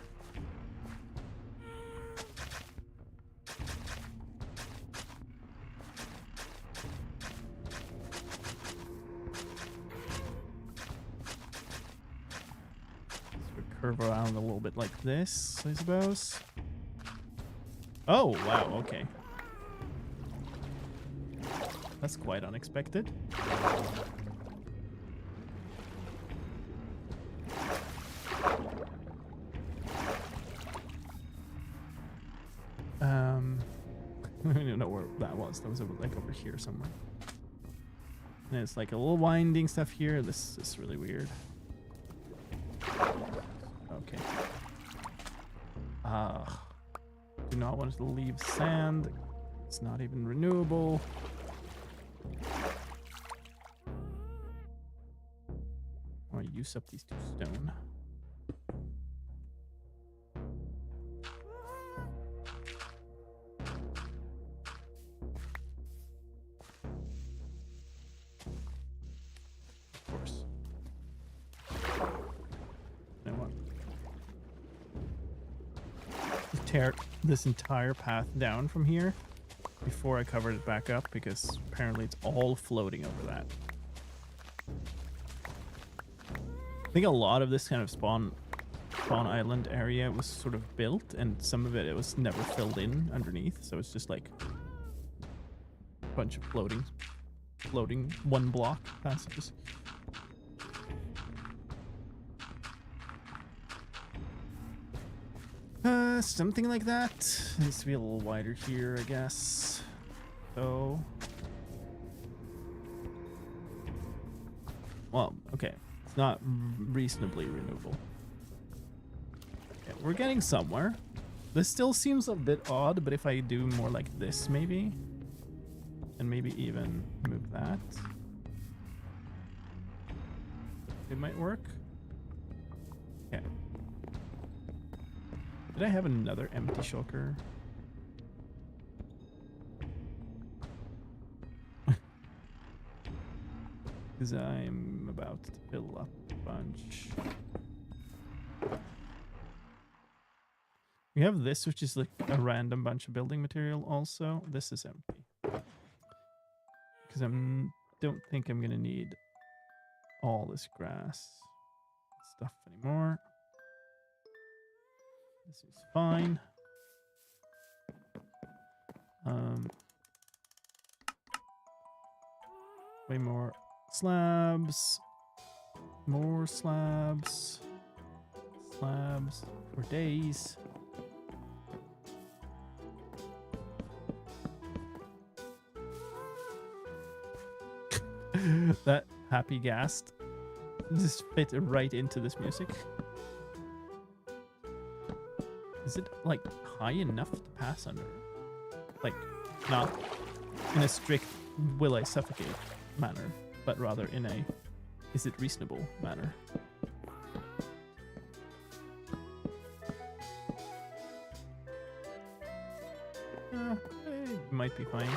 Curve around a little bit like this, I suppose. Oh, wow, okay. That's quite unexpected. I don't even know where that was. That was over, like over here somewhere. And it's like a little winding stuff here. This is really weird. Okay. Do not want to leave sand. It's not even renewable. I want to use up these 2 stone. Of course. You know what? Tear this entire path down from here before I covered it back up, because apparently it's all floating over that. I think a lot of this kind of spawn island area was sort of built, and some of it was never filled in underneath, so it's just like a bunch of floating 1 block passages. Something like that. Needs to be a little wider here, I guess. So, well, okay. It's not reasonably renewable. Yeah, we're getting somewhere. This still seems a bit odd, but if I do more like this, maybe, and maybe even move that, it might work. Okay. Did I have another empty shulker? Because I'm about to fill up a bunch. We have this, which is like a random bunch of building material also. This is empty. Because I don't think I'm going to need all this grass stuff anymore. This is fine. Way more slabs. More slabs. Slabs for days. That happy ghast just fit right into this music. Is it like high enough to pass under? Like, not in a strict will I suffocate manner, but rather in a is it reasonable manner. It might be fine.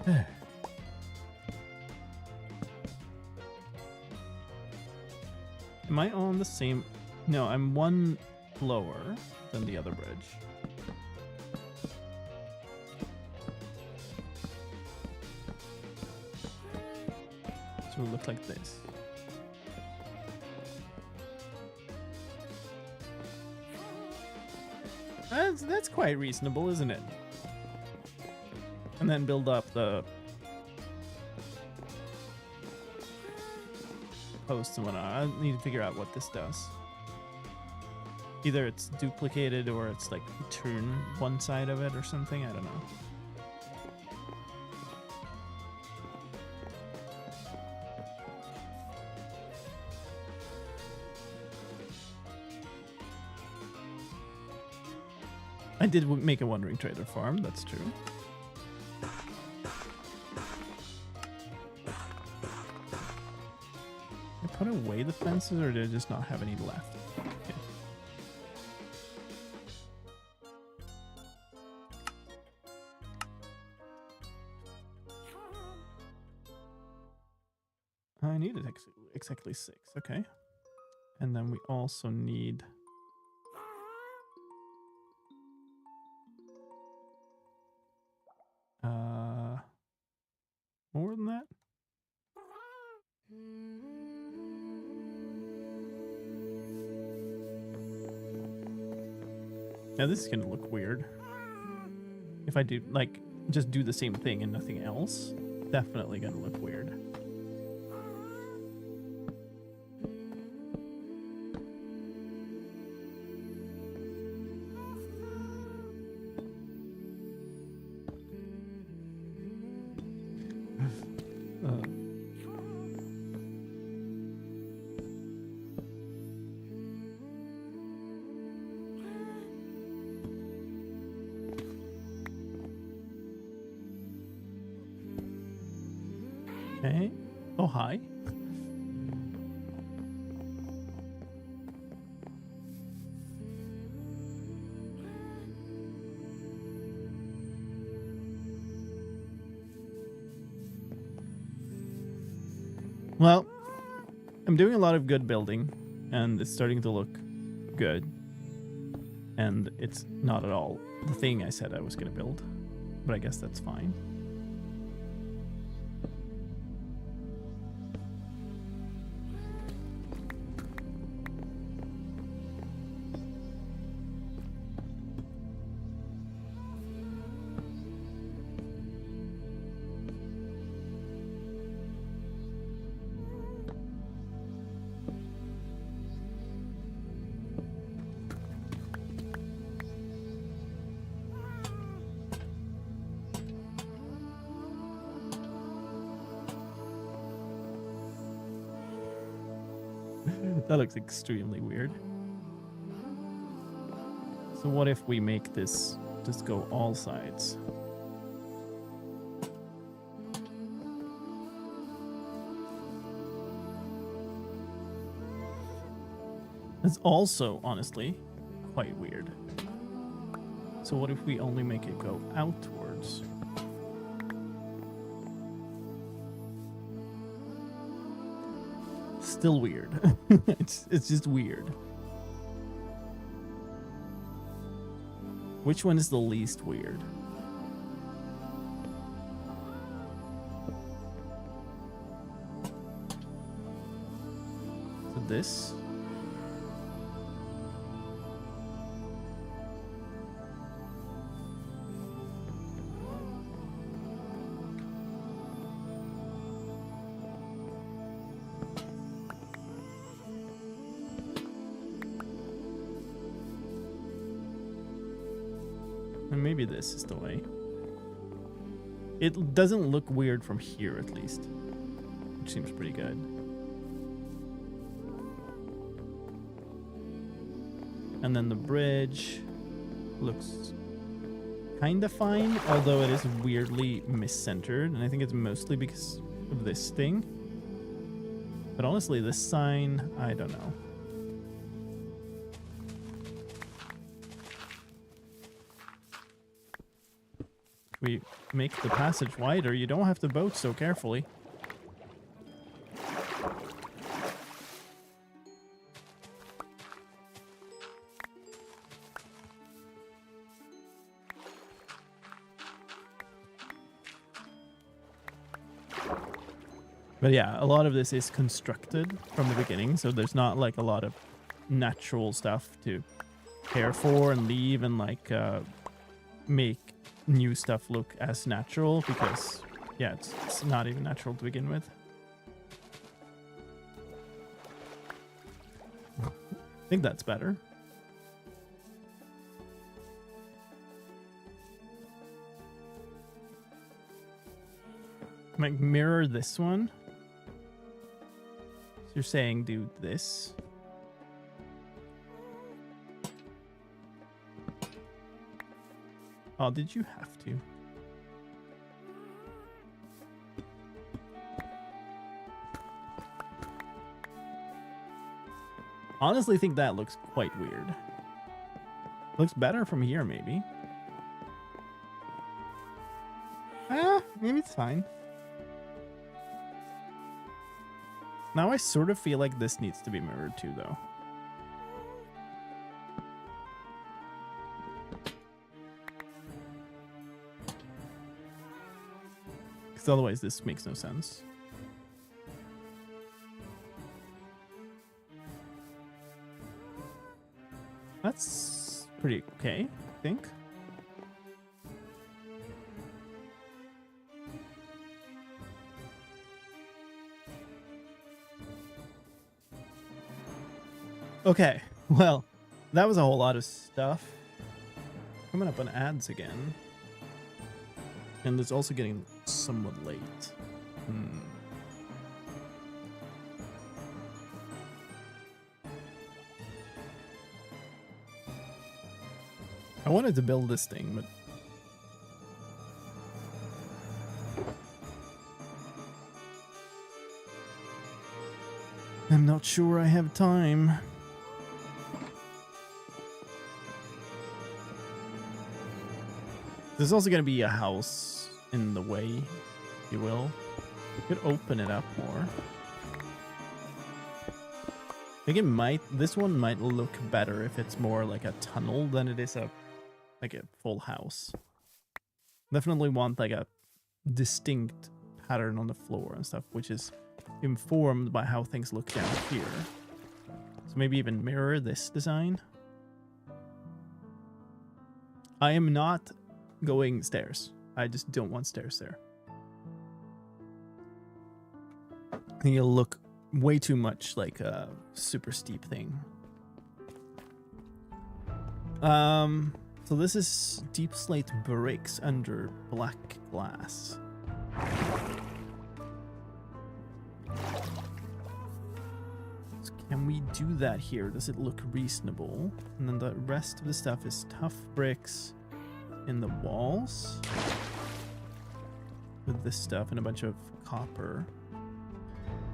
Am I on the same? No, I'm one lower than the other bridge. So it looks like this. That's quite reasonable, isn't it? And then build up the posts and whatnot. I need to figure out what this does. Either it's duplicated or it's like turn one side of it or something. I don't know. I did make a wandering trader farm, that's true. I put away the fences, or did I just not have any left? Okay. I needed exactly 6, okay. And then we also need... more than that? Now this is gonna look weird. If I do, like, just do the same thing and nothing else, definitely gonna look weird. Okay. Oh, hi. Well, I'm doing a lot of good building, and it's starting to look good. And it's not at all the thing I said I was going to build, but I guess that's fine. That looks extremely weird. So what if we make this just go all sides? It's also, honestly, quite weird. So what if we only make it go outwards? Still weird. It's just weird. Which one is the least weird? So this? Maybe this is the way. It doesn't look weird from here, at least, which seems pretty good. And then the bridge looks kind of fine, although it is weirdly mis-centered, and I think it's mostly because of this thing. But honestly, this sign, I don't know. we make the passage wider, you don't have to boat so carefully. But yeah, a lot of this is constructed from the beginning, so there's not like a lot of natural stuff to care for and leave and like make new stuff look as natural, because yeah, it's not even natural to begin with. I think that's better. Might mirror this one. So you're saying do this. Oh, did you have to? Honestly, think that looks quite weird. Looks better from here, maybe. Maybe it's fine. Now I sort of feel like this needs to be mirrored too, though. Because otherwise this makes no sense. That's pretty okay, I think. Okay, well, that was a whole lot of stuff. Coming up on ads again. And it's also getting somewhat late. I wanted to build this thing, but I'm not sure I have time. There's also going to be a house in the way, if you will. You could open it up more. I think it might, this one might look better if it's more like a tunnel than it is like a full house. Definitely want like a distinct pattern on the floor and stuff, which is informed by how things look down here. So maybe even mirror this design. I am not going stairs. I just don't want stairs there. I think it'll look way too much like a super steep thing. So this is deep slate bricks under black glass. So can we do that here? Does it look reasonable? And then the rest of the stuff is tough bricks in the walls with this stuff and a bunch of copper.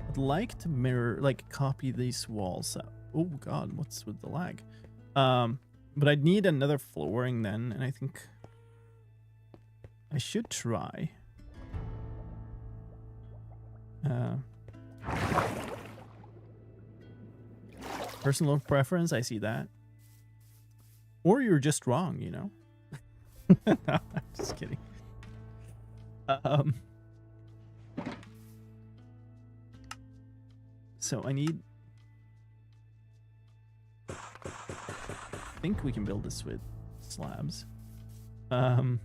I'd like to mirror, like, copy these walls up. Oh god, what's with the lag? But I'd need another flooring then, and I think I should try. Personal preference, I see that. Or you're just wrong, you know? No, I'm just kidding. So I need... I think we can build this with slabs. So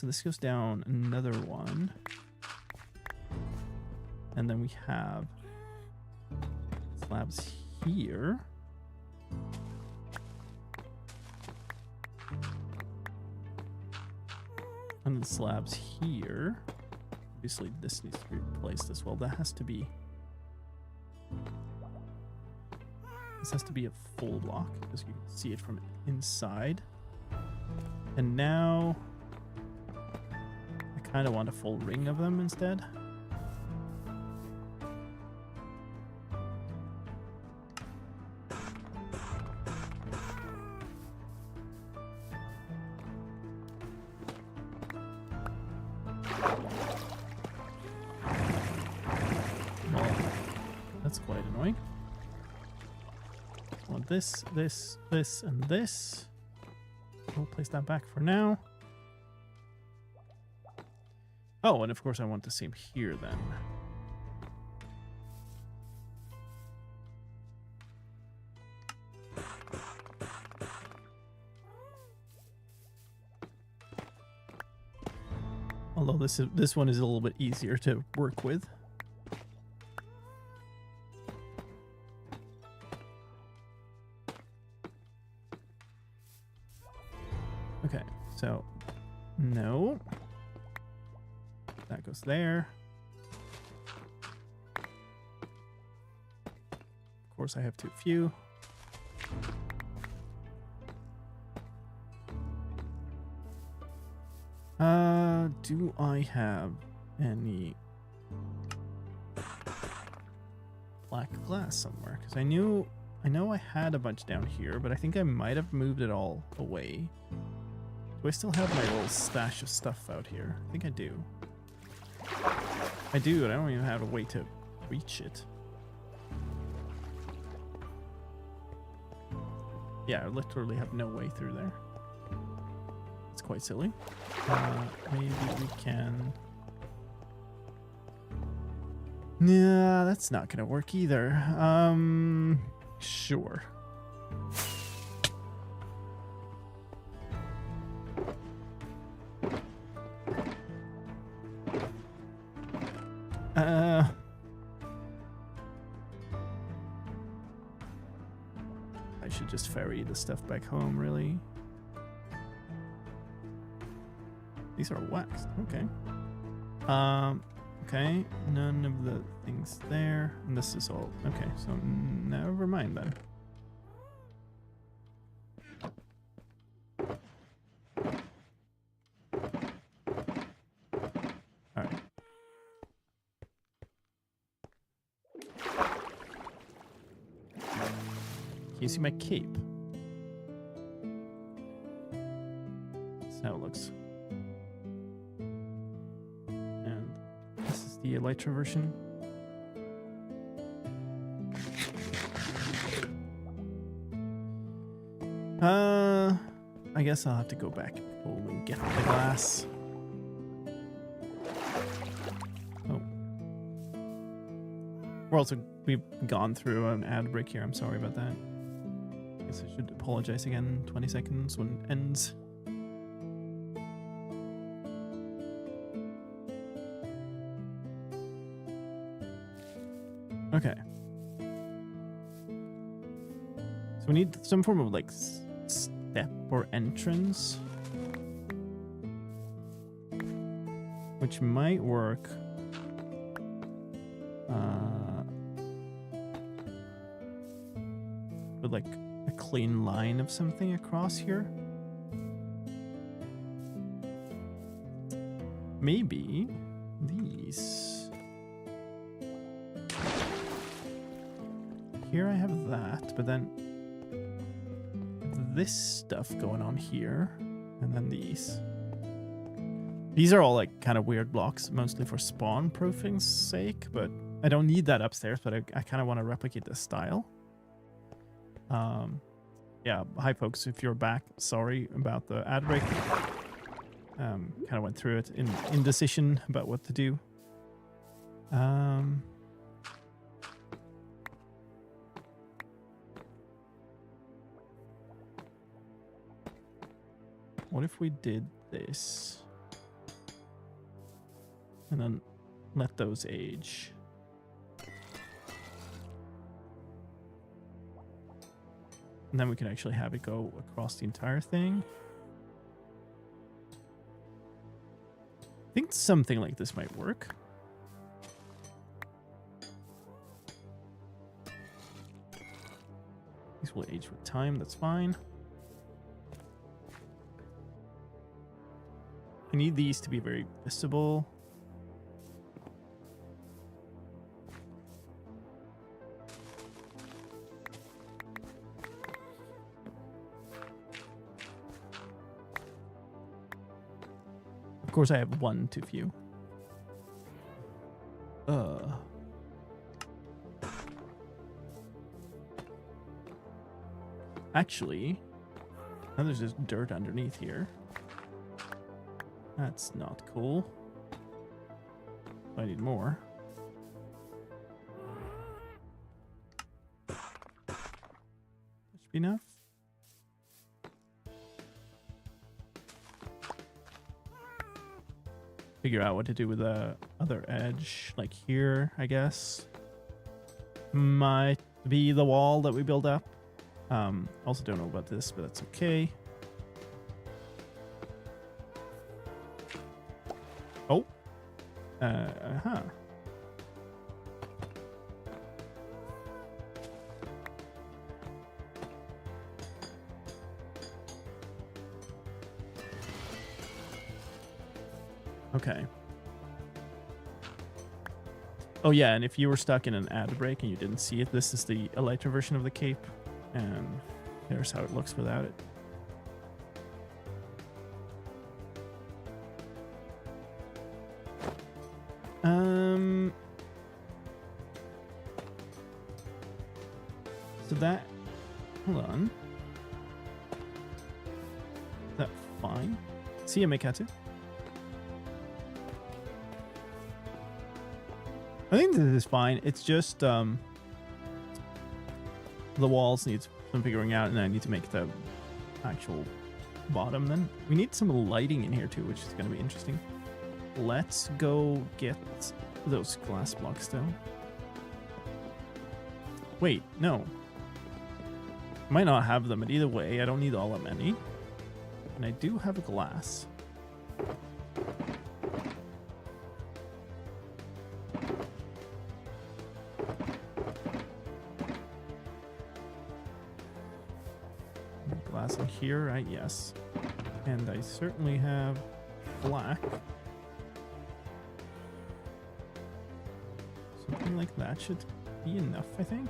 this goes down another one. And then we have slabs here. And the slabs here. Obviously this needs to be replaced as well. That has to be... This has to be a full block because you can see it from inside. And now I kind of want a full ring of them instead. That's quite annoying. I want this, this, this, and this. We'll place that back for now. Oh, and of course I want the same here then. Although this one is a little bit easier to work with. Okay, so no. That goes there. Of course, I have too few. Do I have any black glass somewhere? Because I know I had a bunch down here, but I think I might have moved it all away. Do I still have my little stash of stuff out here? I think I do. I do, and I don't even have a way to reach it. Yeah, I literally have no way through there. It's quite silly. Maybe we can... Nah, that's not gonna work either. Sure. I should just ferry the stuff back home, really. These are waxed. Okay. Okay. None of the things there. And this is all. Okay. So never mind then. All right. Can you see my cape? That's how it looks. The Elytra version. I guess I'll have to go back home and get the glass. Oh. We've gone through an ad break here. I'm sorry about that. I guess I should apologize again. 20 seconds when it ends. Okay. So we need some form of like step or entrance, which might work. With like a clean line of something across here. Maybe these. Here I have that, but then this stuff going on here, and then these. These are all like kind of weird blocks, mostly for spawn proofing's sake, but I don't need that upstairs, but I kind of want to replicate this style. Yeah, hi folks, if you're back, sorry about the ad break. Kind of went through it in indecision about what to do. What if we did this and then let those age? And then we can actually have it go across the entire thing. I think something like this might work. These will age with time, that's fine. I need these to be very visible. Of course, I have one too few. Actually, now there's just dirt underneath here. That's not cool. I need more. That should be enough. Figure out what to do with the other edge, like here, I guess. Might be the wall that we build up. Also don't know about this, but that's okay. Oh. Uh-huh. Okay. Oh yeah, and if you were stuck in an ad break and you didn't see it, this is the elytra version of the cape, and there's how it looks without it. So that, hold on. Is that fine? See ya, Mikatsu. I think this is fine. It's just the walls needs some figuring out, and I need to make the actual bottom then. We need some lighting in here too, which is going to be interesting. Let's go get those glass blocks though. Wait, no. Might not have them, but either way, I don't need all that many. And I do have a glass. Glass in here, right? Yes. And I certainly have black. Something like that should be enough, I think.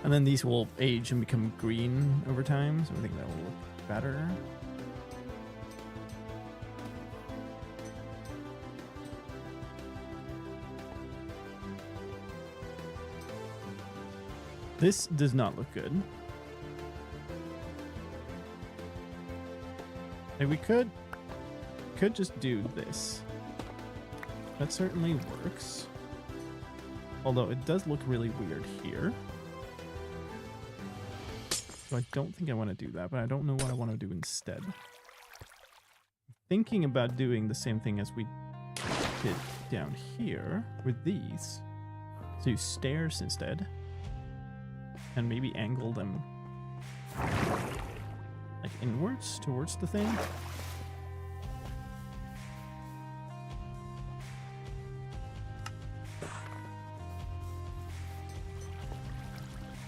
And then these will age and become green over time, so I think that will look better. This does not look good. Like we could just do this. That certainly works. Although it does look really weird here. So I don't think I want to do that, but I don't know what I want to do instead. I'm thinking about doing the same thing as we did down here with these. So use stairs instead. And maybe angle them like inwards towards the thing.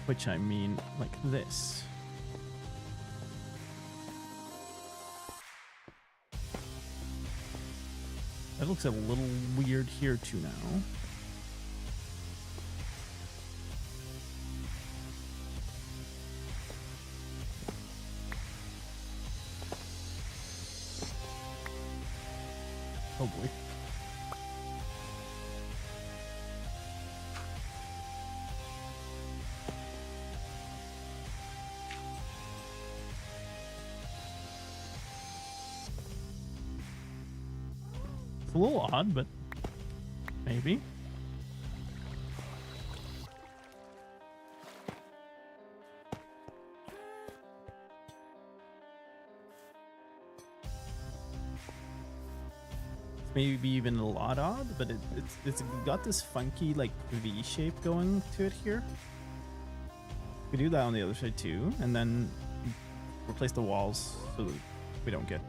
Which I mean like this. That looks a little weird here too now. Oh boy. It's a little odd, but maybe. Maybe even a lot odd, but it's got this funky like V shape going to it here. We do that on the other side too, and then replace the walls so that we don't get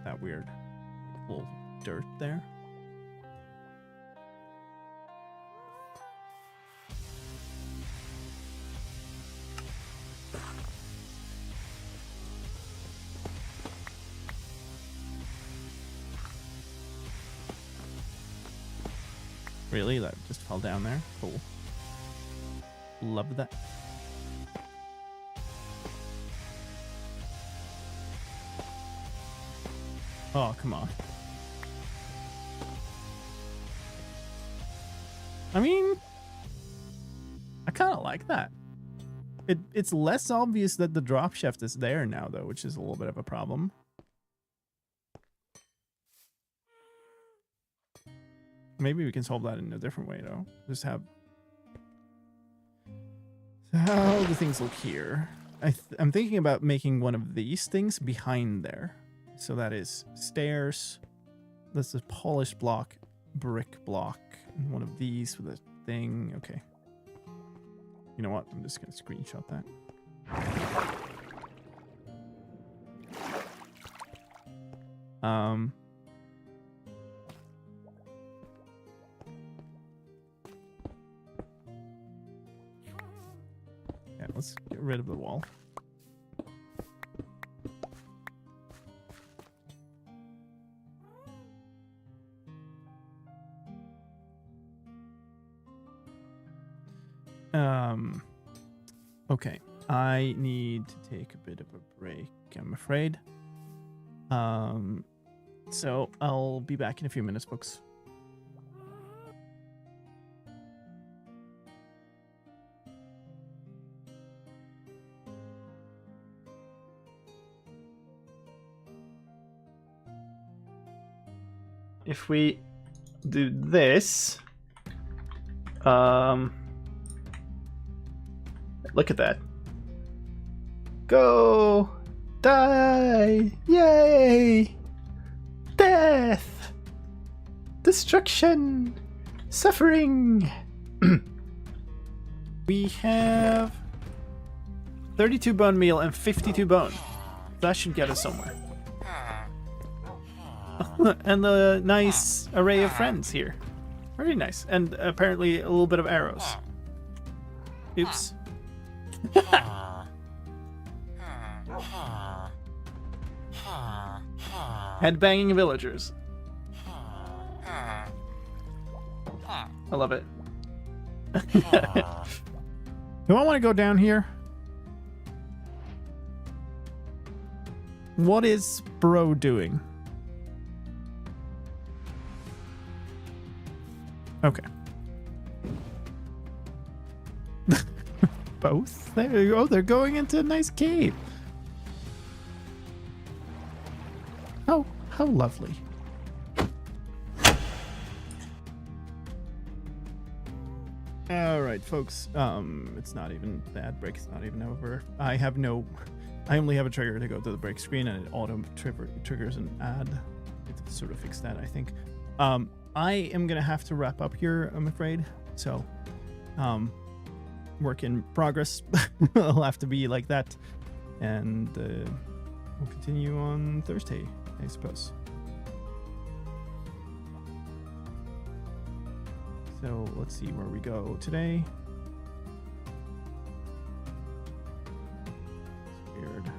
that weird little dirt there. Really? That just fell down there? Cool. Love that. Oh, come on. I mean, I kind of like that. It's less obvious that the drop shaft is there now, though, which is a little bit of a problem. Maybe we can solve that in a different way, though. Just have... So how do things look here? I'm thinking about making one of these things behind there. So that is stairs. That's a polished block, brick block, and one of these with a thing. Okay. You know what? I'm just going to screenshot that. Yeah, let's get rid of the wall. Okay, I need to take a bit of a break, I'm afraid. So I'll be back in a few minutes, folks. If we do this, look at that. Go! Die! Yay! Death! Destruction! Suffering! We have 32 bone meal and 52 bone. That should get us somewhere. And a nice array of friends here. Very nice. And apparently a little bit of arrows. Oops. Headbanging villagers. I love it. Do I want to go down here? What is bro doing? Okay. Both? There you go. They're going into a nice cave. Oh, how lovely. All right, folks. It's not even the ad break. It's not even over. I only have a trigger to go to the break screen, and it auto triggers an ad. It sort of fixed that, I think. I am gonna have to wrap up here, I'm afraid. So, work in progress. It'll have to be like that, and we'll continue on Thursday, I suppose. So let's see where we go today. It's weird.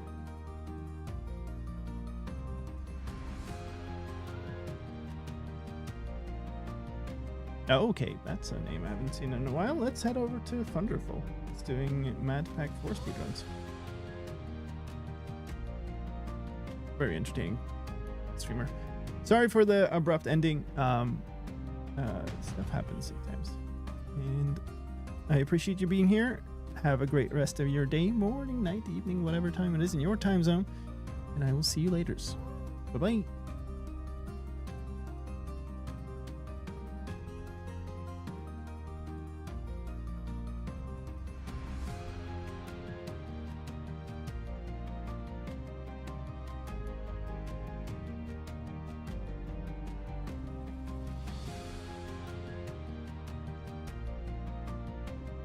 Oh, okay, that's a name I haven't seen in a while. Let's head over to Thunderful. It's doing Mad Pack 4 speedruns. Very entertaining streamer. Sorry for the abrupt ending. Stuff happens sometimes. And I appreciate you being here. Have a great rest of your day, morning, night, evening, whatever time it is in your time zone. And I will see you later. Bye-bye.